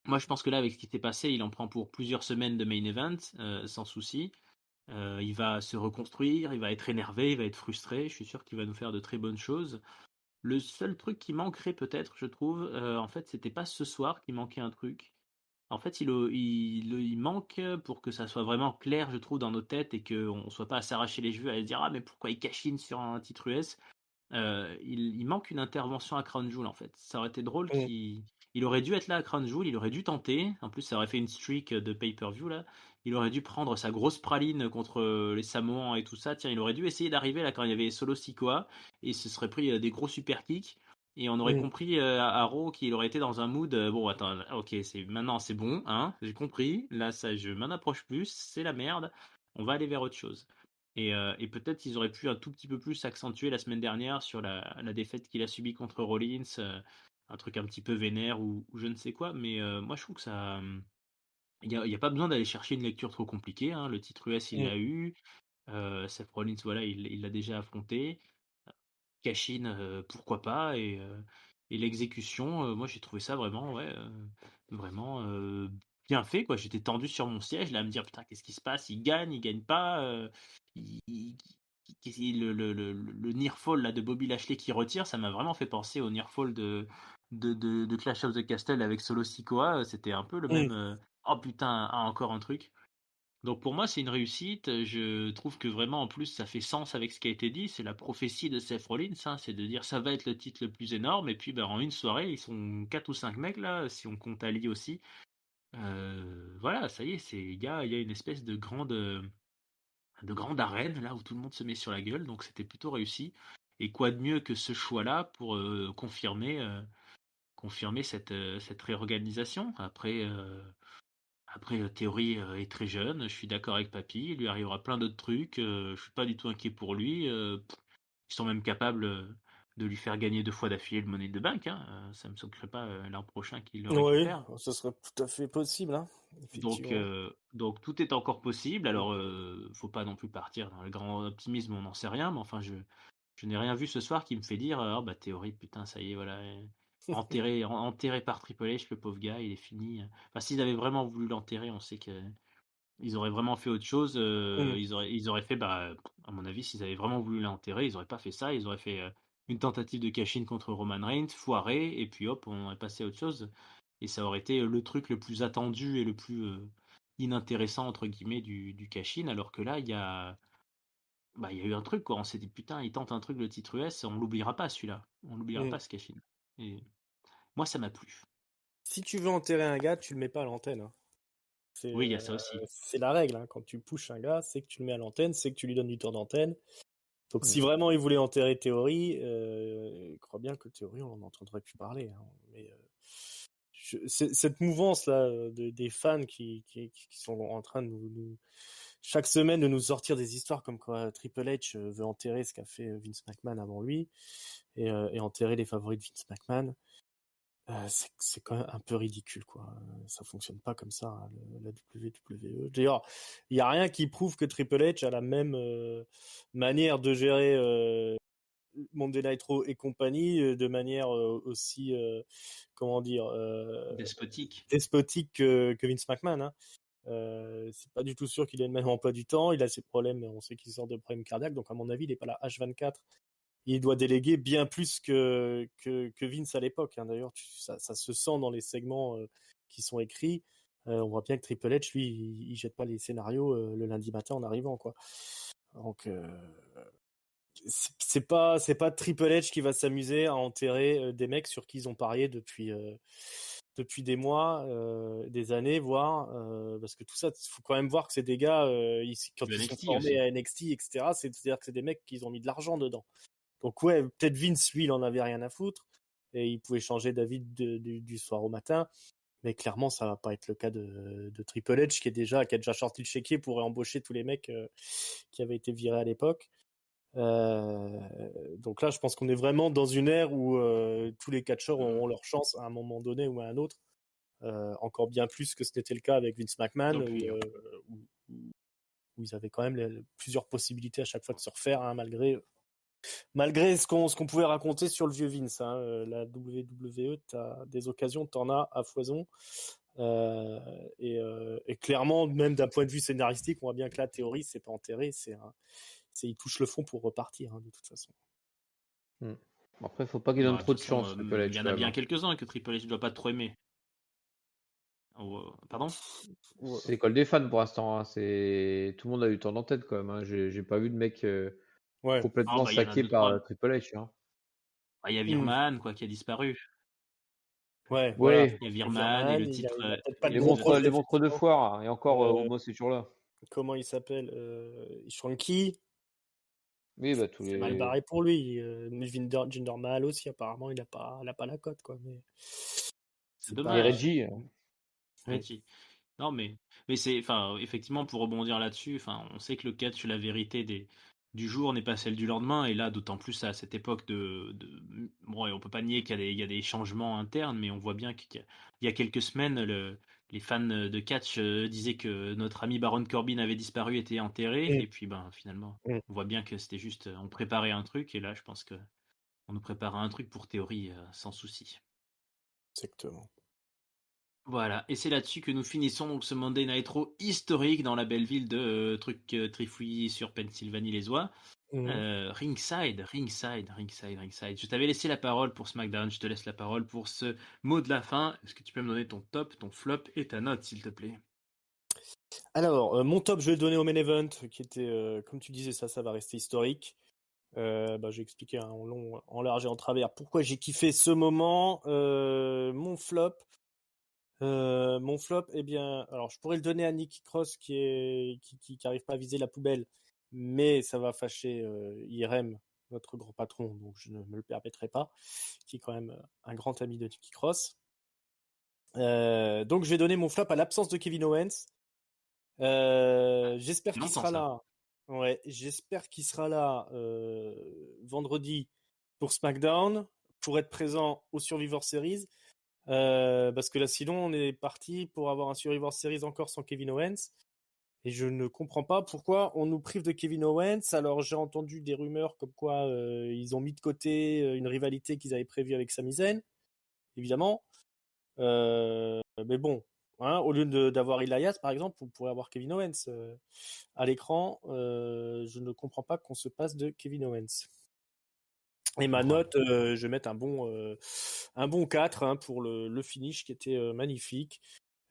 S1: moi, je pense que là, avec ce qui s'est passé, il en prend pour plusieurs semaines de main event, sans souci. Il va se reconstruire, il va être énervé, il va être frustré. Je suis sûr qu'il va nous faire de très bonnes choses. Le seul truc qui manquerait peut-être, je trouve, en fait, c'était pas ce soir qu'il manquait un truc. En fait, il manque, pour que ça soit vraiment clair, je trouve, dans nos têtes, et qu'on ne soit pas à s'arracher les cheveux, à se dire ah mais pourquoi il cash-in sur un titre US. Il manque une intervention à Crown Jewel en fait. Ça aurait été drôle il aurait dû être là à Crown Jewel, il aurait dû tenter. En plus, ça aurait fait une streak de pay-per-view là. Il aurait dû prendre sa grosse praline contre les Samoans et tout ça. Tiens, il aurait dû essayer d'arriver là quand il y avait Solo Sikoa, et il se serait pris des gros super kicks. Et on aurait compris à Raw qu'il aurait été dans un mood bon attends, ok, maintenant c'est bon, hein, j'ai compris. Là, ça, je m'en approche plus, c'est la merde. On va aller vers autre chose. Et peut-être ils auraient pu un tout petit peu plus accentuer la semaine dernière sur la défaite qu'il a subie contre Rollins. un truc un petit peu vénère ou je ne sais quoi. Mais moi, je trouve que ça, y a pas besoin d'aller chercher une lecture trop compliquée, hein. Le titre US, il
S2: Mm.
S1: l'a eu. Seth Rollins, voilà, il l'a déjà affronté. Cashin, pourquoi pas et l'exécution, moi j'ai trouvé ça vraiment, ouais, vraiment, bien fait, quoi. J'étais tendu sur mon siège là à me dire: «Putain, qu'est-ce qui se passe? Il gagne pas, il le near fall là de Bobby Lashley qui retire», ça m'a vraiment fait penser au near fall de Clash of the Castle avec Solo Sikoa, c'était un peu le
S2: Mm.
S1: même, «Oh putain, ah encore un truc». Donc pour moi, c'est une réussite. Je trouve que vraiment, en plus, ça fait sens avec ce qui a été dit. C'est la prophétie de Seth Rollins, hein, c'est de dire ça va être le titre le plus énorme. Et puis, ben, en une soirée, ils sont 4 ou 5 mecs là, si on compte Ali aussi. Voilà, ça y est, il y a une espèce de grande arène là où tout le monde se met sur la gueule. Donc c'était plutôt réussi. Et quoi de mieux que ce choix-là pour confirmer cette réorganisation. Après, Théory est très jeune, je suis d'accord avec Papy, il lui arrivera plein d'autres trucs, je suis pas du tout inquiet pour lui. Ils sont même capables de lui faire gagner 2 fois d'affilée le Money in the Bank, hein. Ça me choquerait pas l'an prochain qu'il le
S2: Oui,
S1: récupère.
S2: ce serait tout à fait possible, hein,
S1: Donc,
S2: effectivement.
S1: tout est encore possible.
S2: Mm.
S1: Alors, faut pas non plus partir dans le grand optimisme, on n'en sait rien, mais enfin, je n'ai rien vu ce soir qui me fait dire oh bah Théory, putain, ça y est, voilà, enterré par Triple H, le pauvre gars, il est fini. Enfin, s'ils avaient vraiment voulu l'enterrer, on sait que ils auraient vraiment fait autre chose.
S2: Mm.
S1: Ils auraient fait, bah, à mon avis, s'ils avaient vraiment voulu l'enterrer, ils auraient pas fait ça. Ils auraient fait une tentative de cash-in contre Roman Reigns, foiré, et puis hop, on aurait passé à autre chose. Et ça aurait été le truc le plus attendu et le plus inintéressant, entre guillemets, du cash-in. Alors que là, il y a eu un truc, quoi. On s'est dit, putain, il tente un truc, le titre US, on l'oubliera pas, celui-là. On l'oubliera
S2: Mm.
S1: pas, ce cash-in. Et moi, ça m'a plu.
S2: Si tu veux enterrer un gars, tu le mets pas à l'antenne, hein.
S1: Oui, il y a ça aussi.
S2: C'est la règle, hein. Quand tu pushes un gars, c'est que tu le mets à l'antenne, c'est que tu lui donnes du temps d'antenne. Donc si
S3: Mm.
S2: vraiment il voulait enterrer Théory, je crois bien que Théory, on n'en entendrait plus parler, hein. Mais cette mouvance là des fans qui sont en train de chaque semaine de nous sortir des histoires comme quoi Triple H veut enterrer ce qu'a fait Vince McMahon avant lui et enterrer les favoris de Vince McMahon. C'est quand même un peu ridicule, quoi. Ça fonctionne pas comme ça, hein, la WWE. D'ailleurs, il y a rien qui prouve que Triple H a la même manière de gérer Monday Night Raw et compagnie de manière aussi, comment dire,
S1: Despotique.
S2: despotique que Vince McMahon, hein. C'est pas du tout sûr qu'il ait le même emploi du temps. Il a ses problèmes, on sait qu'il sort de problèmes cardiaques, donc à mon avis, il est pas là H24. Il doit déléguer bien plus que Vince à l'époque, hein. D'ailleurs, ça se sent dans les segments qui sont écrits. On voit bien que Triple H, lui, il jette pas les scénarios le lundi matin en arrivant, quoi. Donc, c'est pas Triple H qui va s'amuser à enterrer des mecs sur qui ils ont parié depuis des mois, des années, voire parce que tout ça, faut quand même voir que c'est des gars quand
S1: Du
S2: ils sont
S1: NXT
S2: formés
S1: aussi.
S2: à NXT, etc. C'est-à-dire que c'est des mecs qui ont mis de l'argent dedans. Donc ouais, peut-être Vince, lui, il en avait rien à foutre et il pouvait changer d'avis du soir au matin. Mais clairement, ça va pas être le cas de Triple H qui a déjà sorti le chéquier pour embaucher tous les mecs qui avaient été virés à l'époque. Donc là, je pense qu'on est vraiment dans une ère où tous les catcheurs auront leur chance à un moment donné ou à un autre, encore bien plus que ce n'était le cas avec Vince McMahon,
S1: Donc, oui,
S2: où ils avaient quand même plusieurs possibilités à chaque fois de se refaire, hein, malgré ce qu'on pouvait raconter sur le vieux Vince, hein. La WWE, t'as des occasions, t'en as à foison. Et clairement, même d'un point de vue scénaristique, on voit bien que la théorie, c'est pas enterré, il touche le fond pour repartir, hein, de toute façon.
S3: Mm. Après, faut pas qu'il donne
S1: de
S3: trop
S1: toute
S3: de
S1: façon,
S3: chance, Triple
S1: il y
S3: H,
S1: en
S3: quand
S1: a
S3: même,
S1: bien
S3: hein.
S1: quelques-uns que Triple H ne doit pas trop aimer. Pardon?
S2: Ouais.
S3: C'est l'école des fans pour l'instant, hein. Tout le monde a eu le temps en tête quand même, hein. J'ai pas vu de mec
S2: Ouais.
S1: Ah,
S3: complètement
S1: bah, il y en a
S3: saqué
S1: deux,
S3: par
S1: trois.
S3: Triple H, hein.
S1: Bah, il y a
S2: Mm.
S1: Virman, quoi, qui a disparu.
S2: Ouais, voilà.
S3: Oui,
S1: Il y a
S2: Et
S1: Virman et
S2: Virman,
S1: le titre.
S2: il a peut-être pas de
S3: les
S2: gros
S3: monstres,
S2: projets,
S3: les monstres de
S2: effectivement.
S3: foire, hein. Et encore,
S2: Euh,
S3: Homo, c'est toujours là.
S2: Comment il s'appelle Shanky,
S3: Oui, bah, tous
S2: c'est mal
S3: les.
S2: barré pour lui. Jinder Mahal aussi, apparemment, il a pas la cote, quoi. Mais
S1: C'est
S2: c'est
S3: Les
S2: pas.
S1: dommage.
S3: Reggie.
S2: Mm.
S1: Reggie. Non, mais c'est, enfin, effectivement, pour rebondir là-dessus, enfin, on sait que le catch, la vérité du jour n'est pas celle du lendemain. Et là, d'autant plus à cette époque bon, et on peut pas nier qu'il y a des changements internes, mais on voit bien qu'il y a quelques semaines, les fans de catch disaient que notre ami Baron Corbin avait disparu, était enterré.
S2: Mm,
S1: Et puis, ben, finalement,
S2: mm,
S1: on voit bien que c'était juste, on préparait un truc. Et là, je pense que on nous prépare un truc pour théorie sans souci.
S2: exactement.
S1: Voilà, et c'est là-dessus que nous finissons donc ce Monday Night Raw historique dans la belle ville de Trifouille sur Pennsylvanie-les-Oies.
S2: Mm.
S1: Ringside. Je t'avais laissé la parole pour SmackDown, je te laisse la parole pour ce mot de la fin. Est-ce que tu peux me donner ton top, ton flop et ta note, s'il te plaît?
S2: Alors, mon top, je vais le donner au main event, qui était, comme tu disais, ça va rester historique. J'ai expliqué en long, en large et en travers pourquoi j'ai kiffé ce moment. Mon flop, eh bien, alors je pourrais le donner à Nikki Cross qui arrive pas à viser la poubelle, mais ça va fâcher Irem, notre grand patron, donc je ne me le permettrai pas, qui est quand même un grand ami de Nikki Cross. Donc je vais donner mon flop à l'absence de Kevin Owens. J'espère
S1: C'est
S2: qu'il
S1: longtemps
S2: sera
S1: ça.
S2: là. Ouais, j'espère qu'il sera là vendredi pour SmackDown, pour être présent au Survivor Series. Parce que là, sinon, on est parti pour avoir un Survivor Series encore sans Kevin Owens. Et je ne comprends pas pourquoi on nous prive de Kevin Owens. Alors, j'ai entendu des rumeurs comme quoi ils ont mis de côté une rivalité qu'ils avaient prévue avec Sami Zayn, évidemment. Mais bon, hein, au lieu d'avoir Elias, par exemple, on pourrait avoir Kevin Owens à l'écran. Je ne comprends pas qu'on se passe de Kevin Owens. Et ma
S1: Voilà.
S2: note, je vais mettre un bon 4 hein, pour le finish qui était magnifique.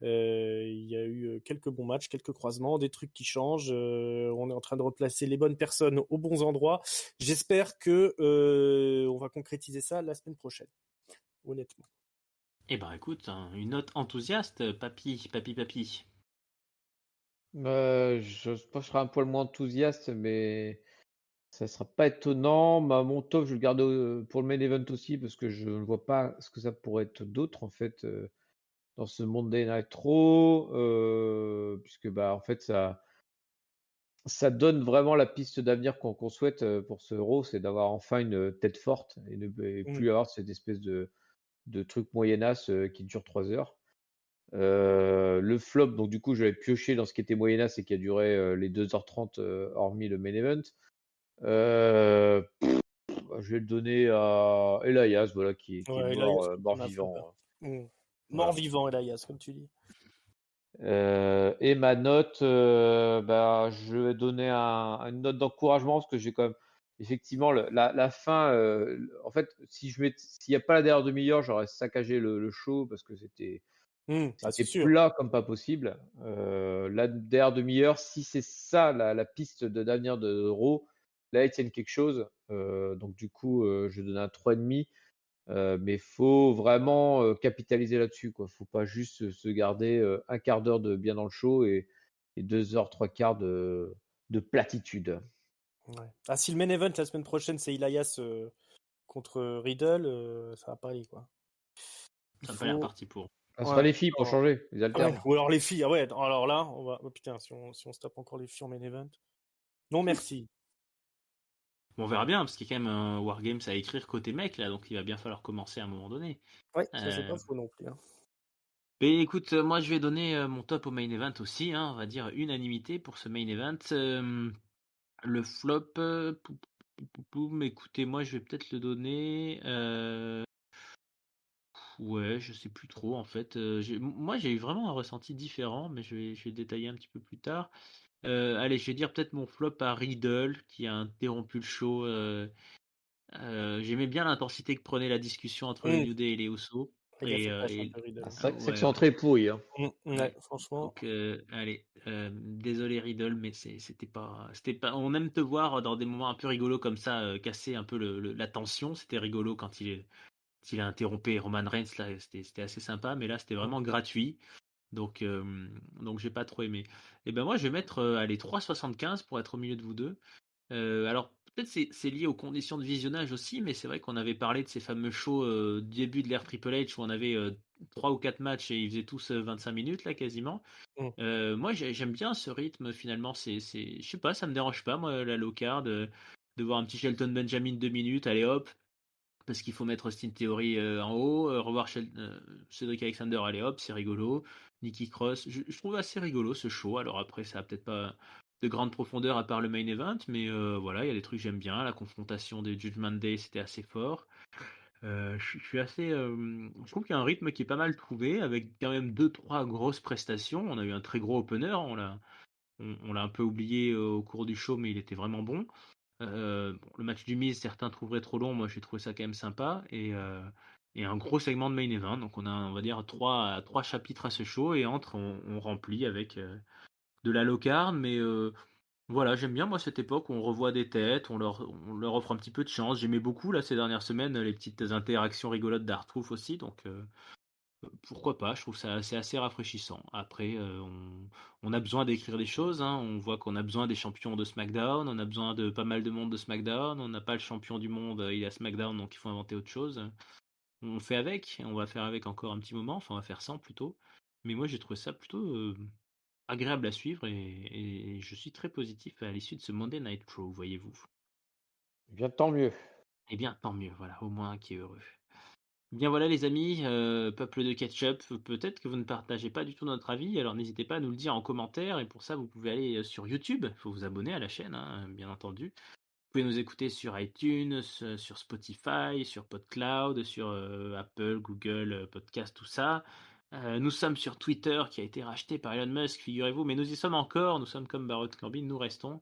S2: Il y a eu quelques bons matchs, quelques croisements, des trucs qui changent. On est en train de replacer les bonnes personnes aux bons endroits. J'espère que on va concrétiser ça la semaine prochaine, honnêtement.
S1: Eh ben écoute, hein, une note enthousiaste, papy.
S3: Je pense que je serai un poil moins enthousiaste, mais ça sera pas étonnant. Mon top, je le garde pour le main event aussi, parce que je ne vois pas ce que ça pourrait être d'autre, en fait, dans ce Monday Night Raw, puisque, en fait, ça donne vraiment la piste d'avenir qu'on souhaite pour ce Raw, c'est d'avoir enfin une tête forte et
S2: Mm.
S3: plus avoir cette espèce de truc moyenasse qui dure 3 heures. Le flop, donc du coup, j'avais pioché dans ce qui était moyenasse et qui a duré les 2h30 hormis le main event. Je vais le donner à Elias, voilà, qui est
S2: Ouais, Elias, qui
S3: mort
S2: m'a fait peur.
S3: vivant.
S2: Mm. Mort
S3: Voilà.
S2: vivant, Elias, comme tu dis.
S3: Et ma note, je vais donner une note d'encouragement parce que j'ai quand même, effectivement, la fin. En fait, s'il n'y a pas la dernière demi-heure, j'aurais saccagé le show parce que
S2: C'est
S3: c'était
S2: sûr.
S3: plat comme pas possible. La dernière demi-heure, si c'est ça la piste d'avenir de Raw, là ils tiennent quelque chose. Donc du coup, je donne un 3,5. Mais faut vraiment capitaliser là-dessus, quoi. Faut pas juste se garder un quart d'heure de bien dans le show et 2 heures, trois quarts de platitude.
S2: Ouais. Ah, si le main event la semaine prochaine, c'est Elias contre Riddle, ça va pas aller, quoi. Il
S1: Ça n'a pas l'air
S2: faut.
S1: parti pour.
S3: Ce sera
S2: Ouais.
S3: les filles pour
S2: Alors,
S3: changer, ils
S2: ouais.
S3: alternent.
S2: Ou alors les filles. Ah ouais, alors là, on va. Oh putain, si on se tape encore les filles en main event. Non, merci.
S1: Bon, on verra bien, parce qu'il y a quand même un Wargames à écrire côté mec, là, donc il va bien falloir commencer à un moment donné.
S2: Ouais, ça c'est
S1: Euh,
S2: pas faux non plus. Hein.
S1: Mais écoute, moi je vais donner mon top au main event aussi, hein, on va dire unanimité pour ce main event. Le flop, écoutez, moi je vais peut-être le donner. Ouais, je sais plus trop en fait. Moi j'ai eu vraiment un ressenti différent, mais je vais détailler un petit peu plus tard. Allez, je vais dire peut-être mon flop à Riddle qui a interrompu le show. J'aimais bien l'intensité que prenait la discussion entre le
S2: Mmh.
S1: New Day et les Usos.
S2: Agace Flash un peu Riddle.
S3: C'est vrai que
S1: Ouais,
S3: cette entrée est pourrie. Hein.
S2: Ouais,
S1: ouais.
S2: franchement.
S1: Donc, allez, désolé Riddle, mais c'était pas. On aime te voir dans des moments un peu rigolos comme ça, casser un peu la tension. C'était rigolo quand il a interrompu Roman Reigns là, c'était assez sympa, mais là c'était
S2: Mmh.
S1: vraiment gratuit. Donc, j'ai pas trop aimé. Et ben moi je vais mettre allez 3,75 pour être au milieu de vous deux. Alors Peut-être c'est lié aux conditions de visionnage aussi, mais c'est vrai qu'on avait parlé de ces fameux shows début de l'ère Triple H où on avait 3 ou 4 matchs et ils faisaient tous 25 minutes là quasiment. Moi j'aime bien ce rythme finalement, je sais pas, ça me dérange pas moi la low card, de voir un petit Shelton Benjamin 2 minutes, allez hop, parce qu'il faut mettre Austin Theory en haut, revoir Cedric Alexander, allez hop, c'est rigolo. Nikki Cross, je trouve assez rigolo ce show. Alors après, ça a peut-être pas de grande profondeur à part le main event, mais voilà, il y a des trucs que j'aime bien. La confrontation des Judgment Day, c'était assez fort. Je suis assez. Je trouve qu'il y a un rythme qui est pas mal trouvé, avec quand même deux, trois grosses prestations. On a eu un très gros opener, on l'a un peu oublié au cours du show, mais il était vraiment bon. Bon, le match du Miz, certains trouveraient trop long. Moi, j'ai trouvé ça quand même sympa. Et un gros segment de main event. Donc, on va dire, trois chapitres à ce show. Et entre, on remplit avec de la low card. Mais voilà, j'aime bien, moi, cette époque où on revoit des têtes. On leur offre un petit peu de chance. J'aimais beaucoup, là, ces dernières semaines, les petites interactions rigolotes d'Art-Truth aussi. Donc, pourquoi pas, je trouve ça c'est assez rafraîchissant. Après, on a besoin d'écrire des choses, hein. On voit qu'on a besoin des champions de SmackDown, on a besoin de pas mal de monde de SmackDown, on n'a pas le champion du monde, il est à SmackDown, donc il faut inventer autre chose. On fait avec, on va faire avec encore un petit moment, enfin on va faire sans plutôt. Mais moi j'ai trouvé ça plutôt agréable à suivre et je suis très positif à l'issue de ce Monday Night Raw, voyez-vous.
S3: Bien, tant mieux.
S1: Eh bien, tant mieux, voilà, au moins un qui est heureux. Bien voilà les amis, peuple de ketchup, peut-être que vous ne partagez pas du tout notre avis, alors n'hésitez pas à nous le dire en commentaire, et pour ça vous pouvez aller sur YouTube, il faut vous abonner à la chaîne, hein, bien entendu. Vous pouvez nous écouter sur iTunes, sur Spotify, sur PodCloud, sur Apple, Google, Podcast, tout ça. Nous sommes sur Twitter qui a été racheté par Elon Musk, figurez-vous, mais nous y sommes encore, nous sommes comme Baron Corbin, nous restons.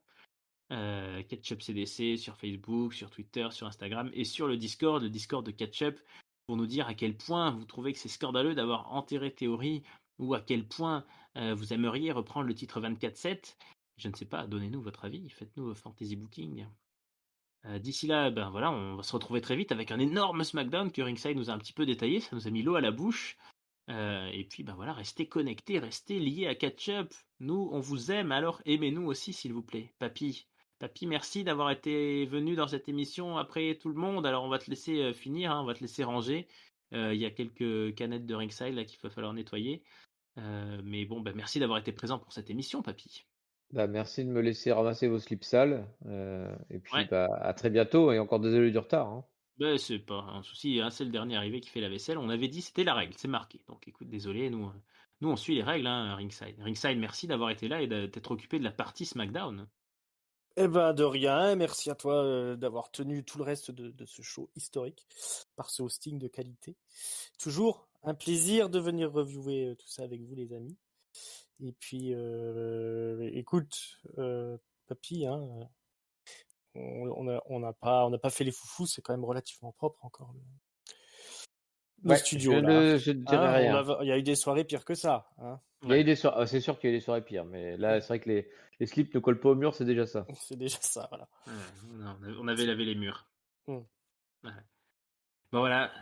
S1: Ketchup CDC sur Facebook, sur Twitter, sur Instagram et sur le Discord de Ketchup, pour nous dire à quel point vous trouvez que c'est scandaleux d'avoir enterré Théorie ou à quel point vous aimeriez reprendre le titre 24/7. Je ne sais pas, donnez-nous votre avis, faites-nous vos fantasy booking. D'ici là, ben voilà, on va se retrouver très vite avec un énorme SmackDown que Ringside nous a un petit peu détaillé, ça nous a mis l'eau à la bouche. Et puis ben voilà, restez connectés, restez liés à Ketchup. Nous, on vous aime, alors aimez-nous aussi s'il vous plaît. Papy, merci d'avoir été venu dans cette émission après tout le monde. Alors on va te laisser finir, hein, on va te laisser ranger. Il y a quelques canettes de Ringside là qu'il va falloir nettoyer. Mais bon, ben merci d'avoir été présent pour cette émission, Papy.
S3: Bah, merci de me laisser ramasser vos slips sales. Et puis,
S1: Ouais,
S3: bah, à très bientôt et encore désolé du retard, hein.
S1: ben c'est pas un souci, hein, c'est le dernier arrivé qui fait la vaisselle. On avait dit c'était la règle, c'est marqué. Donc écoute, désolé, nous on suit les règles, hein, Ringside. Ringside, merci d'avoir été là et d'être occupé de la partie SmackDown.
S2: Eh ben de rien, merci à toi d'avoir tenu tout le reste de ce show historique par ce hosting de qualité. Toujours un plaisir de venir reviewer tout ça avec vous les amis. Et puis écoute, papy, hein, on n'a pas fait les foufous, c'est quand même relativement propre encore nos
S3: Ouais,
S2: studios là.
S3: je ne dirai rien.
S2: Il y a eu des soirées pires que ça. Hein.
S3: Il y a eu
S1: Ouais,
S3: des soirées, c'est sûr qu'il y a eu des soirées pires, mais là, c'est vrai que les slips ne collent pas au mur, c'est déjà ça.
S2: C'est déjà ça, voilà.
S1: ouais, on avait lavé les murs.
S2: Mm.
S1: Ouais. Bon voilà,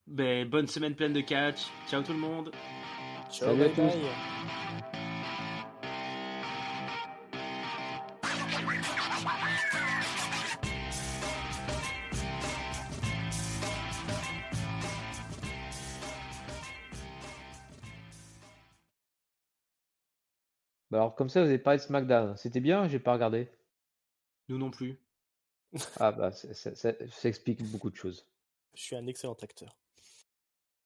S1: ben, bonne semaine pleine de catch. Ciao tout le monde.
S2: Ciao,
S3: Salut à
S2: bye
S3: tous.
S2: bye.
S3: Bah, alors, comme ça, vous avez parlé de SmackDown. C'était bien, j'ai pas regardé.
S1: Nous non plus.
S3: Ah, bah, ça explique beaucoup de choses.
S2: Je suis un excellent acteur.